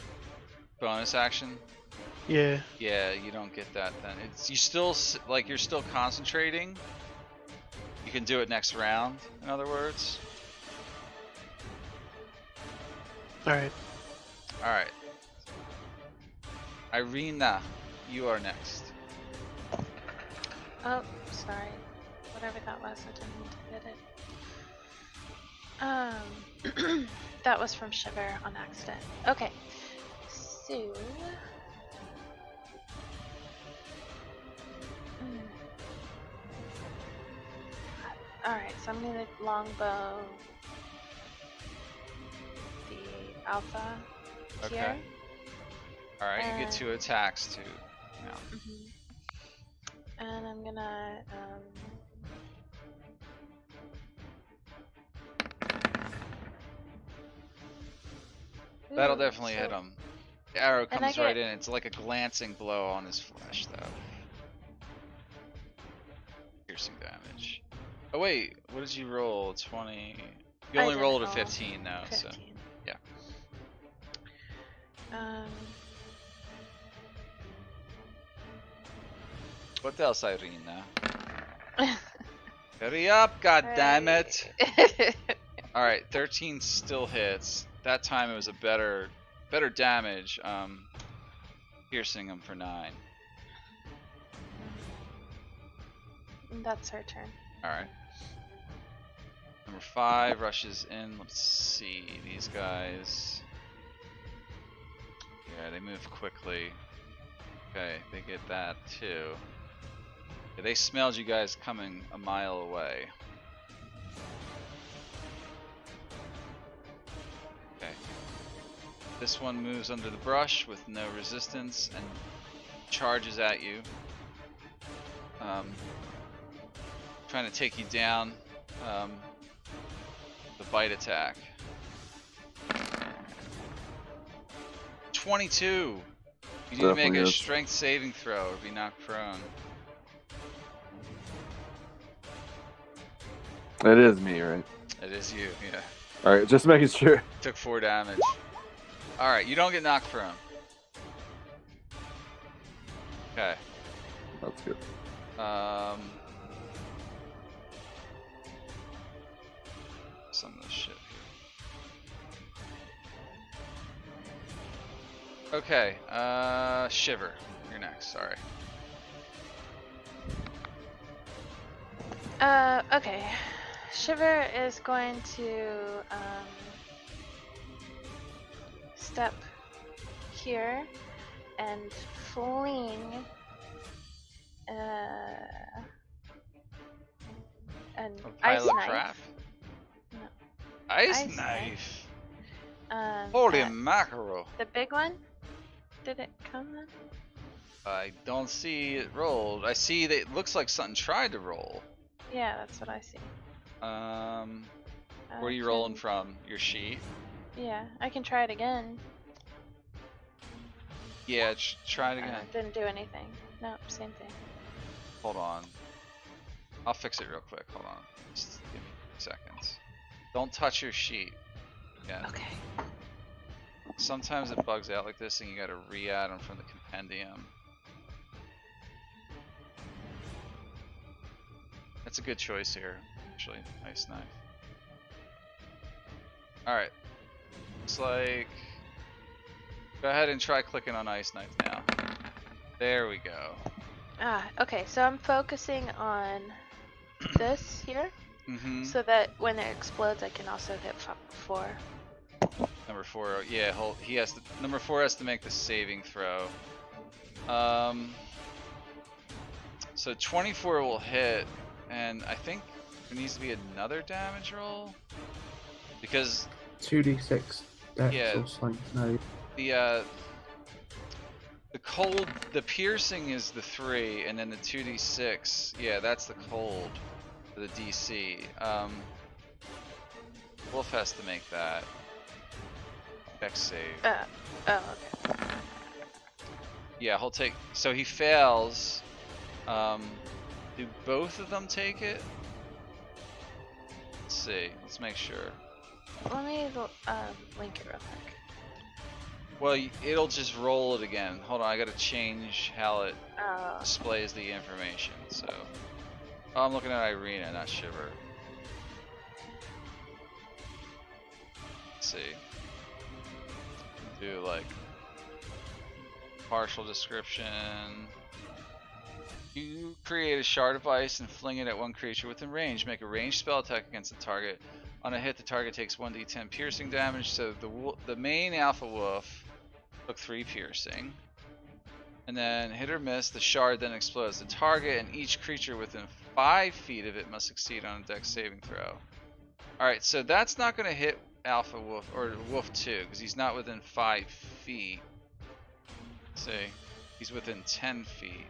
bonus action? Yeah. Yeah, you don't get that then. It's you still like you're still concentrating. You can do it next round. In other words. Alright. All right. Irina, you are next. Oh, sorry. Whatever that was, I didn't mean to hit it. That was from Shiver on accident. Okay. So. Alright, so I'm gonna longbow the alpha Okay. here. All right, you get 2 attacks too. Now. And I'm gonna That'll ooh, definitely so- hit him. The arrow And I comes right get- in. It's like a glancing blow on his flesh, though. Piercing damage. Oh wait, what did you roll? 20. You I only didn't rolled a roll. 15 now, 15. so yeah. What else, Irina? Hurry up, goddammit! Alright, 13 still hits. That time it was a better damage. Piercing him for 9. That's her turn. Alright. Number 5 rushes in. Let's see. These guys. Yeah, they move quickly. Okay, they get that too. Yeah, they smelled you guys coming a mile away. Okay. This one moves under the brush with no resistance and charges at you. Trying to take you down. The bite attack. 22! You need to make Definitely a is. strength saving throw or be knocked prone. It is me, right? It is you, yeah. Alright, just making sure. Took 4 damage. Alright, you don't get knocked prone. Okay. That's good. Some of this shit here. Okay, Shiver. You're next, sorry. Okay. Shiver is going to step here and fling an A ice pile of knife. crap? No. Ice Ice knife? knife. Holy at mackerel. the big one? Did it come then? I don't see it rolled. I see that it looks like something tried to roll. Yeah, that's what I see. Where are you rolling from? Your sheet? Yeah, I can try it again. Yeah, try it again. Didn't do anything. Nope, same thing. Hold on. I'll fix it real quick. Hold on. Just give me 2 seconds. Don't touch your sheet. Yeah. Okay. Sometimes it bugs out like this and you gotta re-add them from the compendium. That's a good choice here, actually. Ice knife. Alright. Looks like... Go ahead and try clicking on ice knife now. There we go. Okay, so I'm focusing on this here, Mm-hmm. so that when it explodes, I can also hit 4. Number 4, yeah, he has to, number 4 has to make the saving throw. So 24 will hit, and I think there needs to be another damage roll because 2d6 dex Yeah. or something. No. the cold, the piercing is the 3, and then the 2d6. Yeah, that's the cold for the DC. Wolf has to make that. Dex save. Oh, okay. Yeah, he'll take. So he fails. Do both of them take it? Let's see. Let's make sure. Let me link it real quick. Well, it'll just roll it again. Hold on, I gotta change how it Oh. displays the information. So, oh, I'm looking at Irina, not Shiver. Let's see. Do like partial description. You create a shard of ice and fling it at one creature within range. Make a ranged spell attack against the target. On a hit, the target takes 1d10 piercing damage. So the main alpha wolf took 3 piercing. And then hit or miss, the shard then explodes. The target and each creature within 5 feet of it must succeed on a dex saving throw. Alright, so that's not going to hit Alpha Wolf, or Wolf 2, because he's not within 5 feet. See, he's within 10 feet.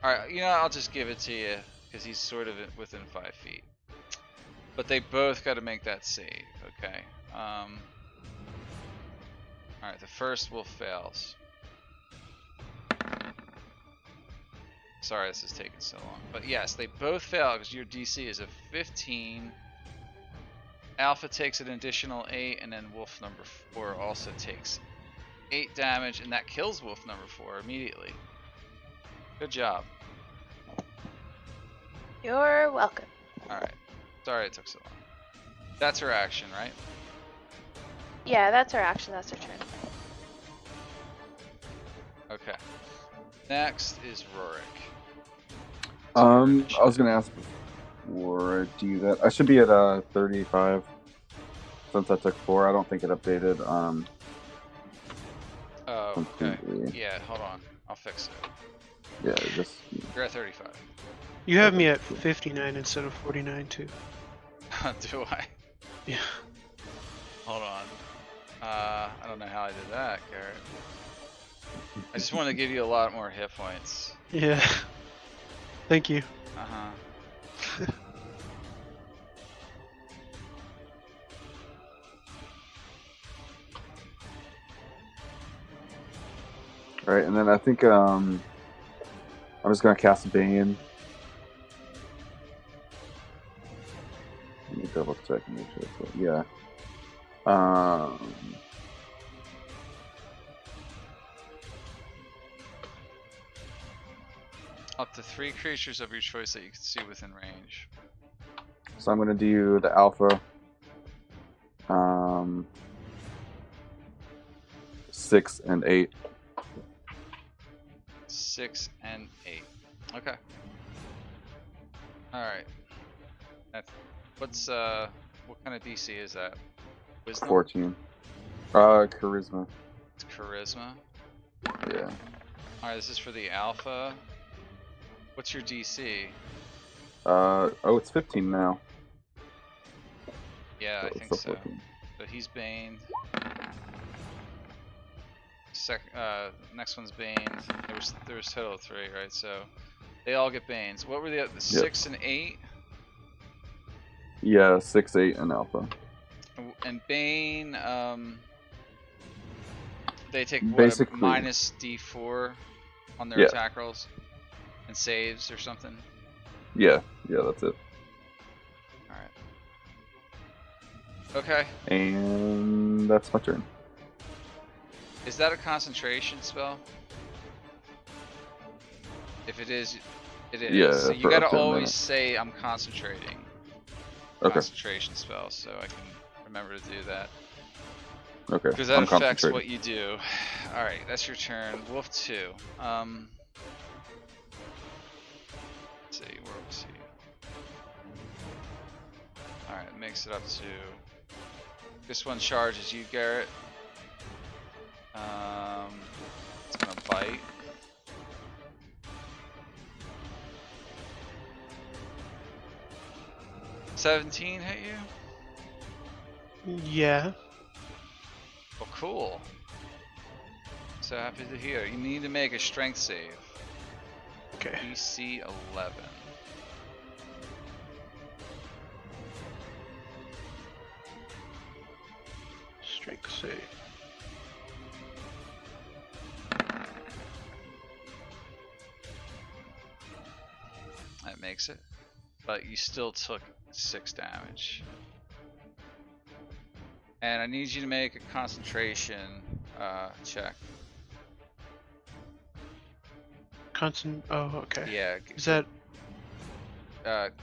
Alright, you know, I'll just give it to you, because he's sort of within 5 feet. But they both got to make that save, okay? Alright, the first wolf fails. Sorry this is taking so long. But yes, they both fail because your DC is a 15. Alpha takes an additional 8, and then wolf number 4 also takes 8 damage, and that kills wolf number 4 immediately. Good job. You're welcome. Alright. Sorry it took so long. That's her action, right? Yeah, that's her action. That's her turn. Okay. Next is Rorik. I was gonna ask before I do that. I should be at 35 since I took 4. I don't think it updated. Oh, okay. Yeah, hold on. I'll fix it. Yeah, just. You're at 35. You have me at 59 instead of 49 too. Do I? Yeah. Hold on. I don't know how I did that, Garrett. I just want to give you a lot more hit points. Yeah. Thank you. Uh-huh. Right, and then I think I'm just gonna cast a Bane. Let me double check and make sure it's yeah. Up to 3 creatures of your choice that you can see within range. So I'm gonna do the alpha. 6 and 8. 6 and 8. Okay. Alright. What's what kind of DC is that? Wisdom? 14. Charisma. It's charisma. Yeah. Alright, this is for the alpha. What's your DC? It's 15 now. Yeah, I it's think still so. 14. So he's baned. Next one's baned. There was total of 3, right? So they all get banes. What were the 6 and 8? Yeah, 6, 8, and alpha. And bane, they take what, Basically, minus D4 on their Yeah. attack rolls and saves or something. Yeah, that's it. All right. Okay. And that's my turn. Is that a concentration spell? If it is, it is. Yeah, So you for gotta up to a always minute. say I'm concentrating. Okay. Concentration spell, so I can remember to do that. Okay. Because that I'm affects concentrating. what you do. Alright, that's your turn. Wolf 2. Let's see, where was he? Alright, makes it up to... This one charges you, Garrett. It's gonna bite. $17 hit you? Yeah. Well, cool. So happy to hear. You need to make a strength save. Okay. DC 11. Strength save. That makes it. But you still took 6 damage. And I need you to make a concentration check. Oh, okay. Yeah. Is that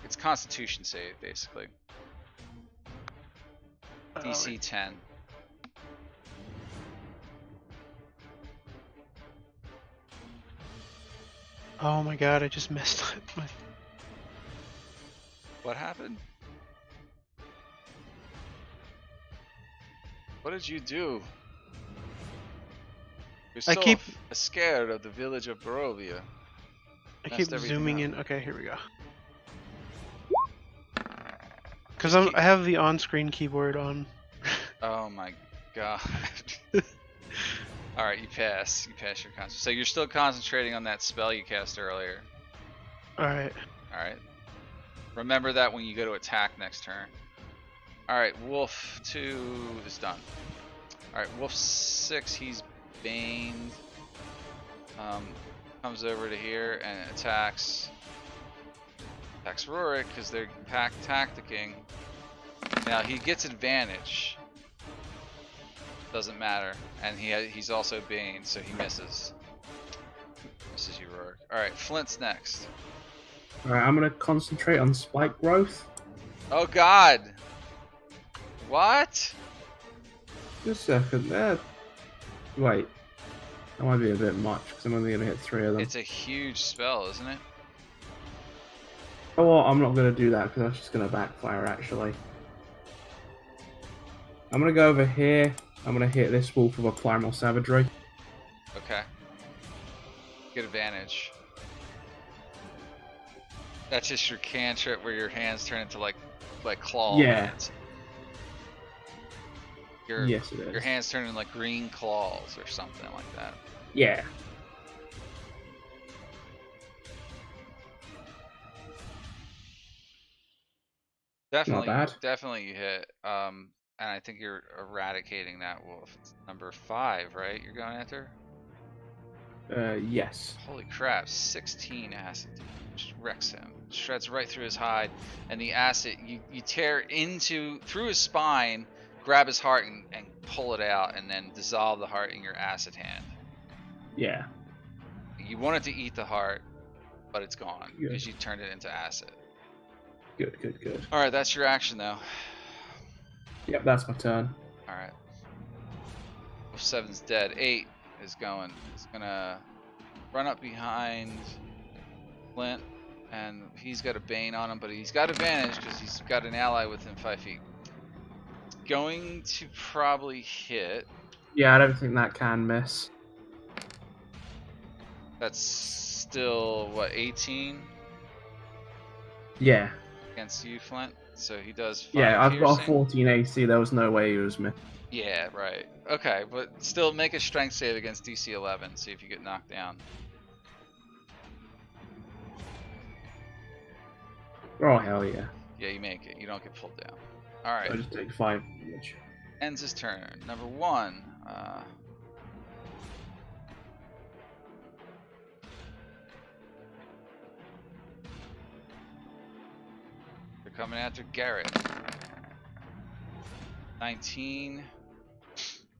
It's Constitution save, basically. DC 10. Oh my god, I just messed up my. What happened? What did you do? You're so scared of the village of Barovia. I keep zooming in. Okay, here we go. Because I have the on-screen keyboard on. Oh my god. Alright, you pass. You pass your concentration. So you're still concentrating on that spell you cast earlier. Alright. Alright. Remember that when you go to attack next turn. Alright, Wolf 2 is done. Alright, Wolf 6, he's baned. Comes over to here and attacks. Attacks Rurik because they're tacticking. Now he gets advantage. Doesn't matter, and he's also baned, so he misses. Misses you, Rurik. All right, Flint's next. All right, I'm gonna concentrate on spike growth. Oh God! What? Just a second there. Wait, that might be a bit much because I'm only gonna hit 3 of them. It's a huge spell, isn't it? Oh, well, I'm not gonna do that because that's just gonna backfire. Actually, I'm gonna go over here. I'm gonna hit this wolf with a primal savagery. Okay. Get advantage. That's just your cantrip where your hands turn into like claw hands. Yes, it is. Your hands turn into like green claws or something like that. Yeah. Definitely, Not bad. definitely you hit. And I think you're eradicating that wolf. It's number 5, right? You're going after? Yes. Holy crap! 16 acid damage. Wrecks him. Shreds right through his hide, and the acid you tear through his spine, grab his heart and pull it out, and then dissolve the heart in your acid hand. Yeah. You wanted to eat the heart, but it's gone because you turned it into acid. Good, good, good. All right, that's your action though. Yep, that's my turn. All right. Wolf 7's dead. 8 is going. He's gonna run up behind Flint, and he's got a bane on him, but he's got advantage because he's got an ally within 5 feet. Going to probably hit. Yeah, I don't think that can miss. That's still what, 18 Yeah. against you, Flint. So he does 5 Yeah, I've got a piercing. 14 AC. There was no way he was missed. Yeah, right. Okay, but still make a strength save against DC 11. See if you get knocked down. Oh hell yeah! Yeah, you make it. You don't get pulled down. All right. I just take 5 damage. Ends his turn. Number 1. They're coming after Garrett. 19.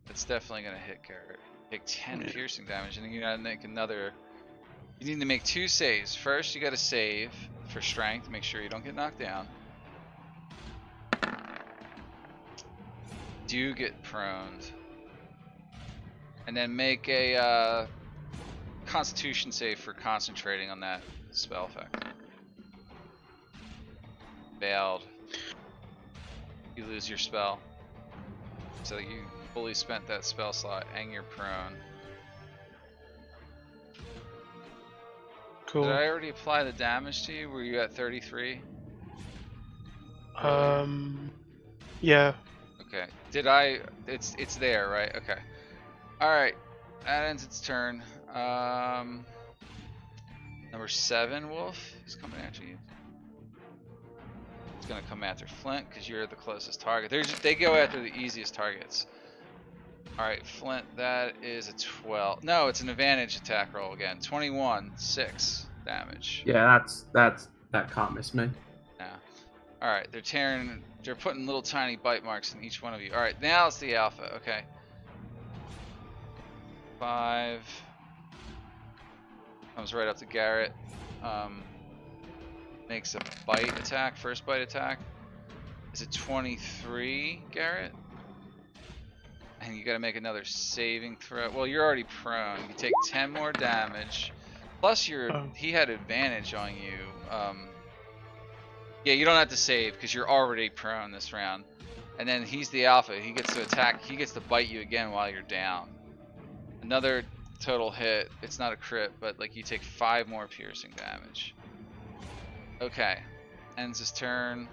That's definitely gonna hit Garrett. Take 10 piercing damage, and then you gotta make another. You need to make 2 saves. First, you gotta save for strength. Make sure you don't get knocked down. Do get proned, and then make a Constitution save for concentrating on that spell effect. Failed. You lose your spell, so you fully spent that spell slot, and you're prone. Cool. Did I already apply the damage to you? Were you at 33? Yeah. Okay. Did I? It's there, right? Okay. All right. That ends its turn. Number 7, Wolf, is coming after you. It's gonna come after Flint because you're the closest target. They go after the easiest targets. All right, Flint. That is a 12. No, it's an advantage attack roll again. 21, 6 damage. Yeah, That can't miss me. No. Alright, they're putting little tiny bite marks in each one of you. Alright, now it's the alpha, okay. 5. Comes right up to Garrett. Makes a bite attack, first bite attack. Is it 23, Garrett? And you gotta make another saving throw. Well, you're already prone. You take 10 more damage. Plus, he had advantage on you. Yeah, you don't have to save because you're already prone this round. And then he's the alpha. He gets to attack. He gets to bite you again while you're down. Another total hit. It's not a crit, but like you take 5 more piercing damage. Okay. Ends his turn.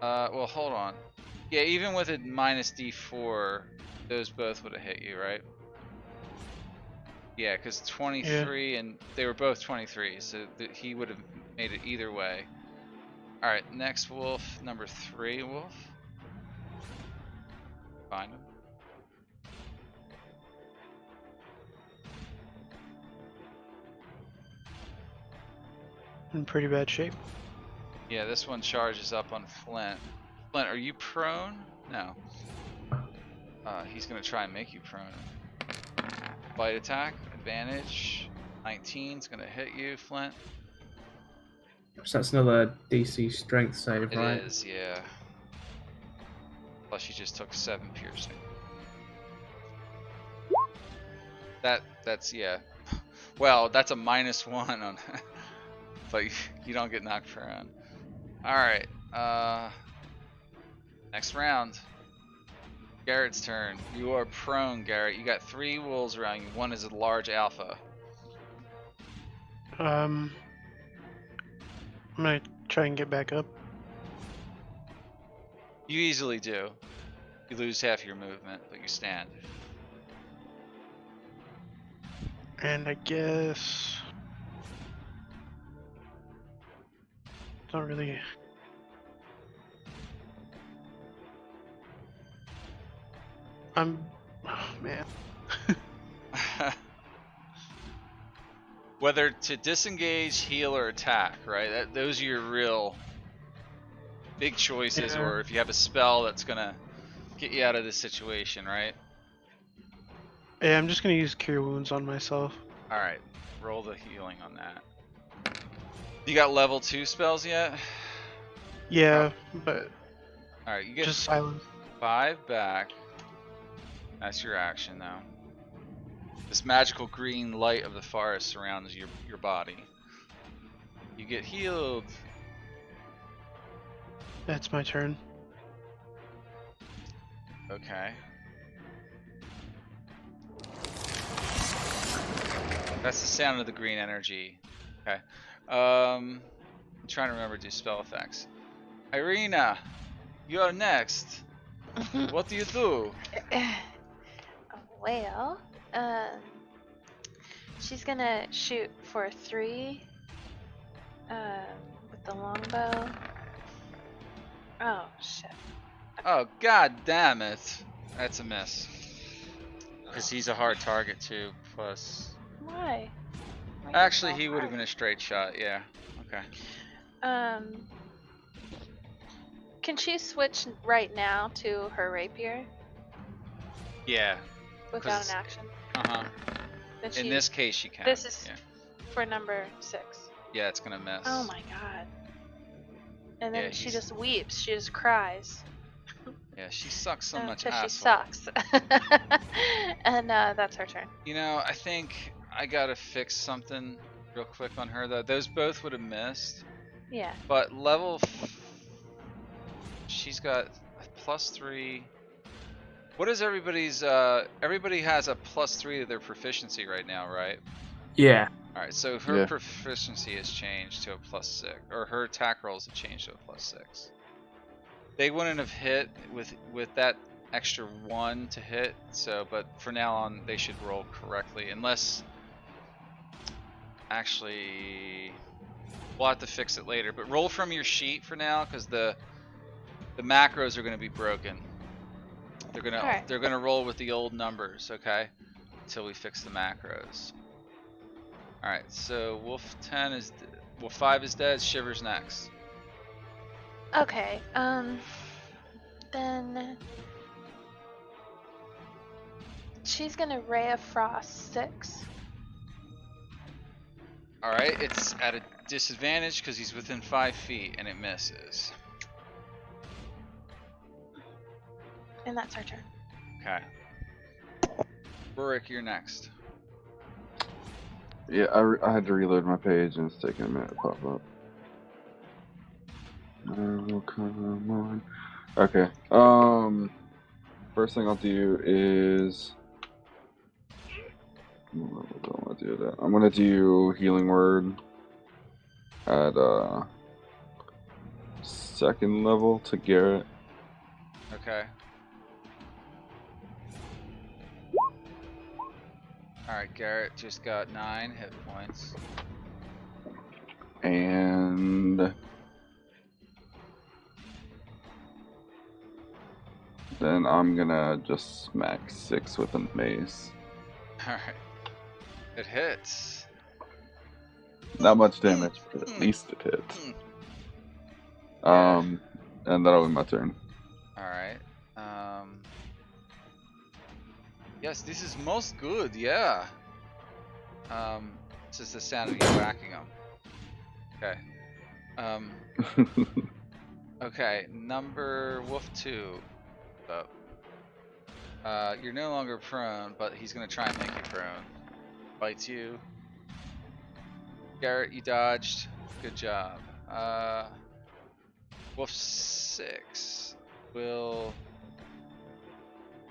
Well, hold on. Yeah, even with a minus D4, those both would have hit you, right? Yeah, because 23 and they were both 23, so he would have made it either way. Alright, next wolf, number 3 wolf. Find him. In pretty bad shape. Yeah, this one charges up on Flint. Flint, are you prone? No. He's gonna try and make you prone. Bite attack, advantage. 19's gonna hit you, Flint. So that's another DC strength save, right? It is, yeah. Plus you just took 7 piercing. That's yeah. Well, that's a -1 on but you don't get knocked prone. Alright, next round. Garrett's turn. You are prone, Garrett. You got 3 wolves around you. One is a large alpha. I'm gonna try and get back up. You easily do. You lose half your movement, but you stand. And I guess... Not really... Oh, man. Whether to disengage, heal, or attack, right? Those are your real big choices, Yeah. or if you have a spell that's gonna get you out of this situation, right? Yeah, I'm just gonna use Cure Wounds on myself. Alright, roll the healing on that. You got level 2 spells yet? Yeah, but Alright, you get just silence. 5 back. That's your action now. This magical green light of the forest surrounds your body. You get healed. That's my turn. Okay. That's the sound of the green energy. Okay. I'm trying to remember to do spell effects. Irina, you're next. What do you do? Well, she's gonna shoot for 3 with the longbow. Oh shit. Oh, god damn it. That's a miss. Because he's a hard target too, plus... Why? Why Actually, so he would have hard? been a straight shot, yeah. Okay. Can she switch right now to her rapier Yeah. without 'Cause- an action? Uh-huh. Then In she- this case, she can. This is Yeah, for number 6. yeah, it's gonna miss. Oh my god. And then Yeah, she he's- just weeps. She just cries. Yeah, she sucks so much Because she asshole. sucks. And that's her turn. You know, I think I gotta fix something real quick on her though. Those both would have missed, Yeah. but she's got a +3. What is everybody's? Everybody has a +3 to their proficiency right now, right? Yeah. All right, so her Yeah. proficiency has changed to a +6, or her attack rolls have changed to a +6. They wouldn't have hit with that extra 1 to hit, so but for now on they should roll correctly, unless actually we'll have to fix it later. But roll from your sheet for now, because the macros are going to be broken. Alright. They're gonna roll with the old numbers, okay? Until we fix the macros. All right, so Wolf 10 is Well, 5 is dead. Shiver's next. Okay, then she's gonna Ray of Frost 6. Alright, it's at a disadvantage because he's within 5 feet and it misses. And that's her turn. Okay. Rurik, you're next. Yeah, I had to reload my page and it's taking a minute to pop up. Oh, come on. Okay. First thing I'll do is I'm gonna do Healing Word at 2nd level to Garrett. Okay. Alright, Garrett just got 9 hit points. And then I'm gonna just smack 6 with a mace. Alright. It hits. Not much damage, but at least it hits. And that'll be my turn. Alright. Yes, this is most good, yeah. This is the sound of you whacking him. Okay. Okay, number Wolf 2. You're no longer prone, but he's gonna try and make you prone. Bites you. Garrett, you dodged. Good job. Wolf 6 will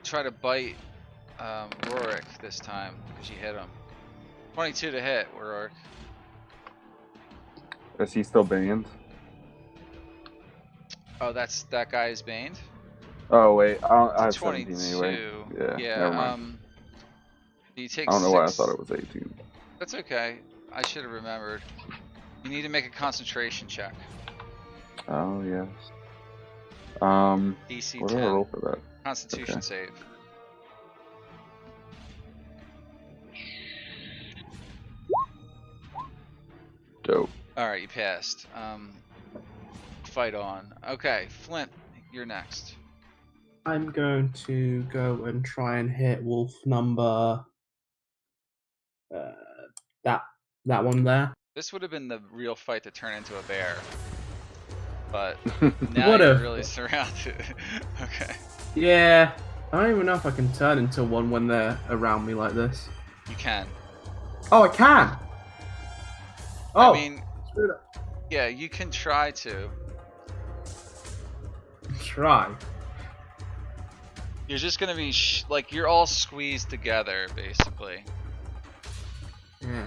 try to bite Rurik this time because you hit him. 22 to hit, Rurik. Is he still banned? Oh, that guy is baned. Oh wait, I have 22. 17 anyway. Yeah, never mind. You take I don't know 6. why I thought it was 18. That's okay. I should have remembered. You need to make a concentration check. Oh yes. DC What 10. do I roll for that? Constitution Okay. save. Dope. Alright, you passed. Fight on. Okay, Flint, you're next. I'm going to go and try and hit wolf number that one there. This would have been the real fight to turn into a bear. But now What you're if? really surrounded. Okay. Yeah, I don't even know if I can turn into one when they're around me like this. You can. Oh, I can. Oh, I mean, yeah, you can try to. try. You're just gonna be like you're all squeezed together, basically. Yeah.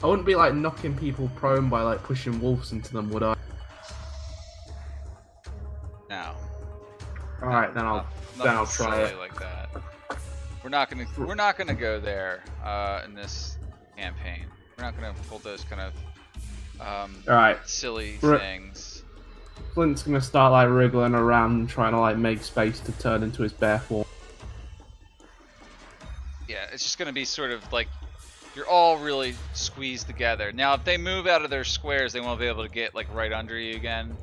I wouldn't be like knocking people prone by like pushing wolves into them, would I? No. All right, then I'll Nothing try silly it. like that. We're not gonna go there in this campaign. We're not gonna pull those kind of All right. silly things. Flint's gonna start like wriggling around, trying to like make space to turn into his bear form. Yeah, it's just gonna be sort of like you're all really squeezed together. Now, if they move out of their squares, they won't be able to get like right under you again.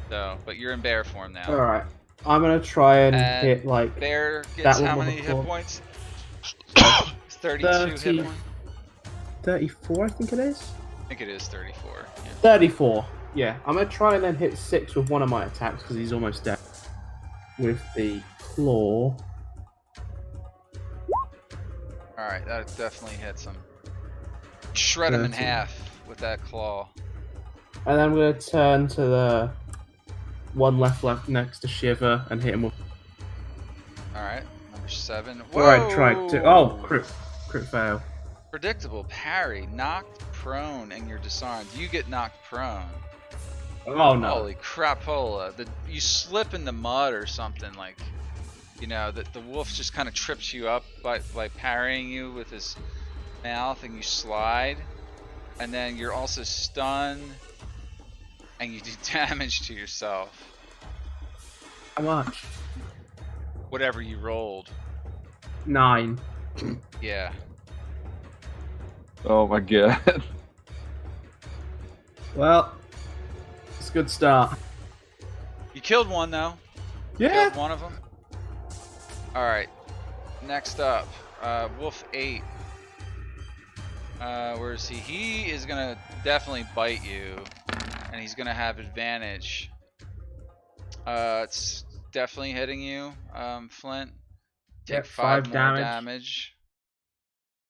So, but you're in bear form now. All right. I'm gonna try and hit like bear gets that how one many with hit the points? 32 hit points. 34, I think it is. I think it is 34. Yeah. 34. Yeah, I'm gonna try and then hit 6 with one of my attacks because he's almost dead. With the claw. All right, that definitely hits him. Shred him in 13. half with that claw. And then I'm gonna turn to the one left next to Shiver and hit him with. All right, number 7. Whoa! Alright, try to. Oh, crit fail. Predictable parry, knocked prone, and you're disarmed. You get knocked prone. Oh no. Holy crapola! You slip in the mud or something, like, you know, the wolf just kind of trips you up by parrying you with his mouth, and you slide, and then you're also stunned, and you do damage to yourself. How much? Whatever you rolled. 9. Yeah. Oh my god. Well, it's a good start. You killed one though. Yeah. Killed one of them. All right. Next up, Wolf 8. Where is he? He is gonna definitely bite you, and he's gonna have advantage. It's definitely hitting you, Flint. Take Yep, 5 5 more damage.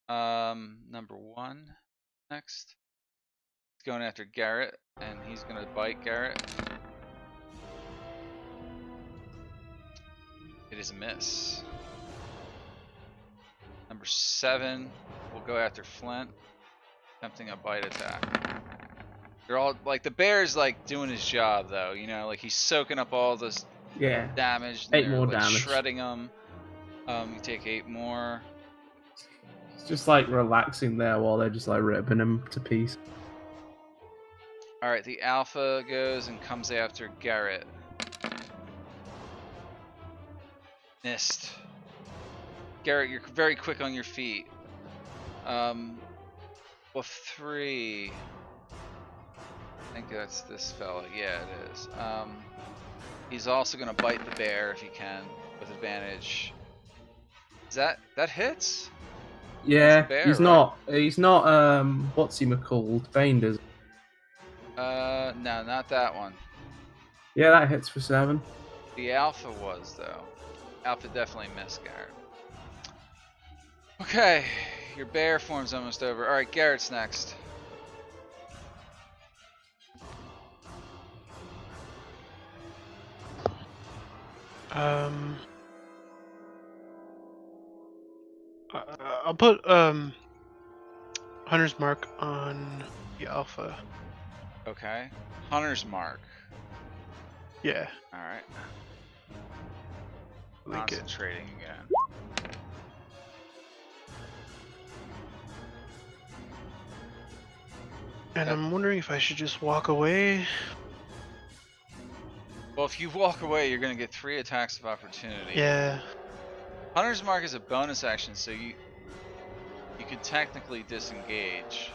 Number 1 next. He's going after Garrett, and he's gonna bite Garrett. It is a miss. Number 7 will go after Flint, attempting a bite attack. They're all like, the bear's like doing his job though, you know, like he's soaking up all this Yeah. damage. And 8 they're more like damage. shredding them. You take 8 more. It's just like relaxing there while they're just like ripping him to pieces. All right, the alpha goes and comes after Garrett. Missed. Garrett, you're very quick on your feet. Well, 3. I think that's this fella. Yeah, it is. He's also gonna bite the bear if he can with advantage. Is that hits? Yeah, bear, he's right? not what's he called? Baned is. No, not that one. Yeah, that hits for 7. The alpha was though. Alpha definitely missed Garrett. Okay, your bear form's almost over. All right, Garrett's next. I'll put Hunter's Mark on the alpha. Okay, Hunter's Mark. Yeah. All right. Link it. Concentrating again. And I'm wondering if I should just walk away. Well, if you walk away, you're gonna get 3 attacks of opportunity. Yeah. Hunter's Mark is a bonus action, so you could technically disengage.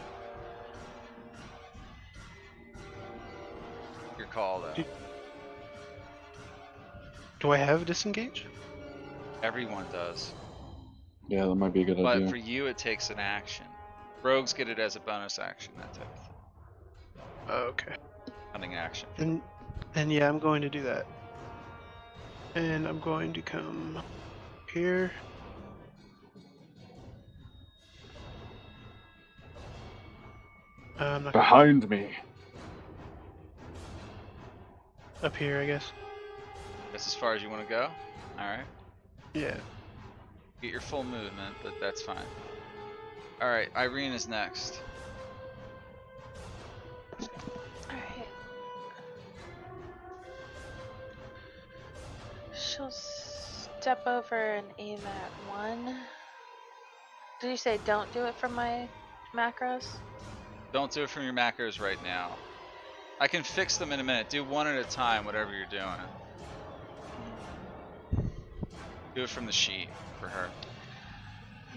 Your call though. Do I have disengage? Everyone does. Yeah, that might be a good But idea. for you, it takes an action. Rogues get it as a bonus action, that type of thing. Okay. Hunting action. Then yeah, I'm going to do that. And I'm going to come here. I'm not gonna Behind me. up here, I guess. That's as far as you want to go? Alright. Yeah. Get your full movement, but that's fine. Alright, Irene is next. Alright. She'll step over and aim at 1. Did you say don't do it from my macros? Don't do it from your macros right now. I can fix them in a minute. Do one at a time, whatever you're doing. Do it from the sheet for her.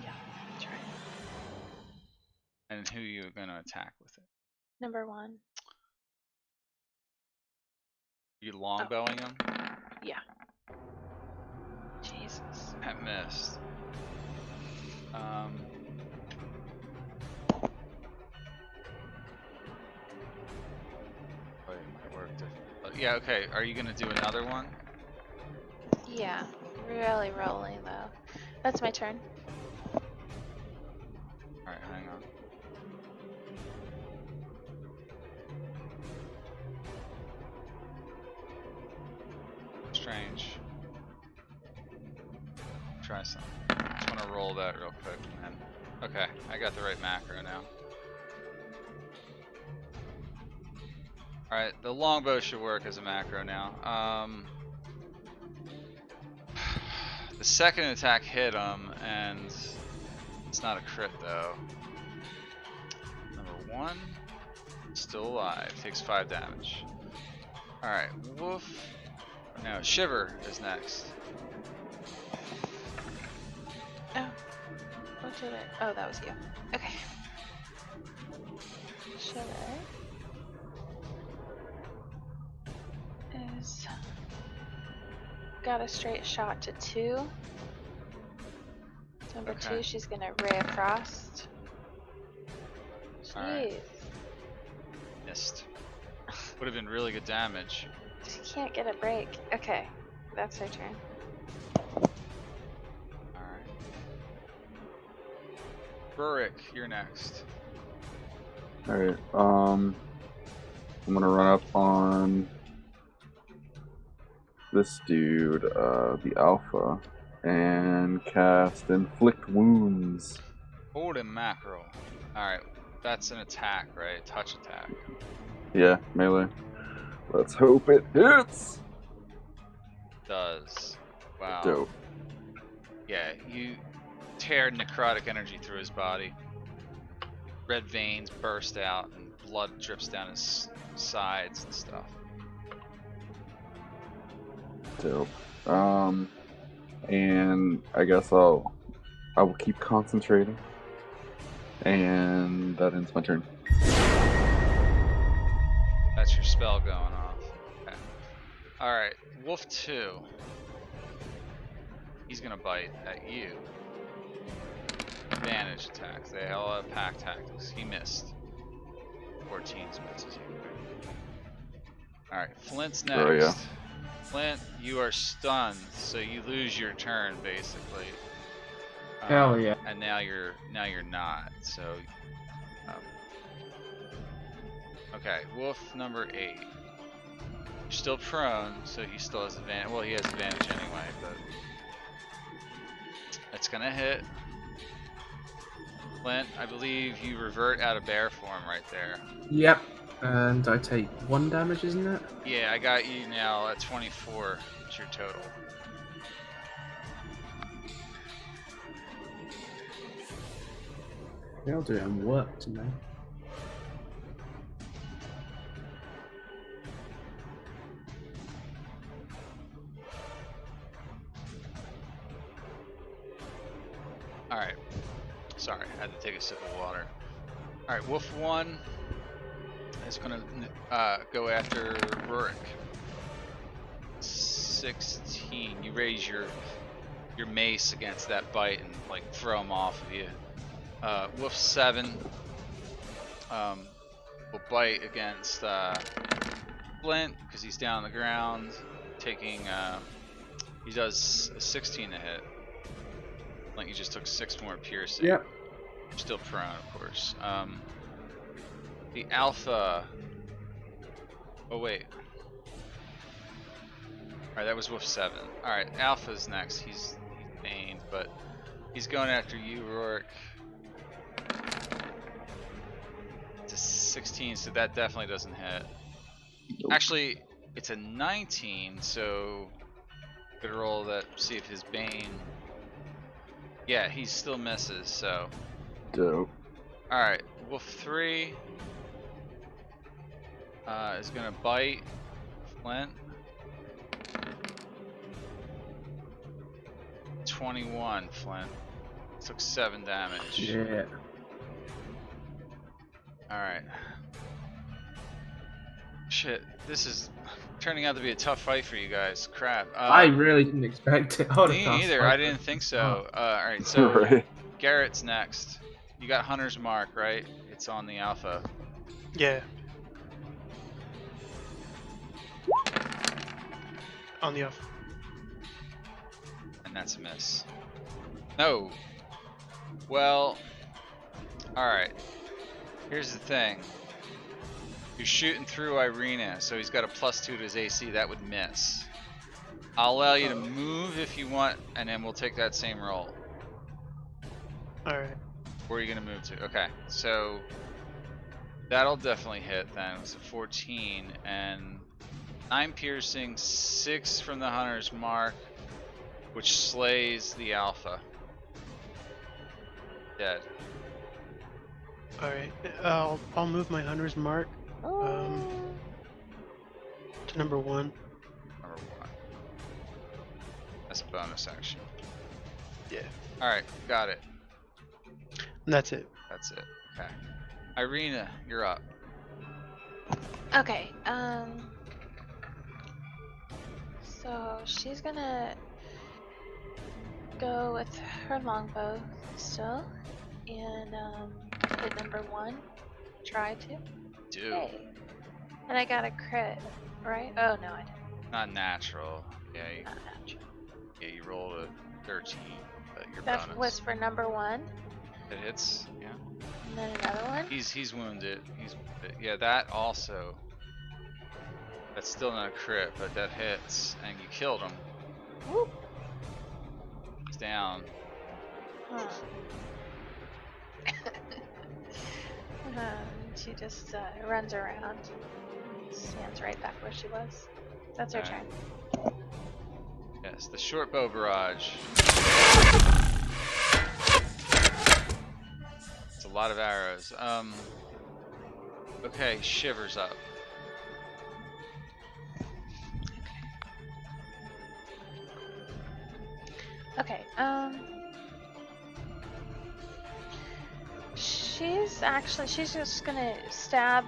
Yeah, that's right. And who you're going to attack with it. Number 1. You longbowing him? Yeah. Jesus. That missed. Wait, it might work different. Yeah, okay. Are you gonna do another one? Yeah. Really rolling though. That's my turn. Alright, hang on. Strange. Try something. Just wanna roll that real quick, man. Okay, I got the right macro now. Alright, the longbow should work as a macro now. The second attack hit him, and it's not a crit though. Number 1, still alive, takes 5 damage. Alright, Wolf. No, Shiver is next. Oh. What did I? Oh, that was you. Okay. Should I? got a straight shot to 2. Number Okay. 2, she's gonna Ray of Frost. Jeez. Alright. Missed. Would have been really good damage. She can't get a break. Okay, that's her turn. Alright. Rurik, you're next. Alright, I'm gonna run up on this dude, the Alpha, and cast Inflict Wounds. Holy mackerel. Alright, that's an attack, right? Touch attack. Yeah, melee. Let's hope it hits! Does. Wow. Dope. Yeah, you tear necrotic energy through his body. Red veins burst out and blood drips down his sides and stuff. Dope. And I guess I will keep concentrating. And that ends my turn. That's your spell going off. Okay. Alright, Wolf 2. He's gonna bite at you. Advantage attacks. They all have pack tactics. He missed. 14's misses you. Alright, Flint's next. Oh, yeah. Flint, you are stunned, so you lose your turn basically. Hell yeah. And now you're not. So okay, Wolf number 8. You're still prone, so he still has advantage. Well, he has advantage anyway, but it's gonna hit. Flint, I believe you revert out of bear form right there. Yep. And I take 1 damage, isn't it? Yeah, I got you now at 24. It's your total. They'll do some work today. Alright. Sorry, I had to take a sip of water. Alright, Wolf 1 is gonna go after Rurik. 16. You raise your mace against that bite and like throw him off of you. Wolf 7 will bite against Flint because he's down on the ground, taking. He does a 16 to hit. Flint, you just took 6 more piercing. Yep. You're still prone, of course. The Alpha. Oh wait. Alright, that was Wolf 7. Alright, Alpha's next. He's Bane, but he's going after you, Rourke. It's a 16, so that definitely doesn't hit. Nope. Actually, it's a 19, so good roll that. See if his Bane. Yeah, he still misses. So. Dope. All right, Wolf 3 is gonna bite Flint. 21, Flint. Took 7 damage. Yeah. Alright. Shit, this is turning out to be a tough fight for you guys. Crap. I really didn't expect it. Me neither, I didn't think so. Alright, so Right. Garrett's next. You got Hunter's Mark, right? It's on the Alpha. Yeah. On the off. And that's a miss. No. Well, alright. Here's the thing. You're shooting through Irina, so he's got a +2 to his AC. That would miss. I'll allow you to move if you want, and then we'll take that same roll. Alright. Where are you going to move to? Okay, so that'll definitely hit then. It's a 14, and 9 piercing, 6 from the Hunter's Mark, which slays the Alpha. Dead. Alright. I'll move my Hunter's Mark Oh. to number 1. Number 1. That's a bonus action. Yeah. Alright, got it. And that's it. That's it. Okay. Irina, you're up. So she's gonna go with her longbow still, and hit number 1. Try to. Do. Hey. And I got a crit, right? Oh no, I didn't. Not natural. Yeah, Not natural. you rolled a 13, but your That bonus. was for number 1, It hits. Yeah. and then another one. He's wounded. He's wounded. Yeah, that also. That's still not a crit, but that hits, and you killed him. Whoop. He's down. Huh. She just runs around, stands right back where she was. That's her Okay. turn. Yes, the short bow barrage. It's a lot of arrows. Okay, shivers up. Okay. She's just gonna stab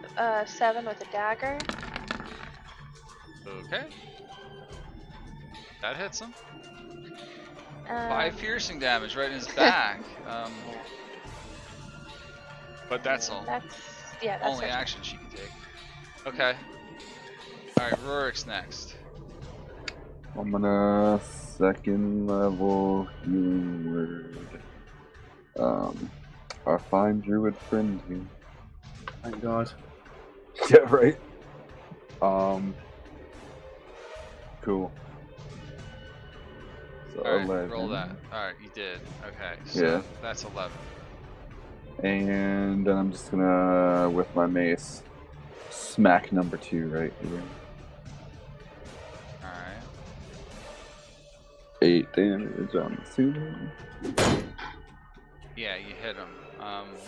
7 with a dagger. Okay. That hits him. Um, 5 piercing damage right in his back. But that's all. That's Only her turn. action she can take. Okay. Alright, Rorik's next. I'm gonna second level healing word. Our fine druid friend here. Thank God. Yeah, right. Cool. So Alright, 11. roll that. Alright, you did. Okay, so Yeah. that's 11. And then I'm just gonna, with my mace, smack number 2 right here. Alright. 8 damage, I'm assuming. Yeah, you hit him.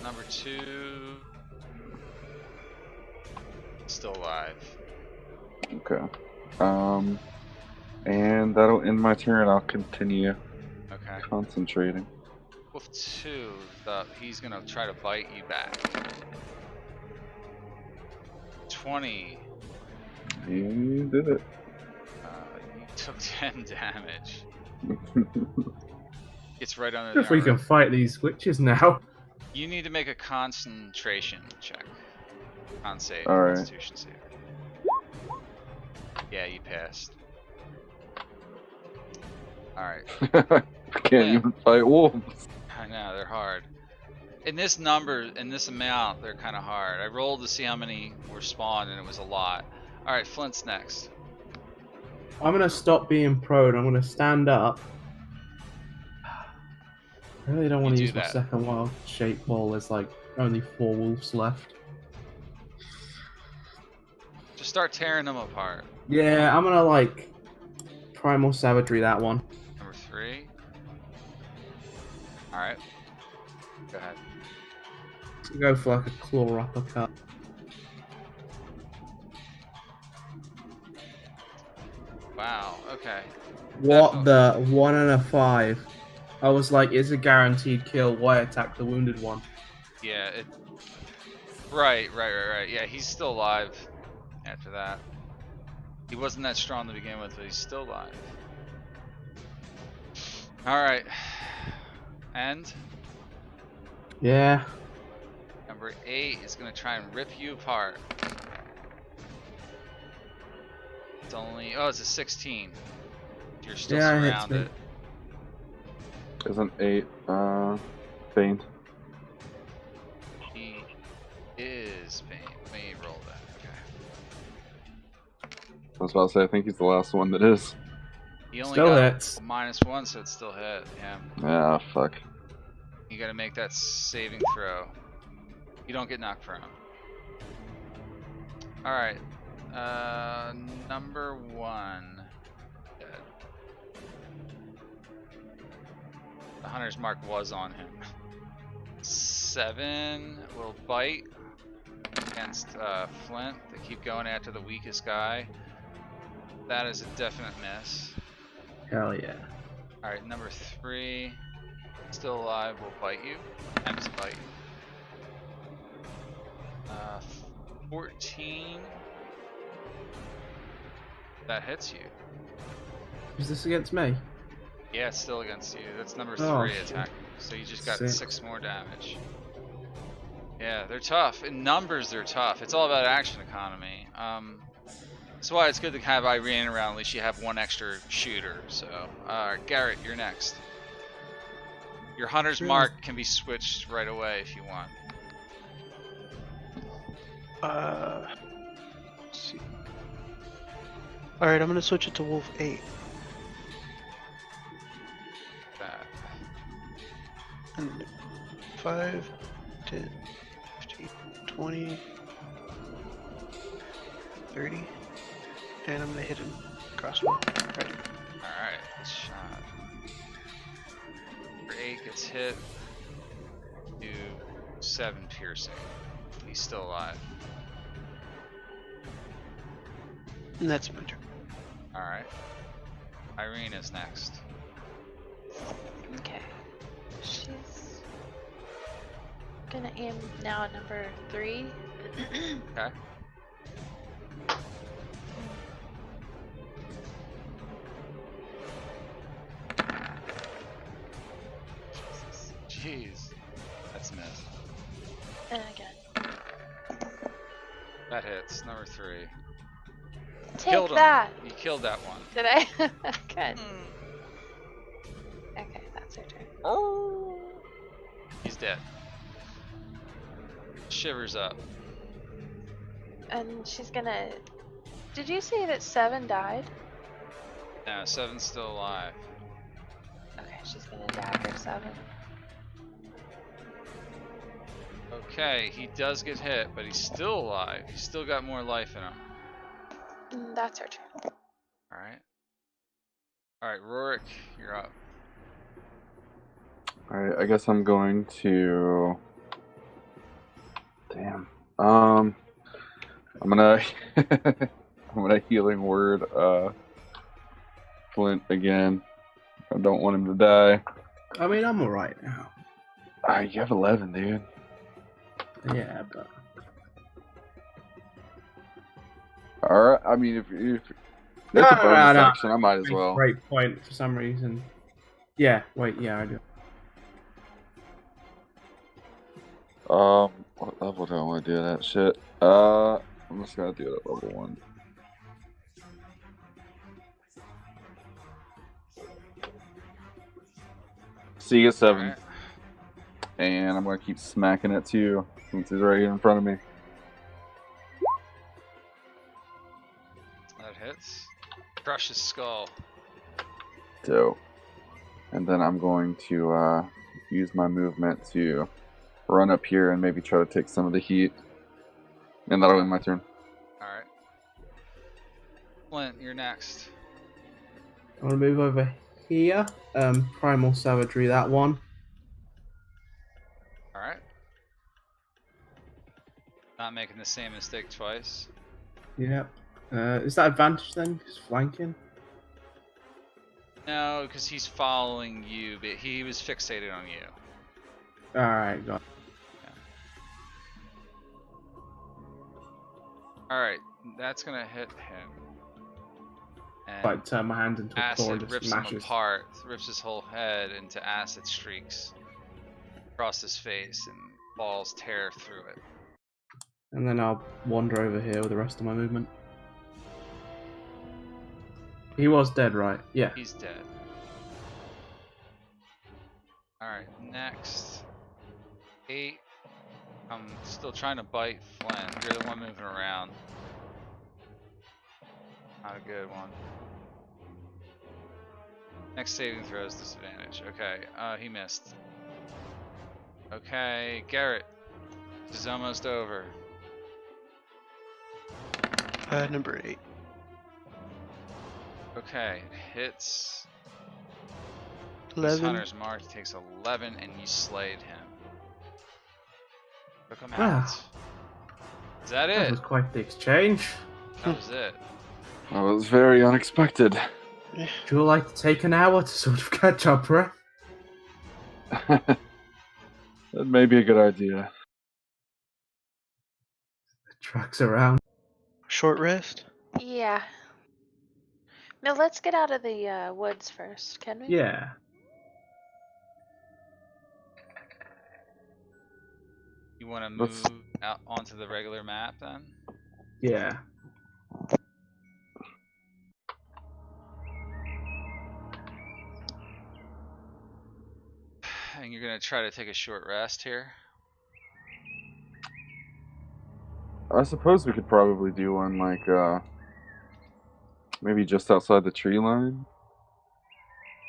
Number 2... still alive. Okay. And that'll end my turn. I'll continue Okay. concentrating. With 2, he's gonna try to bite you back. 20. You did it. You took 10 damage. It's right under If the we armor. can fight these witches now. You need to make a concentration check. Con save. Alright. Constitution save. Yeah, you passed. Alright. I can't Yeah. even fight wolves. I know, they're hard. In this number, in this amount, they're kind of hard. I rolled to see how many were spawned, and it was a lot. Alright, Flint's next. I'm gonna stop being prone. I'm gonna stand up. I really don't want to You use do my that. second wild shape ball. There's like only 4 wolves left. Just start tearing them apart. Yeah, I'm gonna like primal savagery that one. Number 3. Alright. Go ahead. Go for like a claw uppercut. Wow, okay. What the 1 and a 5? I was like, it's a guaranteed kill. Why attack the wounded one? Yeah, it... Right. Yeah, he's still alive after that. He wasn't that strong to begin with, but he's still alive. Alright. And Yeah. number 8 is going to try and rip you apart. It's only... Oh, it's a 16. You're still Yeah, it hits me. surrounded. There's an 8. Faint. He is faint. Let me roll that. Okay. I was about to say, I think he's the last one that is. He only Still got hits. a -1, so it still hit. Yeah. Ah, fuck. You gotta make that saving throw. You don't get knocked prone. Alright. Number 1. Dead. The hunter's mark was on him. 7 will bite against Flint. They keep going after the weakest guy. That is a definite miss. Hell yeah. Alright, number 3. Still alive, will bite you. Attempts to bite. 14. That hits you. Is this against me? Yeah, it's still against you. That's number Oh, 3 shit. attacking. So you just got 6. 6 more damage. Yeah, they're tough. In numbers, they're tough. It's all about action economy. That's why it's good to have Irene around. At least you have one extra shooter. So, Garrett, you're next. Your hunter's Sure. mark can be switched right away if you want. Let's see. Alright, I'm gonna switch it to Wolf 8. That. And 5, 10, 15, 20, 30. And I'm gonna hit him. Crossbow. Ready. Alright, shot. Number 8 gets hit. Do 7 piercing. He's still alive. And that's my turn. Alright. Irene is next. Okay. She's gonna aim now at number 3. Okay. Jeez. That's a miss. And again. That hits. Number 3. Take Killed him. that! You killed that one. Did I? Good. Okay, that's her turn. Oh! He's dead. Shivers up. And she's gonna... Did you say that 7 died? No, 7's still alive. Okay, she's gonna dagger 7. Okay, he does get hit, but he's still alive. He's still got more life in him. That's her turn. Alright. Alright, Rorik, you're up. Alright, I guess I'm going to... Damn. I'm gonna... I'm gonna healing word, Flint again. I don't want him to die. I mean, I'm alright now. You have 11, dude. Yeah, but... Alright, I mean, if it's No, a bonus no. action, I might as well. Great point for some reason. Yeah, wait, yeah, I do. What level do I want to do that shit? I'm just gonna do it at level 1. So you get 7. Alright. And I'm gonna keep smacking it too, since he's right here in front of me. That hits. Crush his skull. Dope. And then I'm going to use my movement to run up here and maybe try to take some of the heat. And that'll end my turn. Alright. Flint, you're next. I want to move over here. Primal Savagery, that one. Alright. Not making the same mistake twice. Yep. Is that advantage then? Because flanking? No, because he's following you, but he was fixated on you. Alright, got it. Alright, that's gonna hit him. And Like, turn my hand into a claw acid and just rips smash him his... apart, rips his whole head into acid streaks across his face, and balls tear through it. And then I'll wander over here with the rest of my movement. He was dead, right? Yeah. He's dead. Alright, next. 8. I'm still trying to bite Flint. You're the one moving around. Not a good one. Next saving throw is disadvantage. Okay, he missed. Okay, Garrett. This is almost over. Number 8. Okay, it hits. This 11. hunter's mark takes 11 and you slayed him. Took him out. Ah. Is that That it? was quite the exchange. That was it. That was very unexpected. Would you like to take an hour to sort of catch up, right? That may be a good idea. Tracks around. Short rest. Yeah. Now let's get out of the woods first, can we? Yeah. You want to Let's- move out onto the regular map then? Yeah. And you're gonna try to take a short rest here. I suppose we could probably do one like maybe just outside the tree line.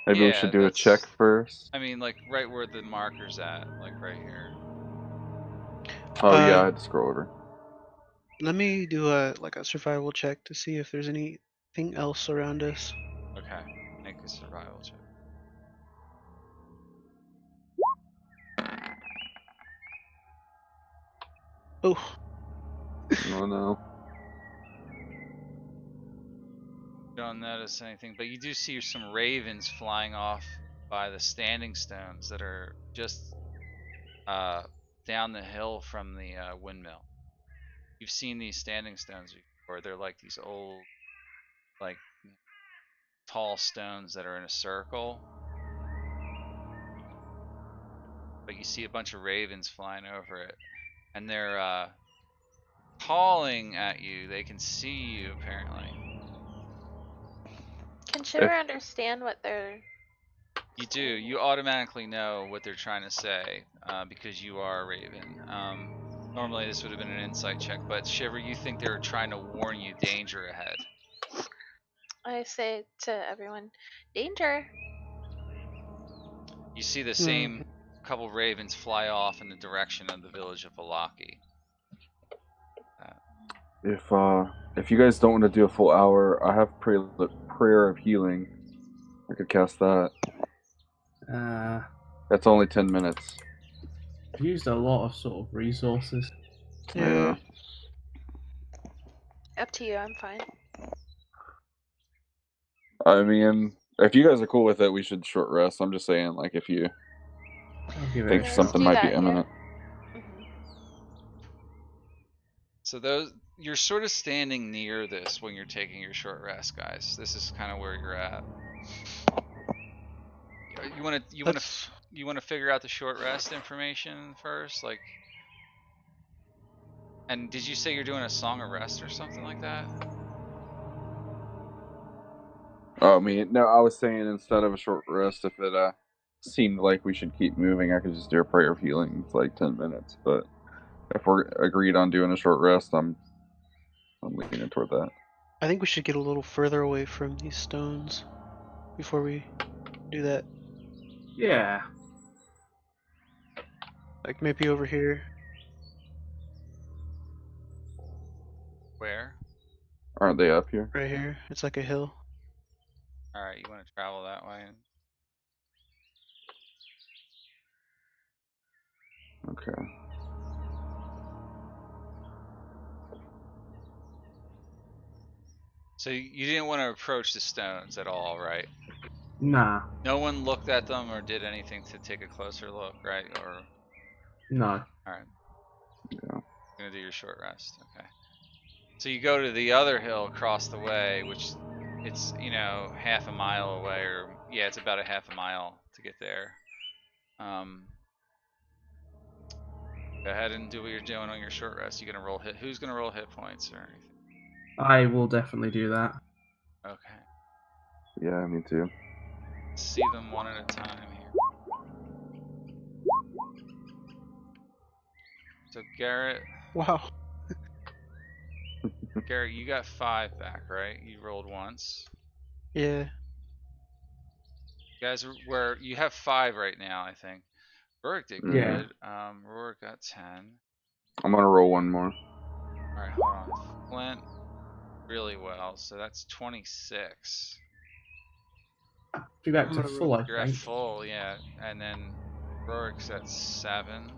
Maybe we Yeah, should do a that's- check first. I mean, like right where the marker's at, like right here. Oh yeah, I had to scroll over. Let me do a survival check to see if there's anything else around us. Okay, make a survival check. Oh, Oh no. Don't notice anything, but you do see some ravens flying off by the standing stones that are just down the hill from the windmill. You've seen these standing stones before. They're like these old, like tall stones that are in a circle. But you see a bunch of ravens flying over it, and they're calling at you. They can see you apparently. Can Shiver understand what they're... You do. You automatically know what they're trying to say because you are a raven. Normally this would have been an insight check, but Shiver, you think they're trying to warn you danger ahead. I say to everyone, danger. You see the same couple ravens fly off in the direction of the village of Vallaki. If you guys don't want to do a full hour, I have prayer of healing. I could cast that. That's only 10 minutes. I've used a lot of sort of resources. yeah. Up to you, I'm fine. I mean, if you guys are cool with it, we should short rest. I'm just saying, like, if you I'll give think it a something do might that be here. imminent. So you're sort of standing near this when you're taking your short rest, guys. This is kind of where you're at. You want to figure out the short rest information first, like. And did you say you're doing a song of rest or something like that? Oh, no, I was saying instead of a short rest, if it seemed like we should keep moving, I could just do a prayer of healing. It's like 10 minutes, but if we're agreed on doing a short rest, I'm leaning toward that. I think we should get a little further away from these stones before we do that. Yeah. Like maybe over here. Where? Aren't they up here? Right here. It's like a hill. Alright, you want to travel that way? Okay. So you didn't want to approach the stones at all, right? Nah. No one looked at them or did anything to take a closer look, right? Or No. alright. Yeah. You're gonna do your short rest, okay. So you go to the other hill across the way, which it's, half a mile away, or yeah, it's about a half a mile to get there. Go ahead and do what you're doing on your short rest. You gonna roll hit? Who's gonna roll hit points or anything? I will definitely do that. Okay. Yeah, me too. See them one at a time here. So Garrett, Wow. you got 5 back, right? You rolled once. Yeah. You guys, where you have 5 right now, I think. Rourke did Yeah. good. Rourke got 10. I'm gonna roll one more. All right, hold on. Flint, really well. So that's 26. Be back I'm to gonna full, I You're at think. full, yeah. And then Rourke's at 7.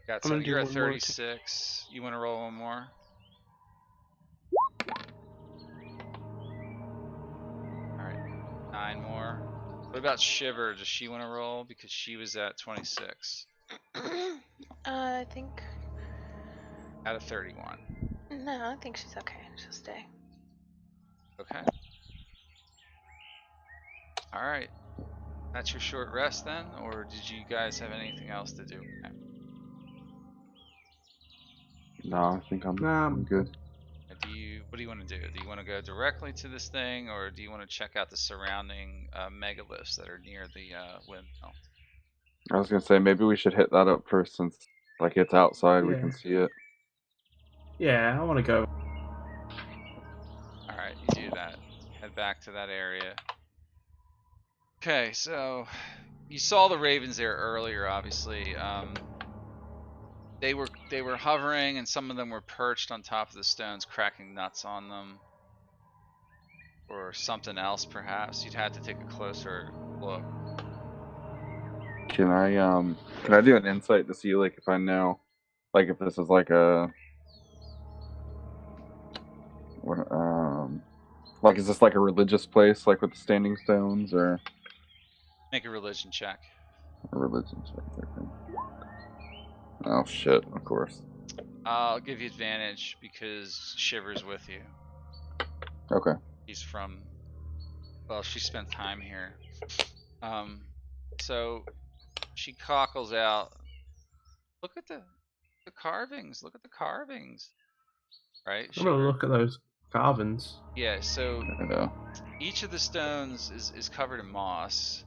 Got I'm gonna 7. do You're at one more too. 36. You want to roll one more? All right, 9 more. What about Shiver? Does she want to roll? Because she was at 26 I think... out of 31. No, I think she's okay. She'll stay. Okay. All right. That's your short rest then, or did you guys have anything else to do? Okay. No, I think I'm good. What do you want to do? Do you want to go directly to this thing, or do you want to check out the surrounding megaliths that are near the windmill? I was gonna say maybe we should hit that up first since like it's outside, we Yeah. can see it. Yeah, I want to go. All right, you do that. Head back to that area. Okay, so you saw the ravens there earlier. Obviously, they were hovering, and some of them were perched on top of the stones, cracking nuts on them, or something else. Perhaps you'd have to take a closer look. Can I do an insight to see like if I know, like if this is like a what like is this like a religious place like with the standing stones or Make a religion check. a religion check? Okay. Oh shit! Of course. I'll give you advantage because Shiver's with you. Okay. He's from. Well, she spent time here. So she cockles out. Look at the carvings. Look at the carvings. Right, I'm gonna Shiver? look at those carvings. Yeah. So Yeah. each of the stones is covered in moss,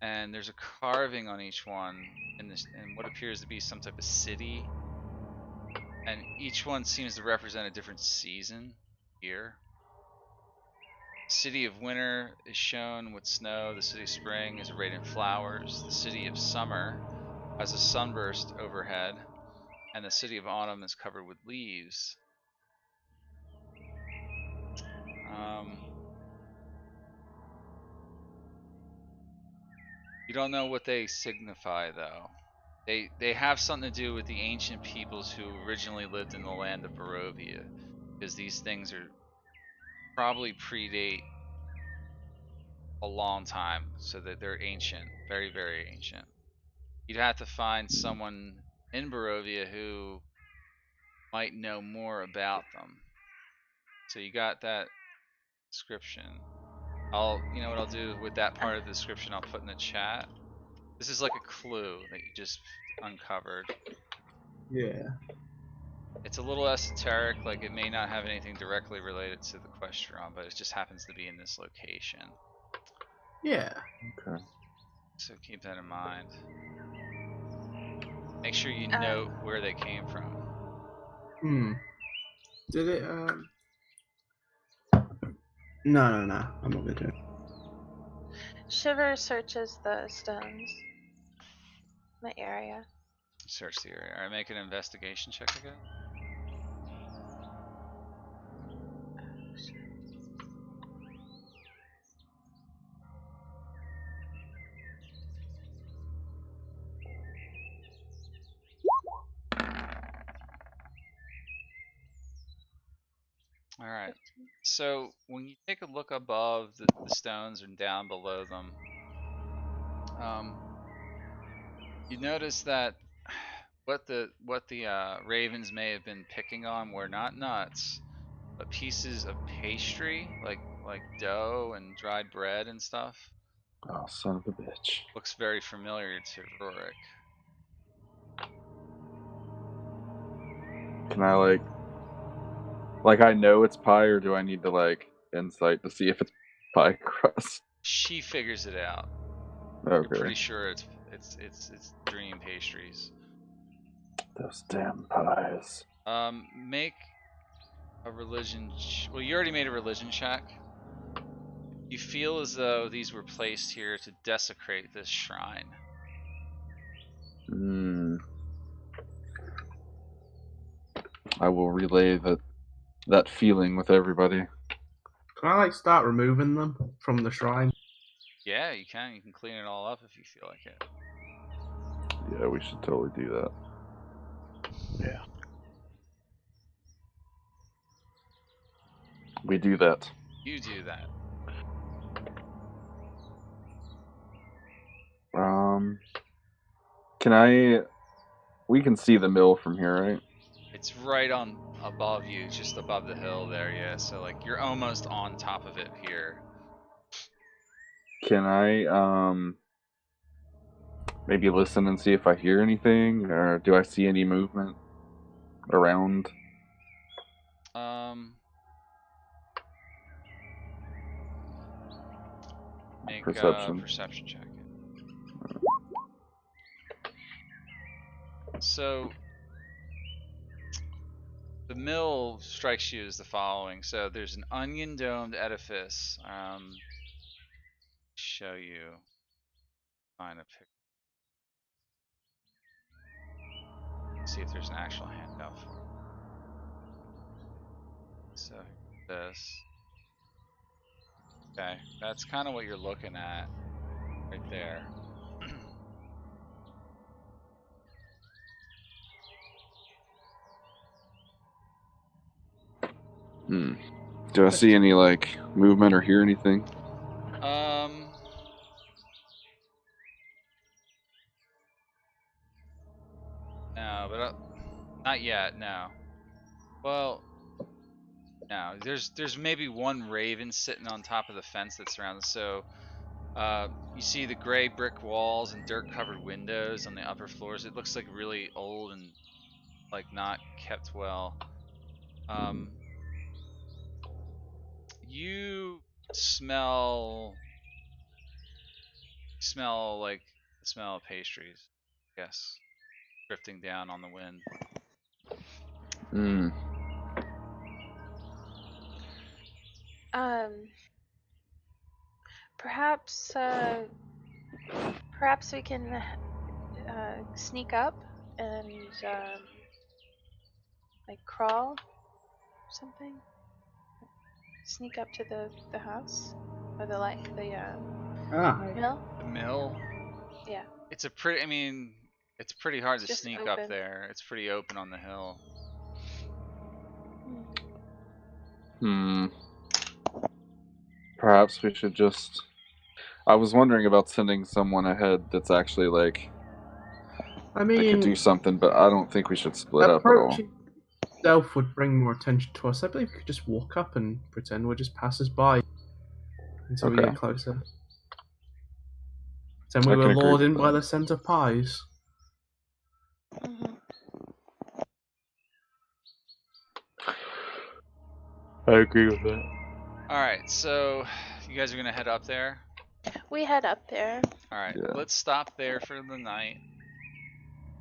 and there's a carving on each one in what appears to be some type of city, and each one seems to represent a different season here. City of winter is shown with snow. The city of spring is arrayed in flowers. The city of summer has a sunburst overhead, and the city of autumn is covered with leaves. You don't know what they signify, though. They have something to do with the ancient peoples who originally lived in the land of Barovia, because these things are probably predate a long time, so that they're ancient, very, very ancient. You'd have to find someone in Barovia who might know more about them. So you got that description. You know what I'll do with that part of the description, I'll put in the chat. This is like a clue that you just uncovered. Yeah. It's a little esoteric, like it may not have anything directly related to the quest you're on, but it just happens to be in this location. Yeah. Okay. So keep that in mind. Make sure you note where they came from. Did it? No. I'm not gonna do it. Shiver searches the stones, the area. Search the area. Alright, make an investigation check again. Alright. So when you take a look above the stones and down below them, you notice that what the ravens may have been picking on were not nuts, but pieces of pastry, like dough and dried bread and stuff. Oh, son of a bitch. Looks very familiar to Rorik. Can I like I know it's pie, or do I need to like insight to see if it's pie crust? She figures it out. Okay. You're pretty sure it's dream pastries. Those damn pies. Make a religion. Well, you already made a religion check. You feel as though these were placed here to desecrate this shrine. I will relay that feeling with everybody. Can I start removing them from the shrine? Yeah, you can. You can clean it all up if you feel like it. Yeah, we should totally do that. Yeah. We do that. You do that. Can I? We can see the mill from here, right? It's right on above you, just above the hill there. Yeah, so like you're almost on top of it here. Can I maybe listen and see if I hear anything, or do I see any movement around? Make Perception. a perception check. So the mill strikes you as the following. So there's an onion-domed edifice. Show you. Find a picture. See if there's an actual handout for it. So this. Okay, that's kind of what you're looking at right there. Do I see any like movement or hear anything? No, but not yet. No. Well, no. There's maybe one raven sitting on top of the fence that surrounds. So, you see the gray brick walls and dirt-covered windows on the upper floors. It looks like really old and like not kept well. You smell like the smell of pastries. Yes, drifting down on the wind. Perhaps we can sneak up and like crawl or something. Sneak up to the house or the mill. The mill. Yeah. It's a pretty. I mean, it's pretty hard to Just sneak open. up there. It's pretty open on the hill. Perhaps we should just. I was wondering about sending someone ahead that's actually like. I mean, they could do something, but I don't think we should split up at all. Approaching itself would bring more attention to us. I believe we could just walk up and pretend we're just passers-by until we Okay. get closer. Then we were lured in by the scent of pies. I agree with that. Alright, so you guys are gonna head up there? We head up there. Alright, Yeah. let's stop there for the night.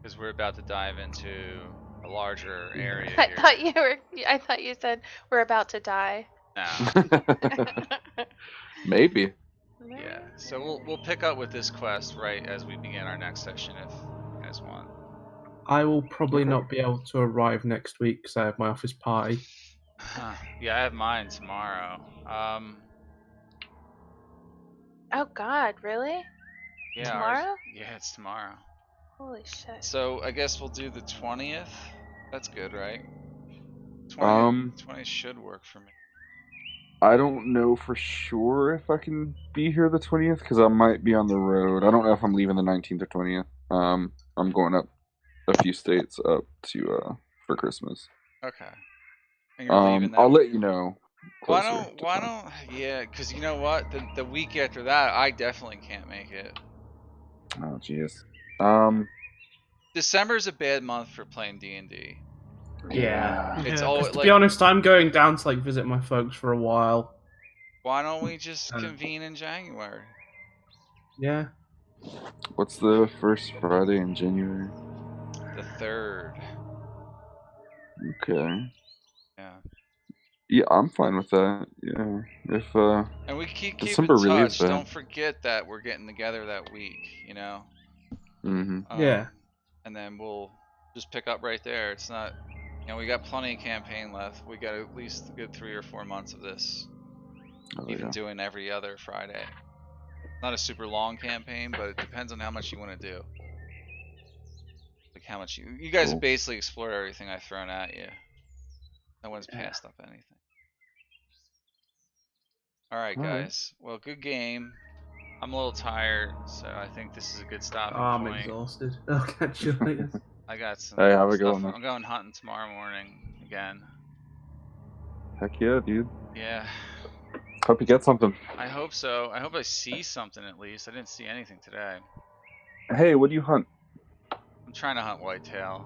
Because we're about to dive into a larger area I here. thought you said we're about to die. No. Maybe. Yeah, so we'll pick up with this quest right as we begin our next session if you guys want. I will probably not be able to arrive next week because I have my office party. Yeah, I have mine tomorrow. Oh God, really? Yeah, tomorrow? Yeah, it's tomorrow. Holy shit. So I guess we'll do the 20th. That's good, right? 20th should work for me. I don't know for sure if I can be here the 20th because I might be on the road. I don't know if I'm leaving the 19th or 20th. I'm going up a few states up to for Christmas. Okay. And you're leaving that I'll let you know. Why don't? Yeah, because you know what? The week after that, I definitely can't make it. Oh jeez. December's a bad month for playing D&D. Yeah. It's Yeah, always to be honest, I'm going down to like visit my folks for a while. Why don't we just convene in January? Yeah. What's the first Friday in January? The 3rd. Okay. Yeah. Yeah, I'm fine with that. Yeah. If and we keep December in touch. that. Don't forget that we're getting together that week, you know? Yeah. And then we'll just pick up right there. It's not, you know, we got plenty of campaign left. We got at least a good 3 or 4 months of this. Even doing every other Friday. Not a super long campaign, but it depends on how much you want to do. Like how much you guys have basically explored everything I've thrown at you. No one's passed up anything. Alright, guys. Well, good game. I'm a little tired, so I think this is a good stopping point. I'm exhausted. I'll catch you later. I got some Hey, have a good stuff. one. I'm going hunting tomorrow morning. again. Heck yeah, dude. Yeah, Hope you get something. I hope so. I hope I see something at least. I didn't see anything today. Hey, what do you hunt? I'm trying to hunt whitetail.